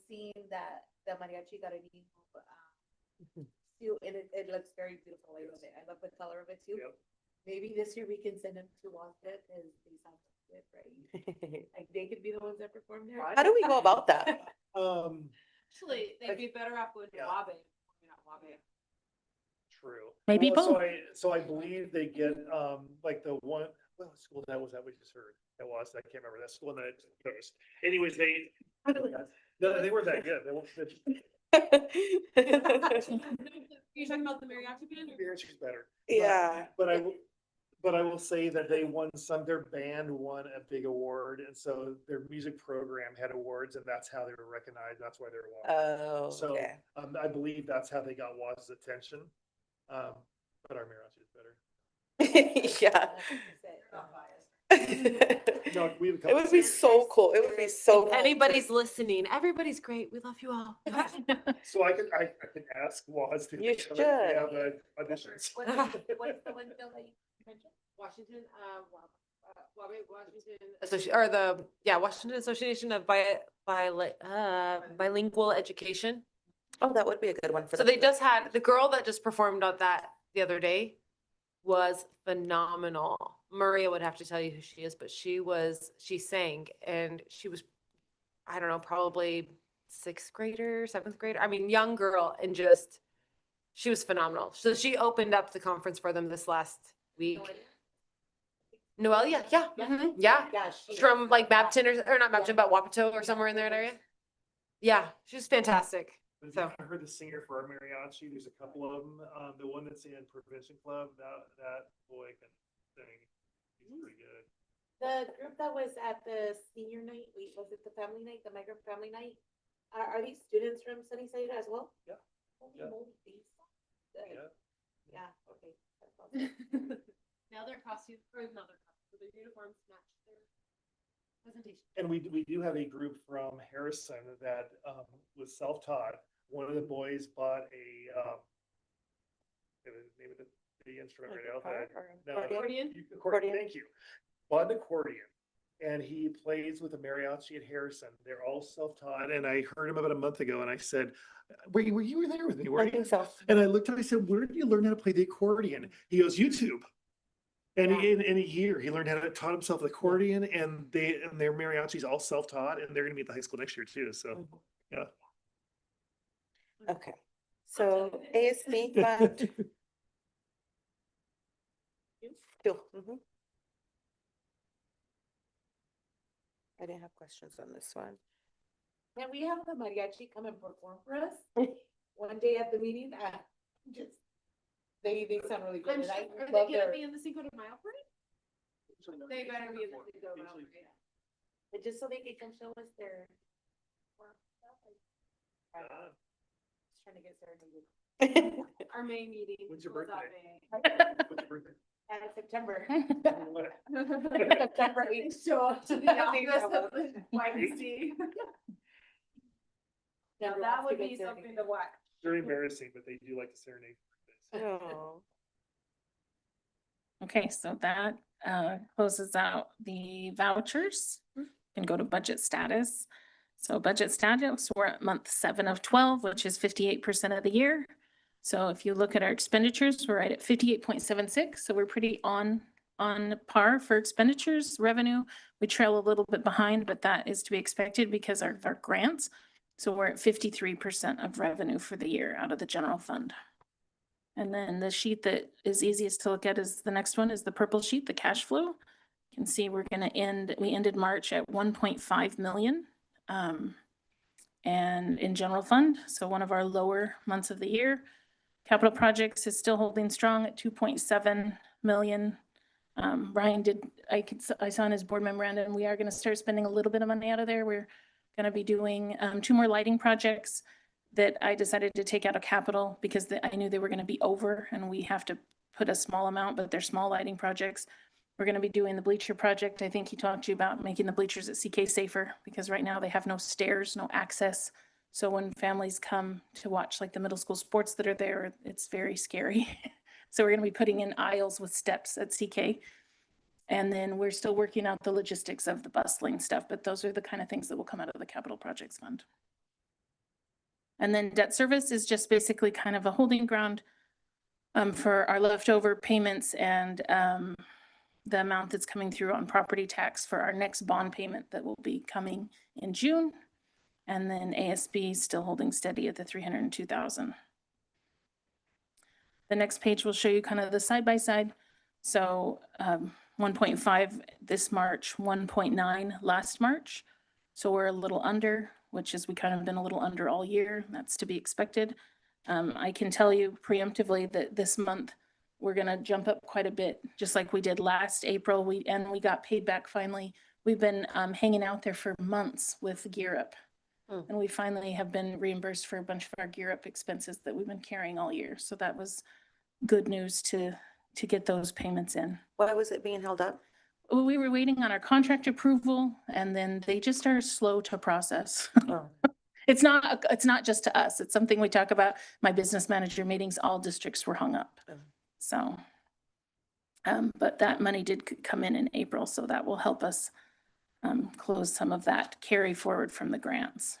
Seeing that the mariachi got a new suit, and it looks very beautiful. I love it. I love the color of it too. Yep. Maybe this year we can send them to WASDA because they sound good, right? Like they could be the ones that perform there. How do we go about that? Actually, they'd be better off going to Yeah. Wabe. Not Wabe. True. Maybe Well, both. So I believe they get, like the one, what school that was that we just heard? That was, I can't remember that school that it goes. Anyways, they weren't that good. You talking about the mariachi band? Mariachi's better. Yeah. But I will say that they won their band won a big award, and so their music program had awards, and that's how they were recognized. That's why they were won. Oh, So, okay. I believe that's how they got Waz's attention. But our mariachi is better. Yeah. No, we have a It couple would be so cool. It would be so. If cool. anybody's listening, everybody's great. We love you all. So I could ask Waz to. You if should. they have auditions. What's the one bill that you mentioned? Washington, Washington Association of Bilingual Education. Oh, that would be a good one for So them. they just had, the girl that just performed on that the other day was phenomenal. Maria would have to tell you who she is, but she sang, and she was, I don't know, probably 6th grader, 7th grader. I mean, young girl, and just, she was phenomenal. So she opened up the conference for them this last week. Noelia, yeah, yeah. She's from like Mapton or not Mapton, but Wapato or somewhere in that area. Yeah, she's fantastic. If So. you heard the singer for our mariachi, there's a couple of them. The one that's in Prevention Club, that boy can sing. He's pretty good. The group that was at the senior night, was it the family night, the migrant family night? Are these students from Sunnyside as well? Yeah. Holy Yeah. moly, these- Good. Yeah. Yeah, okay. That's awesome. Now their costumes, or not their costumes, their uniforms match their presentation. And we do have a group from Harrison that was self-taught. One of the boys bought the name of the instrument right now. No, Accordion? Accordion, thank you. Bought an accordion, and he plays with the mariachi at Harrison. They're all self-taught, and I heard him about a month ago, and I said, were you there with me, I weren't you? think so. And I looked at him, I said, where did you learn how to play the accordion? He goes, YouTube. And in a year, he learned how to taught himself the accordion, and their mariachi's all self-taught, and they're gonna be at the high school next year too, so, yeah. Okay. So ASB fund. Two. I didn't have questions on this one. Can we have the mariachi come and perform for us one day at the meeting? Just, they sound really good. and I Are love they their- gonna be in the Cinco de Mayo parade? They better be in the Cinco de Mayo parade. But just so they can come show us their. Just trying to get serenaded. Our May meeting. When's your was that birthday? May. What's your birthday? September. What? September 8th. Show up to the office of the YMC. Now that would be something to watch. Very embarrassing, but they do like to serenade. Oh. Okay, so that closes out the vouchers. Can go to budget status. So budget status, we're at month 7 of 12, which is 58% of the year. So if you look at our expenditures, we're right at 58.76. So we're pretty on par for expenditures. Revenue, we trail a little bit behind, but that is to be expected because of our grants. So we're at 53% of revenue for the year out of the general fund. And then the sheet that is easiest to look at is the next one is the purple sheet, the cash flow. You can see we ended March at 1.5 million. And in general fund, so one of our lower months of the year. Capital projects is still holding strong at 2.7 million. Ryan I saw in his board memorandum, we are gonna start spending a little bit of money out of there. We're gonna be doing 2 more lighting projects that I decided to take out of capital because I knew they were gonna be over and we have to put a small amount, but they're small lighting projects. We're gonna be doing the bleacher project. I think he talked to you about making the bleachers at CK safer because right now they have no stairs, no access. So when families come to watch like the middle school sports that are there, it's very scary. So we're gonna be putting in aisles with steps at CK. And then we're still working out the logistics of the bus lane stuff, but those are the kind of things that will come out of the capital projects fund. And then debt service is just basically kind of a holding ground for our leftover payments and the amount that's coming through on property tax for our next bond payment that will be coming in June. And then ASB still holding steady at the 302,000. The next page will show you kind of the side by side. So 1.5 this March, 1.9 last March. So we're a little under, which is we kind of been a little under all year. That's to be expected. I can tell you preemptively that this month, we're gonna jump up quite a bit, just like we did last April. We got paid back finally. We've been hanging out there for months with Gear Up. And we finally have been reimbursed for a bunch of our Gear Up expenses that we've been carrying all year. So that was good news to get those payments in. Why was it being held up? Well, we were waiting on our contract approval and then they just are slow to process. Oh. It's not just to us. It's something we talk about. My business manager meetings, all districts were hung up. Oh. So, but that money did come in April, so that will help us close some of that carry forward from the grants.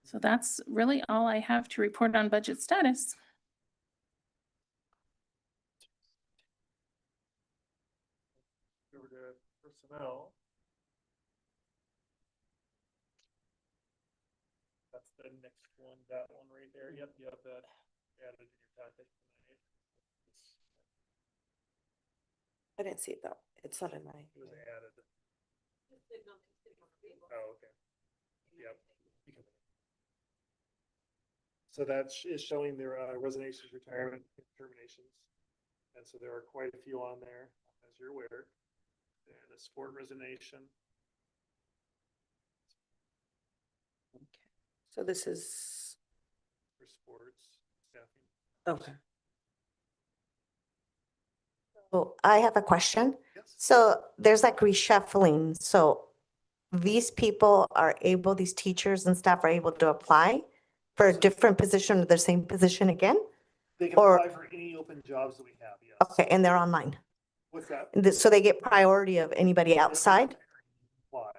So that's really all I have to report on budget status. Over to personnel. That's the next one, that one right there. Yep, you have that added in your packet tonight. I didn't see it though. It's not in mine. It was added. Oh, okay. Yep. So that is showing their resignations, retirement, terminations. And so there are quite a few on there, as you're aware. And a sport resignation. So this is, For sports staffing. okay. So I have a question. Yes. So there's like reshuffling. So these people are able, these teachers and staff are able to apply for a different position or the same position again? They can Or- apply for any open jobs that we have, yes. Okay, and they're online. What's that? So they get priority of anybody outside? Why?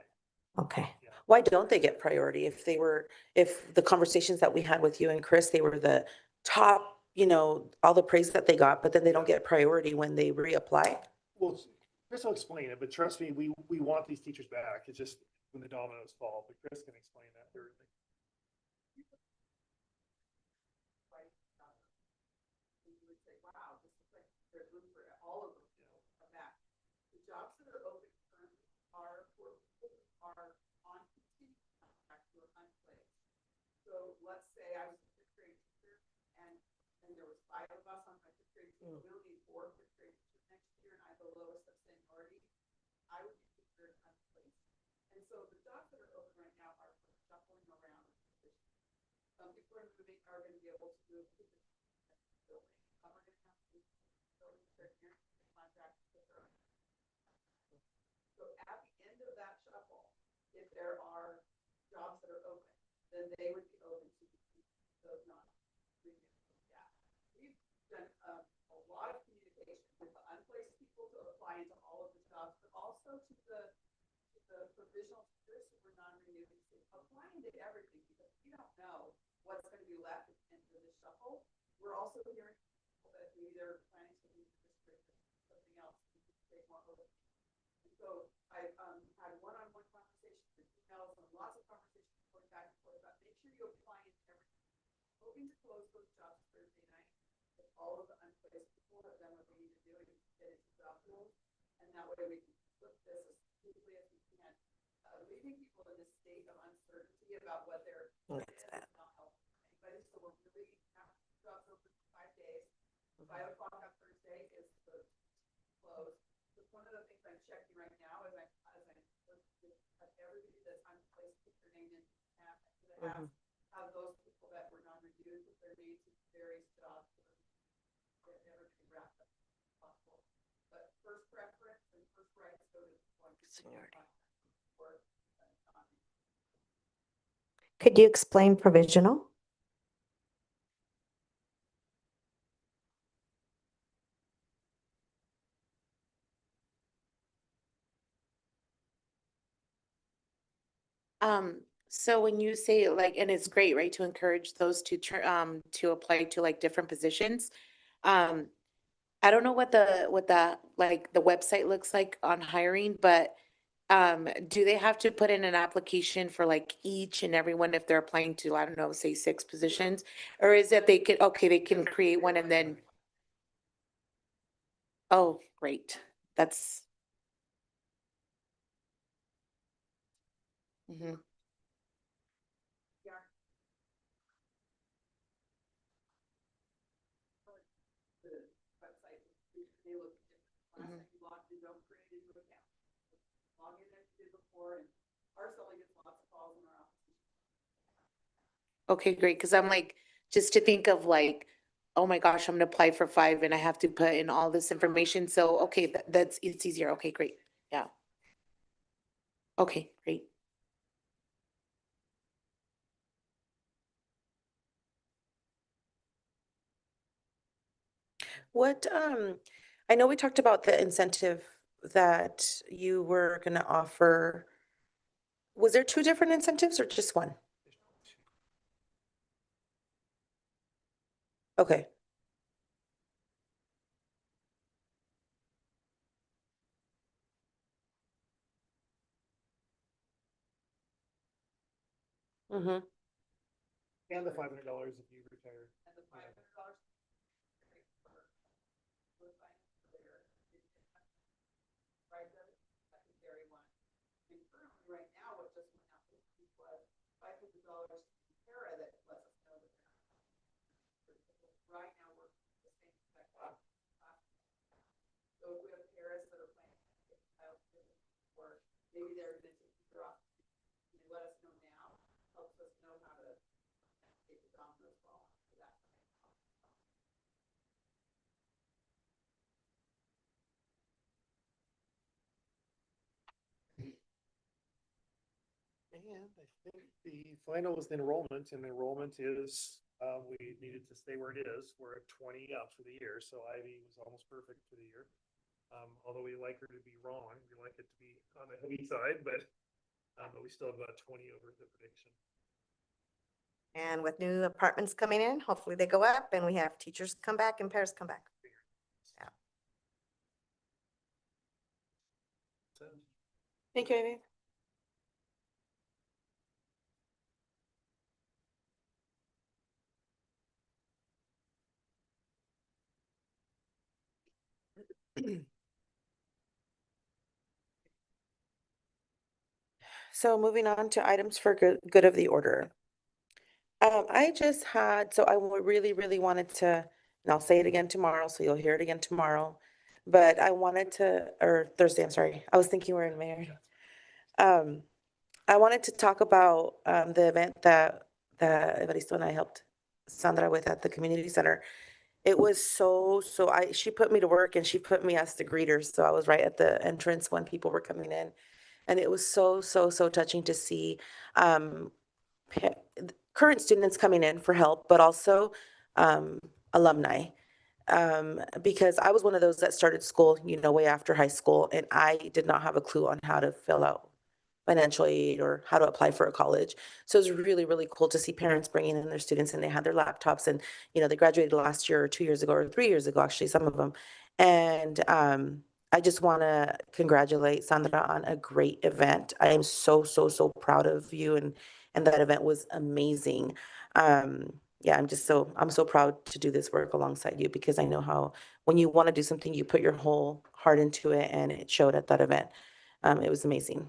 Okay. Why don't they get priority if if the conversations that we had with you and Chris, they were the top, all the praise that they got, but then they don't get priority when they reapply? Well, Chris will explain it, but trust me, we want these teachers back. It's just when the dominoes fall, but Chris can explain that thoroughly. So let's say I was a fifth grade teacher and there was 5 of us on my fifth grade team. We only need 4 fifth grade teachers next year and I have the lowest of seniority. I would be considered unplaced. And so the jobs that are open right now are shuffling around. Some people are going to be able to move to the building. Some are going to have to move to the building. They're here to contract with their own. So at the end of that shuffle, if there are jobs that are open, then they would be open to those not renewed. Yeah. We've done a lot of communication with the unplaced people to apply into all of the jobs, but also to the provisional teachers who were non-renewed. Applying to everything because we don't know what's going to be left at the end of the shuffle. We're also hearing people that maybe they're planning to leave the district or something else to create more open. And so I've had one-on-one conversations with emails and lots of conversations going back and forth about make sure you apply in everything. Hoping to close those jobs Thursday night with all of the unplaced people that then what we need to do is get into job rules. And that way we can flip this as quickly as we can. Leaving people in this state of uncertainty about what their That's is bad. not helpful for anybody. So we're really having jobs open for 5 days. 5 o'clock on Thursday is the close. So one of the things I'm checking right now is I everybody that's unplaced, put their name in have those people that were non-renewed with their names in various jobs so that everything wrapped up as possible. But first preference and first rights go to one Seniority. Could you explain provisional? So when you say like, and it's great, right, to encourage those to apply to like different positions. I don't know what the like the website looks like on hiring, but do they have to put in an application for like each and everyone if they're applying to, I don't know, say 6 positions? Or is that they can create one and then? Oh, great. That's Mhm. Mhm. Okay, great, because I'm like, just to think of like, oh my gosh, I'm gonna apply for 5 and I have to put in all this information, so, okay, that's, it's easier, okay, great, yeah. Okay, great. What, I know we talked about the incentive that you were gonna offer. Was there 2 different incentives or just 1? Okay. Mm-hmm. And the $500 if you retire. And I think the final was the enrollment, and the enrollment is, we needed to stay where it is. We're at 20 up for the year, so Ivy was almost perfect for the year. Although we like her to be wrong, we like it to be on the heavy side, but we still have about 20 over the prediction. And with new apartments coming in, hopefully they go up and we have teachers come back and pairs come back. Yeah. So, Thank you, Amy. So moving on to items for good of the order. I just had, so really, really wanted to, and I'll say it again tomorrow, so you'll hear it again tomorrow. But I wanted to, or Thursday, I'm sorry. I was thinking we're in May. I wanted to talk about the event that Evaristo and I helped Sandra with at the community center. It was she put me to work and she put me as the greeters, so I was right at the entrance when people were coming in. And it was so touching to see pa- current students coming in for help, but also alumni. Because I was one of those that started school, way after high school, and I did not have a clue on how to fill out financial aid or how to apply for a college. So it was really, really cool to see parents bringing in their students and they had their laptops and, they graduated last year or 2 years ago or 3 years ago, actually, some of them. And I just want to congratulate Sandra on a great event. I am so proud of you and that event was amazing. Yeah, I'm so proud to do this work alongside you because I know how when you want to do something, you put your whole heart into it and it showed at that event. It was amazing.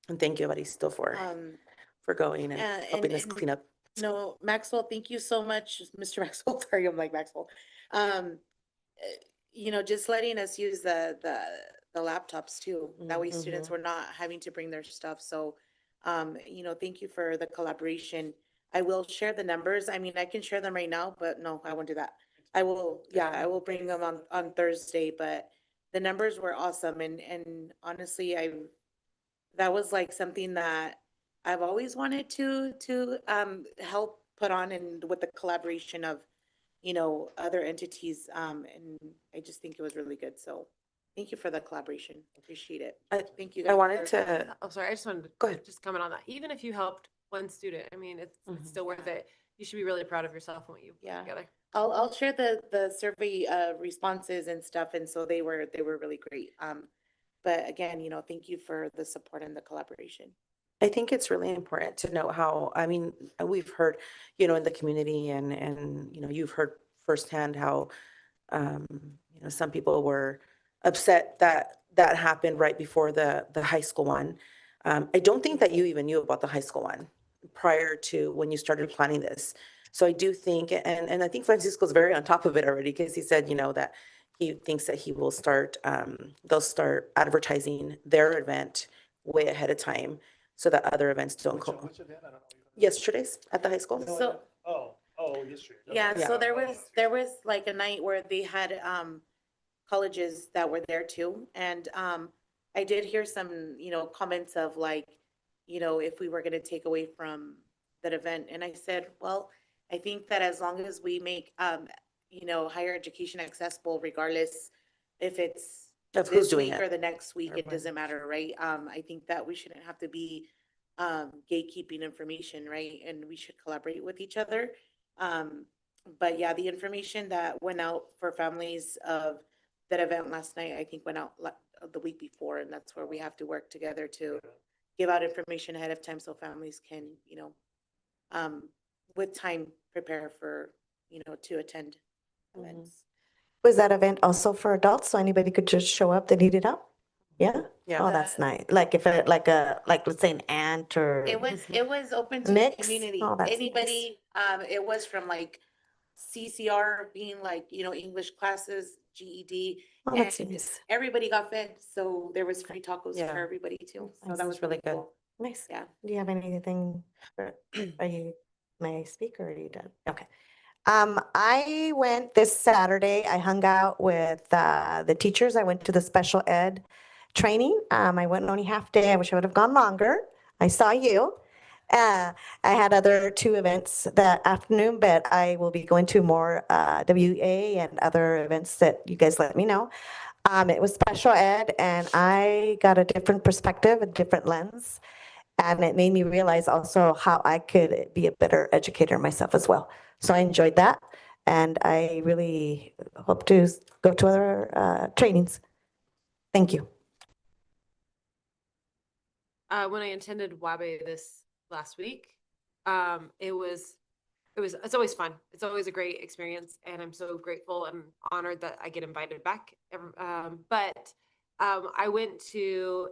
And thank you, Evaristo, for going and helping us clean up. No, Maxwell, thank you so much, Mr. Maxwell. Sorry, I'm like Maxwell. Just letting us use the laptops too. That way students were not having to bring their stuff. So, thank you for the collaboration. I will share the numbers. I mean, I can share them right now, but no, I won't do that. I will bring them on Thursday, but the numbers were awesome. And honestly, that was like something that I've always wanted to help put on and with the collaboration of, other entities. And I just think it was really good. So thank you for the collaboration. Appreciate it. Thank you. I guys wanted for- to, Oh, sorry, I just wanted Go to ahead. just comment on that. Even if you helped one student, I mean, it's still worth it. You should be really proud of yourself and what you put Yeah. together. I'll share the survey responses and stuff. And so they were really great. But again, thank you for the support and the collaboration. I think it's really important to know how, I mean, we've heard, in the community and, you've heard firsthand how, some people were upset that that happened right before the high school one. I don't think that you even knew about the high school one prior to when you started planning this. So I do think, and I think Francisco's very on top of it already, because he said, that he thinks that he will start, they'll start advertising their event way ahead of time so that other events don't Which go. event? I don't know. Yesterday's at the high school. So, Yesterday. yeah, Yeah. so there was like a night where they had, colleges that were there too. And, I did hear some, comments of like, if we were gonna take away from that event. And I said, well, I think that as long as we make, higher education accessible, regardless if it's Of who's this doing week it. or the next week, Or it when. doesn't matter, right? I think that we shouldn't have to be, gatekeeping information, right? And we should collaborate with each other. But yeah, the information that went out for families of that event last night, I think went out the week before, and that's where we have to work together to give out information ahead of time so families can, with time, prepare for, to attend events. Was that event also for adults? So anybody could just show up that needed help? Yeah? Yeah. Oh, that's nice. Like if it, like let's say an aunt or. It was open to the Mixed? community. Oh, that's nice. Anybody, it was from like CCR being like, English classes, GED. Oh, that's and nice. Everybody got fed, so there was free tacos Yeah. for everybody too. So Nice. that was really good. cool. Nice. Yeah. Do you have anything, may I speak or are you done? Okay. I went this Saturday, I hung out with, the teachers. I went to the special ed training. I went only half day. I wish I would have gone longer. I saw you. I had other 2 events that afternoon, but I will be going to more, WA and other events that you guys let me know. It was special ed and I got a different perspective, a different lens. And it made me realize also how I could be a better educator myself as well. So I enjoyed that. And I really hope to go to other trainings. Thank you. When I attended WABE this last week, it's always fun. It's always a great experience, and I'm so grateful and honored that I get invited back. But I went to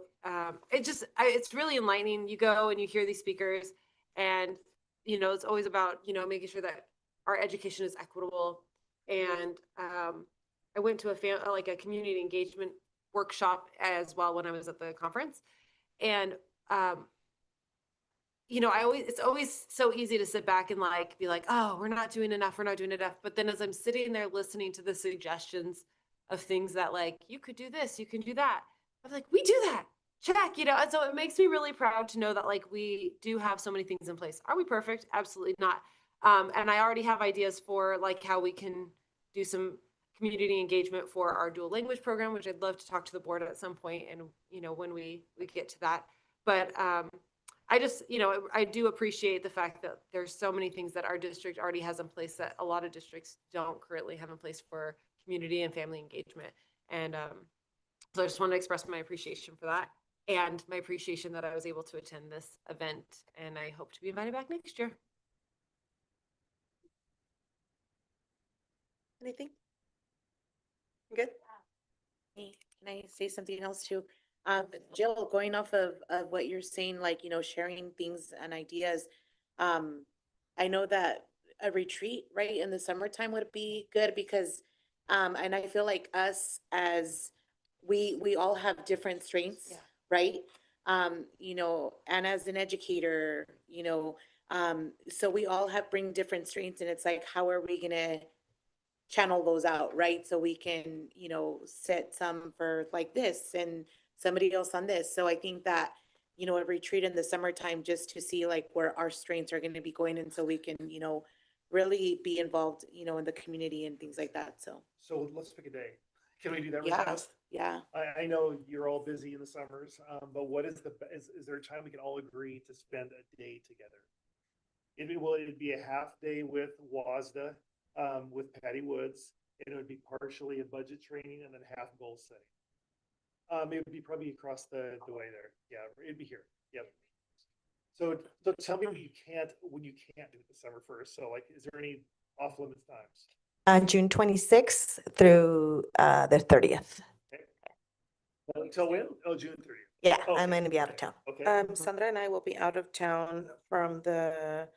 it's really enlightening. You go and you hear these speakers, and it's always about making sure that our education is equitable. And I went to a community engagement workshop as well when I was at the conference, and it's always so easy to sit back and be like, oh, we're not doing enough. But then as I'm sitting there listening to the suggestions of things that you could do this, you can do that, I'm like, we do that, check, and so it makes me really proud to know that we do have so many things in place. Are we perfect? Absolutely not. And I already have ideas for how we can do some community engagement for our dual language program, which I'd love to talk to the board at some point. And, when we get to that, but, I just, I do appreciate the fact that there's so many things that our district already has in place that a lot of districts don't currently have in place for community and family engagement. And so I just want to express my appreciation for that and my appreciation that I was able to attend this event, and I hope to be invited back next year. Anything? Good? Hey, can I say something else too? Jill, going off of what you're saying, sharing things and ideas. I know that a retreat, right, in the summertime would be good because, and I feel like us as, we all have different strengths, right? And as an educator, so we all bring different strengths, and it's how are we gonna channel those out, right? So we can, set some for this and somebody else on this. So I think that, a retreat in the summertime just to see where our strengths are going to be going, and so we can, really be involved, in the community and things like that. So let's pick a day. Can we do that? yeah, Fast? yeah. I know you're all busy in the summers, but what is is there a time we can all agree to spend a day together? It'd be a half day with WASDA, with Patty Woods, and it would be partially a budget training and then half goal setting. It would be probably across the way there. Yeah, it'd be here. Yep. So tell me when you can't do it December 1st. So is there any off limits times? June 26th through the 30th. Okay. Until when? Oh, June 30th. Yeah, Okay. I'm gonna be out of town. Okay. Sandra and I will be out of town from the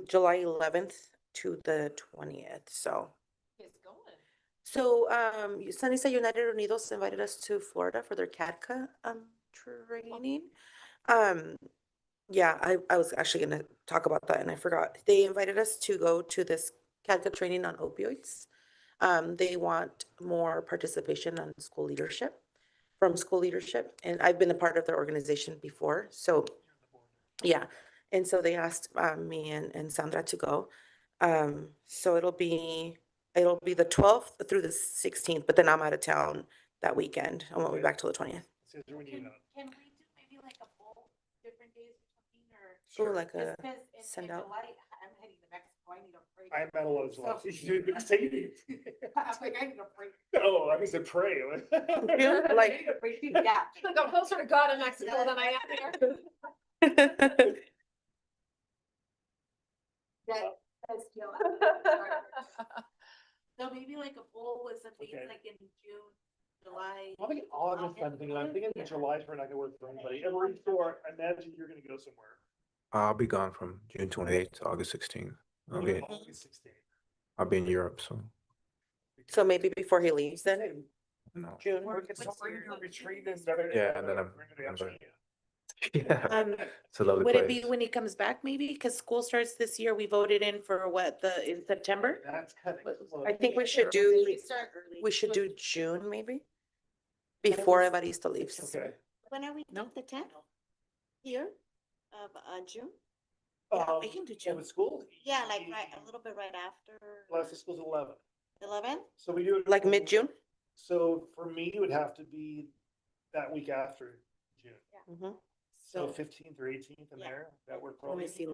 July 11th to the 20th, so. It's going. So, Sunnyside United Unidos invited us to Florida for their CADCA, training. Yeah, I was actually gonna talk about that and I forgot. They invited us to go to this CADCA training on opioids. They want more participation on school leadership, from school leadership, and I've been a part of their organization before, so, yeah. And so they asked, me and Sandra to go. So it'll be the 12th through the 16th, but then I'm out of town that weekend. I won't be back till the 20th. Since we're Can not- can we do maybe like a full different days or something, or? Ooh, like Just a 'cause in send out. July, I'm heading to Mexico, I need a break. I'm at a lot of July. So- Say it. I'm like, I need a break. Oh, I need to pray. June, I like, need a break, yeah. Like I'm closer to God in Mexico than I am here. That's still. So maybe like a bowl with some things Okay. like in June, July. I think August, I'm thinking July's probably not gonna work for anybody. And we're sure, I imagine you're gonna go somewhere. I'll be gone from June 28th to August 16th. August 16th. I'll be in Europe, so, So maybe before he leaves then, no. June. We're gonna do a retreat and Yeah, and then I'm gonna going. be Yeah, Um, it's a lovely would it be place. when he comes back maybe? Because school starts this year. We voted in for what, in September? That's cutting. I think we should do, June maybe? Before Evaristo leaves. Okay. When are we? No. The 10th? Here of June? we can do June. With school? Yeah, like right, a little bit right after. Last of school's 11. 11? So we do it. Like mid-June? So for me, it would have to be that week after June. Mhm. So So, 15th or 18th in Yeah. there, that work for let all me you? see. You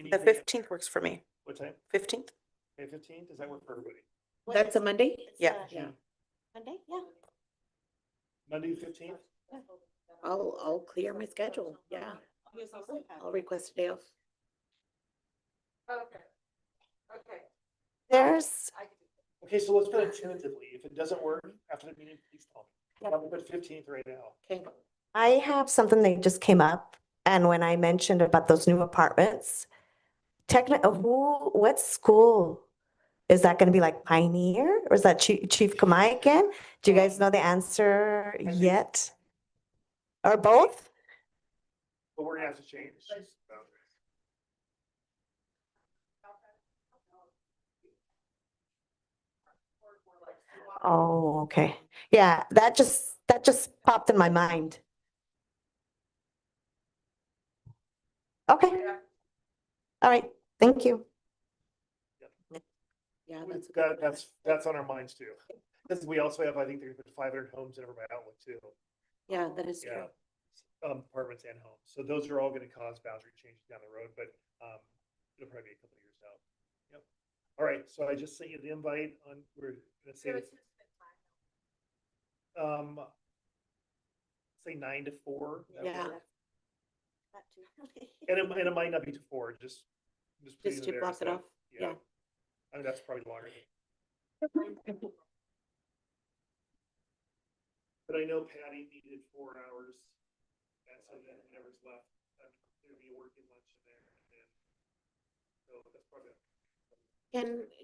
need The to get- 15th works for me. What time? 15th? Okay, 15th, does that work for everybody? That's a Monday? It's, Yeah. Yeah. Monday, yeah. Monday, 15th? I'll clear my schedule. Yeah. I'll request a day off. Okay. Okay. There's, Okay, so let's put it tentatively. If it doesn't work after the meeting, please tell me. I'm gonna put 15th right now. Okay. I have something that just came up, and when I mentioned about those new apartments, what school? Is that gonna be like Pioneer, or is that Chief Kamai again? Do you guys know the answer yet? Or both? But we're gonna have to change boundaries. Oh, okay. Yeah, that just popped in my mind. Okay. All right, thank you. Yeah, That's, that's. that's on our minds too. Because we also have, I think they're gonna put 500 homes in over by Outlook too. Yeah, that is true. Yeah. Apartments and homes. So those are all gonna cause boundary changes down the road, but, it'll probably be a couple of years out. Yep. All right, so I just sent you the invite on, we're gonna say, say 9 to 4. that Yeah. work? And it might not be to 4, just. put Just in to there block it instead. off. Yeah. I mean, that's probably longer. But I know Patty needed 4 hours. And so then whatever's left, there'll be a working lunch in there. And then, so that's probably.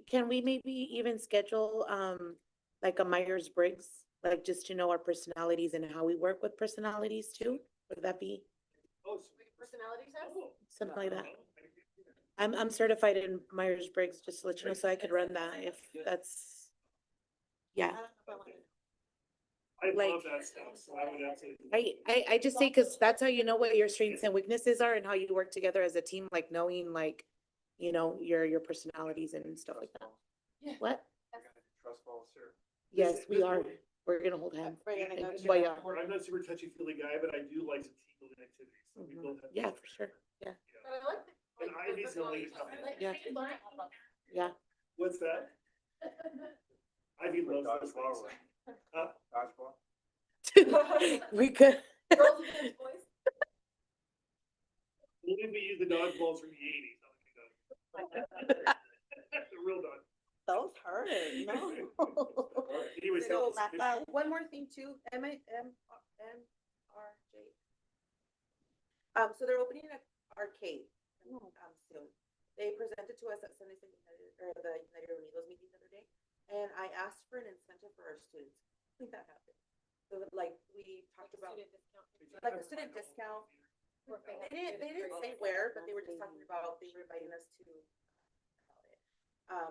Can we maybe even schedule, like a Myers-Briggs, like just to know our personalities and how we work with personalities too? Would that be Oh, Personality test? something like that? I'm certified in Myers-Briggs, just to let you know, so I could run that if that's, yeah. I like- love that stuff, so I would absolutely. I just say, cause that's how you know what your strengths and weaknesses are and how you work together as a team, like knowing like, you know, your personalities and stuff like that. Yeah. What? Trust falls here. Yes, we are. We're gonna hold hands. Well, yeah. I'm not a super touchy-feely guy, but I do like some team building activities. So we both have- Yeah, for sure. Yeah. But I like the. And Ivy's the only company. Yeah. Yeah. What's that? Ivy loves those things. We could. Girls against boys. Only if we use the dodgeballs from the 80s. The real dodge. Those hurt, no. Anyway, So, so. one more thing too, MRJ. So they're opening an arcade, soon. They presented to us at Sunday State United, or the United Unidos meeting the other day, and I asked for an incentive for our students. I think that happened. So like we talked about, like a student discount. They didn't say where, but they were just talking about, they were inviting us to about it.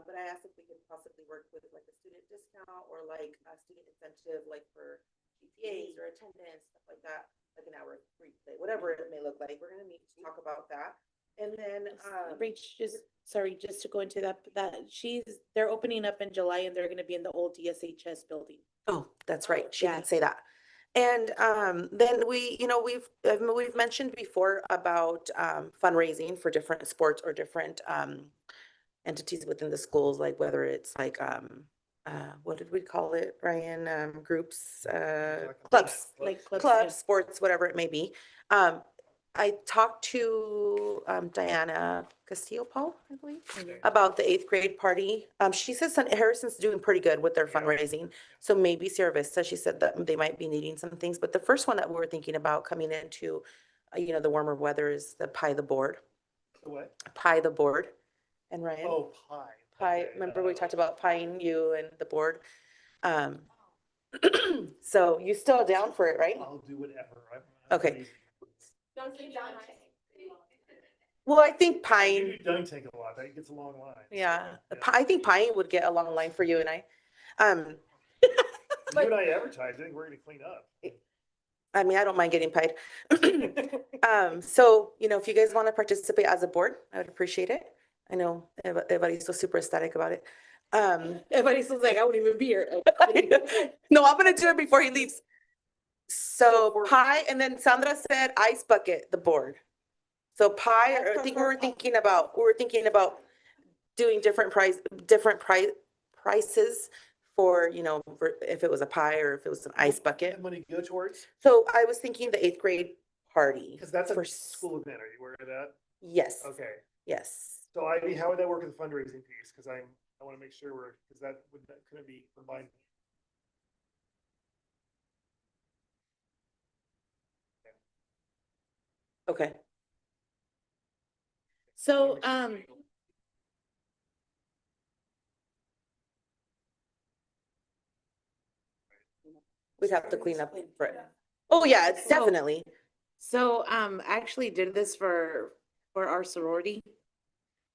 But I asked if we could possibly work with like a student discount or like a student incentive, like for GPAs or attendance, stuff like that, like an hour free play, whatever it may look like. We're gonna meet to talk about that. And then, Rach, just to go into that, they're opening up in July and they're gonna be in the old DSHS building. oh, that's right. She Yeah. did say that. And then we've mentioned before about fundraising for different sports or different entities within the schools, like whether it's like what did we call it, Ryan? Groups, clubs, Like clubs, clubs, sports, whatever it may be. I talked to Diana Castillo Paul, I believe, about the 8th grade party. She says Harrison's doing pretty good with their fundraising. So maybe Sierra Vista, she said that they might be needing some things. But the first one that we were thinking about coming into, the warmer weather is the Pie the Board. The what? Pie the Board. And Ryan? Oh, pie. Pie, Okay, remember we talked about pieing you and the board? So you still down for it, right? I'll do whatever. Okay. Well, I think pieing, It doesn't take a lot. That gets a long line. so, yeah, I think pieing would get a long line for you and I. You and I advertise, I think we're gonna clean up. I mean, I don't mind getting pied. So, if you guys want to participate as a board, I would appreciate it. I know everybody's so super ecstatic about it. Everybody's like, I wouldn't even be here. No, I'm gonna do it before he leaves. So pie, and then Sandra said ice bucket, the board. So pie, or I think we were thinking about doing different prices for, for if it was a pie or if it was an ice bucket. What money go towards? So I was thinking the 8th grade party. Because that's for a school event. Are you aware of that? Yes, Okay. yes. So Ivy, how would that work with the fundraising piece? Because I want to make sure because that couldn't be combined. Okay. So, We'd have to clean up for it. Oh, yeah, it's definitely. So, I actually did this for our sorority.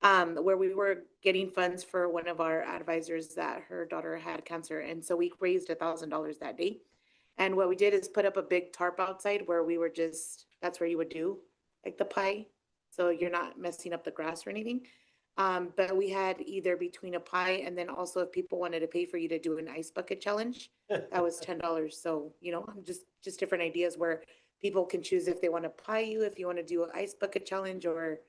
Where we were getting funds for one of our advisors that her daughter had cancer. And so we raised $1,000 that day. And what we did is put up a big tarp outside where we were that's where you would do like the pie. So you're not messing up the grass or anything. But we had either between a pie and then also if people wanted to pay for you to do an ice bucket challenge, that was $10. So, just different ideas where people can choose if they want to pie you, if you want to do an ice bucket challenge or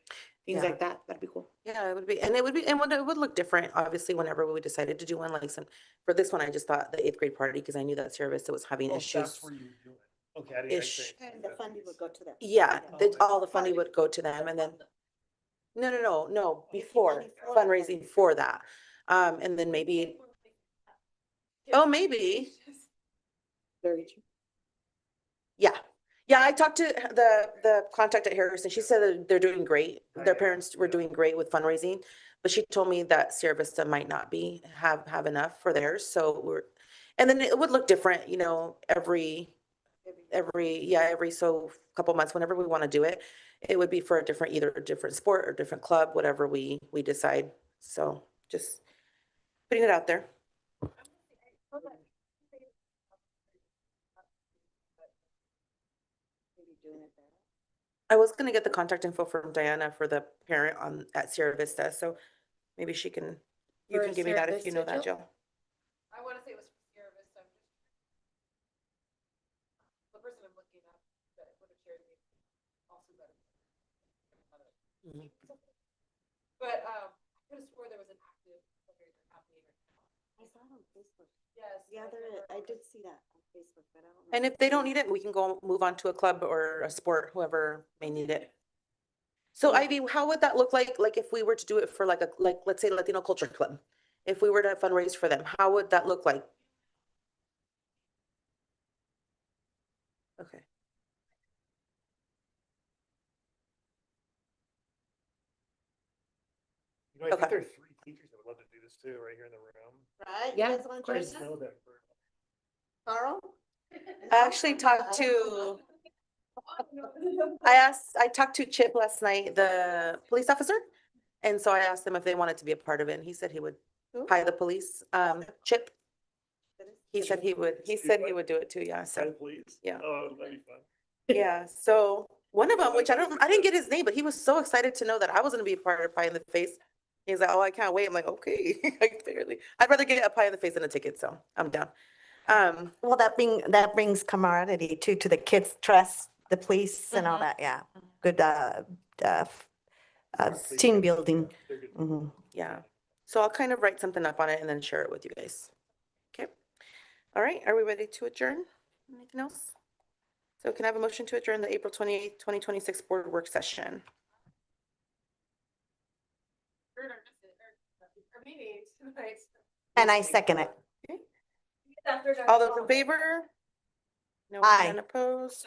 things Yeah. like that. That'd be cool. Yeah, it would be, and it would look different, obviously, whenever we decided to do one, like for this one, I just thought the 8th grade party, because I knew that Sierra Vista was having Oh, issues. that's where you would do it. Okay, I didn't Ish. think. The funding would go to them. Yeah, Okay. all the funding would go to them and then, no, before fundraising for that. And then maybe, maybe, Very true. yeah. Yeah, I talked to the contact at Harrison. She said that they're doing great. Their parents were doing great with fundraising. But she told me that Sierra Vista might not have enough for theirs. So and then it would look different, every so couple months, whenever we want to do it. It would be for either a different sport or different club, whatever we decide. So just putting it out there. I was gonna get the contact info from Diana for the parent at Sierra Vista, so maybe you can For give me Sierra that if you know Vista, that, Jill? Jill. I want to say it was from Sierra Vista. The person I'm looking at that would have shared me also that. Mhm. But I could have swore there was an active fundraiser happening right now. I saw it on Facebook. Yes. Yeah, I did see that on Facebook, but I don't know. And if they don't need it, we can move on to a club or a sport, whoever may need it. So Ivy, how would that look like if we were to do it for like let's say Latino Culture Club? If we were to fundraise for them, how would that look like? Okay. You know, I think Okay. there are 3 teachers that would love to do this too, right here in the room. Right? Yeah, You guys wanna of join course. us? Know that for- Carl? I actually talked to, I talked to Chip last night, the police officer. And so I asked him if they wanted to be a part of it, and he said he would hire the police, Chip. He said he would do it too, yeah, so, Ted, please. yeah. Oh, that'd be fun. yeah, so one of them, which I didn't get his name, but he was so excited to know that I was gonna be a part of Pie in the Face. He's like, oh, I can't wait. I'm like, okay, I'd rather get a pie in the face than a ticket, so I'm down. Well, that brings camaraderie too, to the kids, trust the police and all Mhm. that, yeah. Good, team building. They're good. Mhm. yeah, so I'll kind of write something up on it and then share it with you guys. Okay, all right, are we ready to adjourn? Anything else? So can I have a motion to adjourn the April 28th, 2026 board work session? And I second it. All those in favor? No, Aye. none opposed?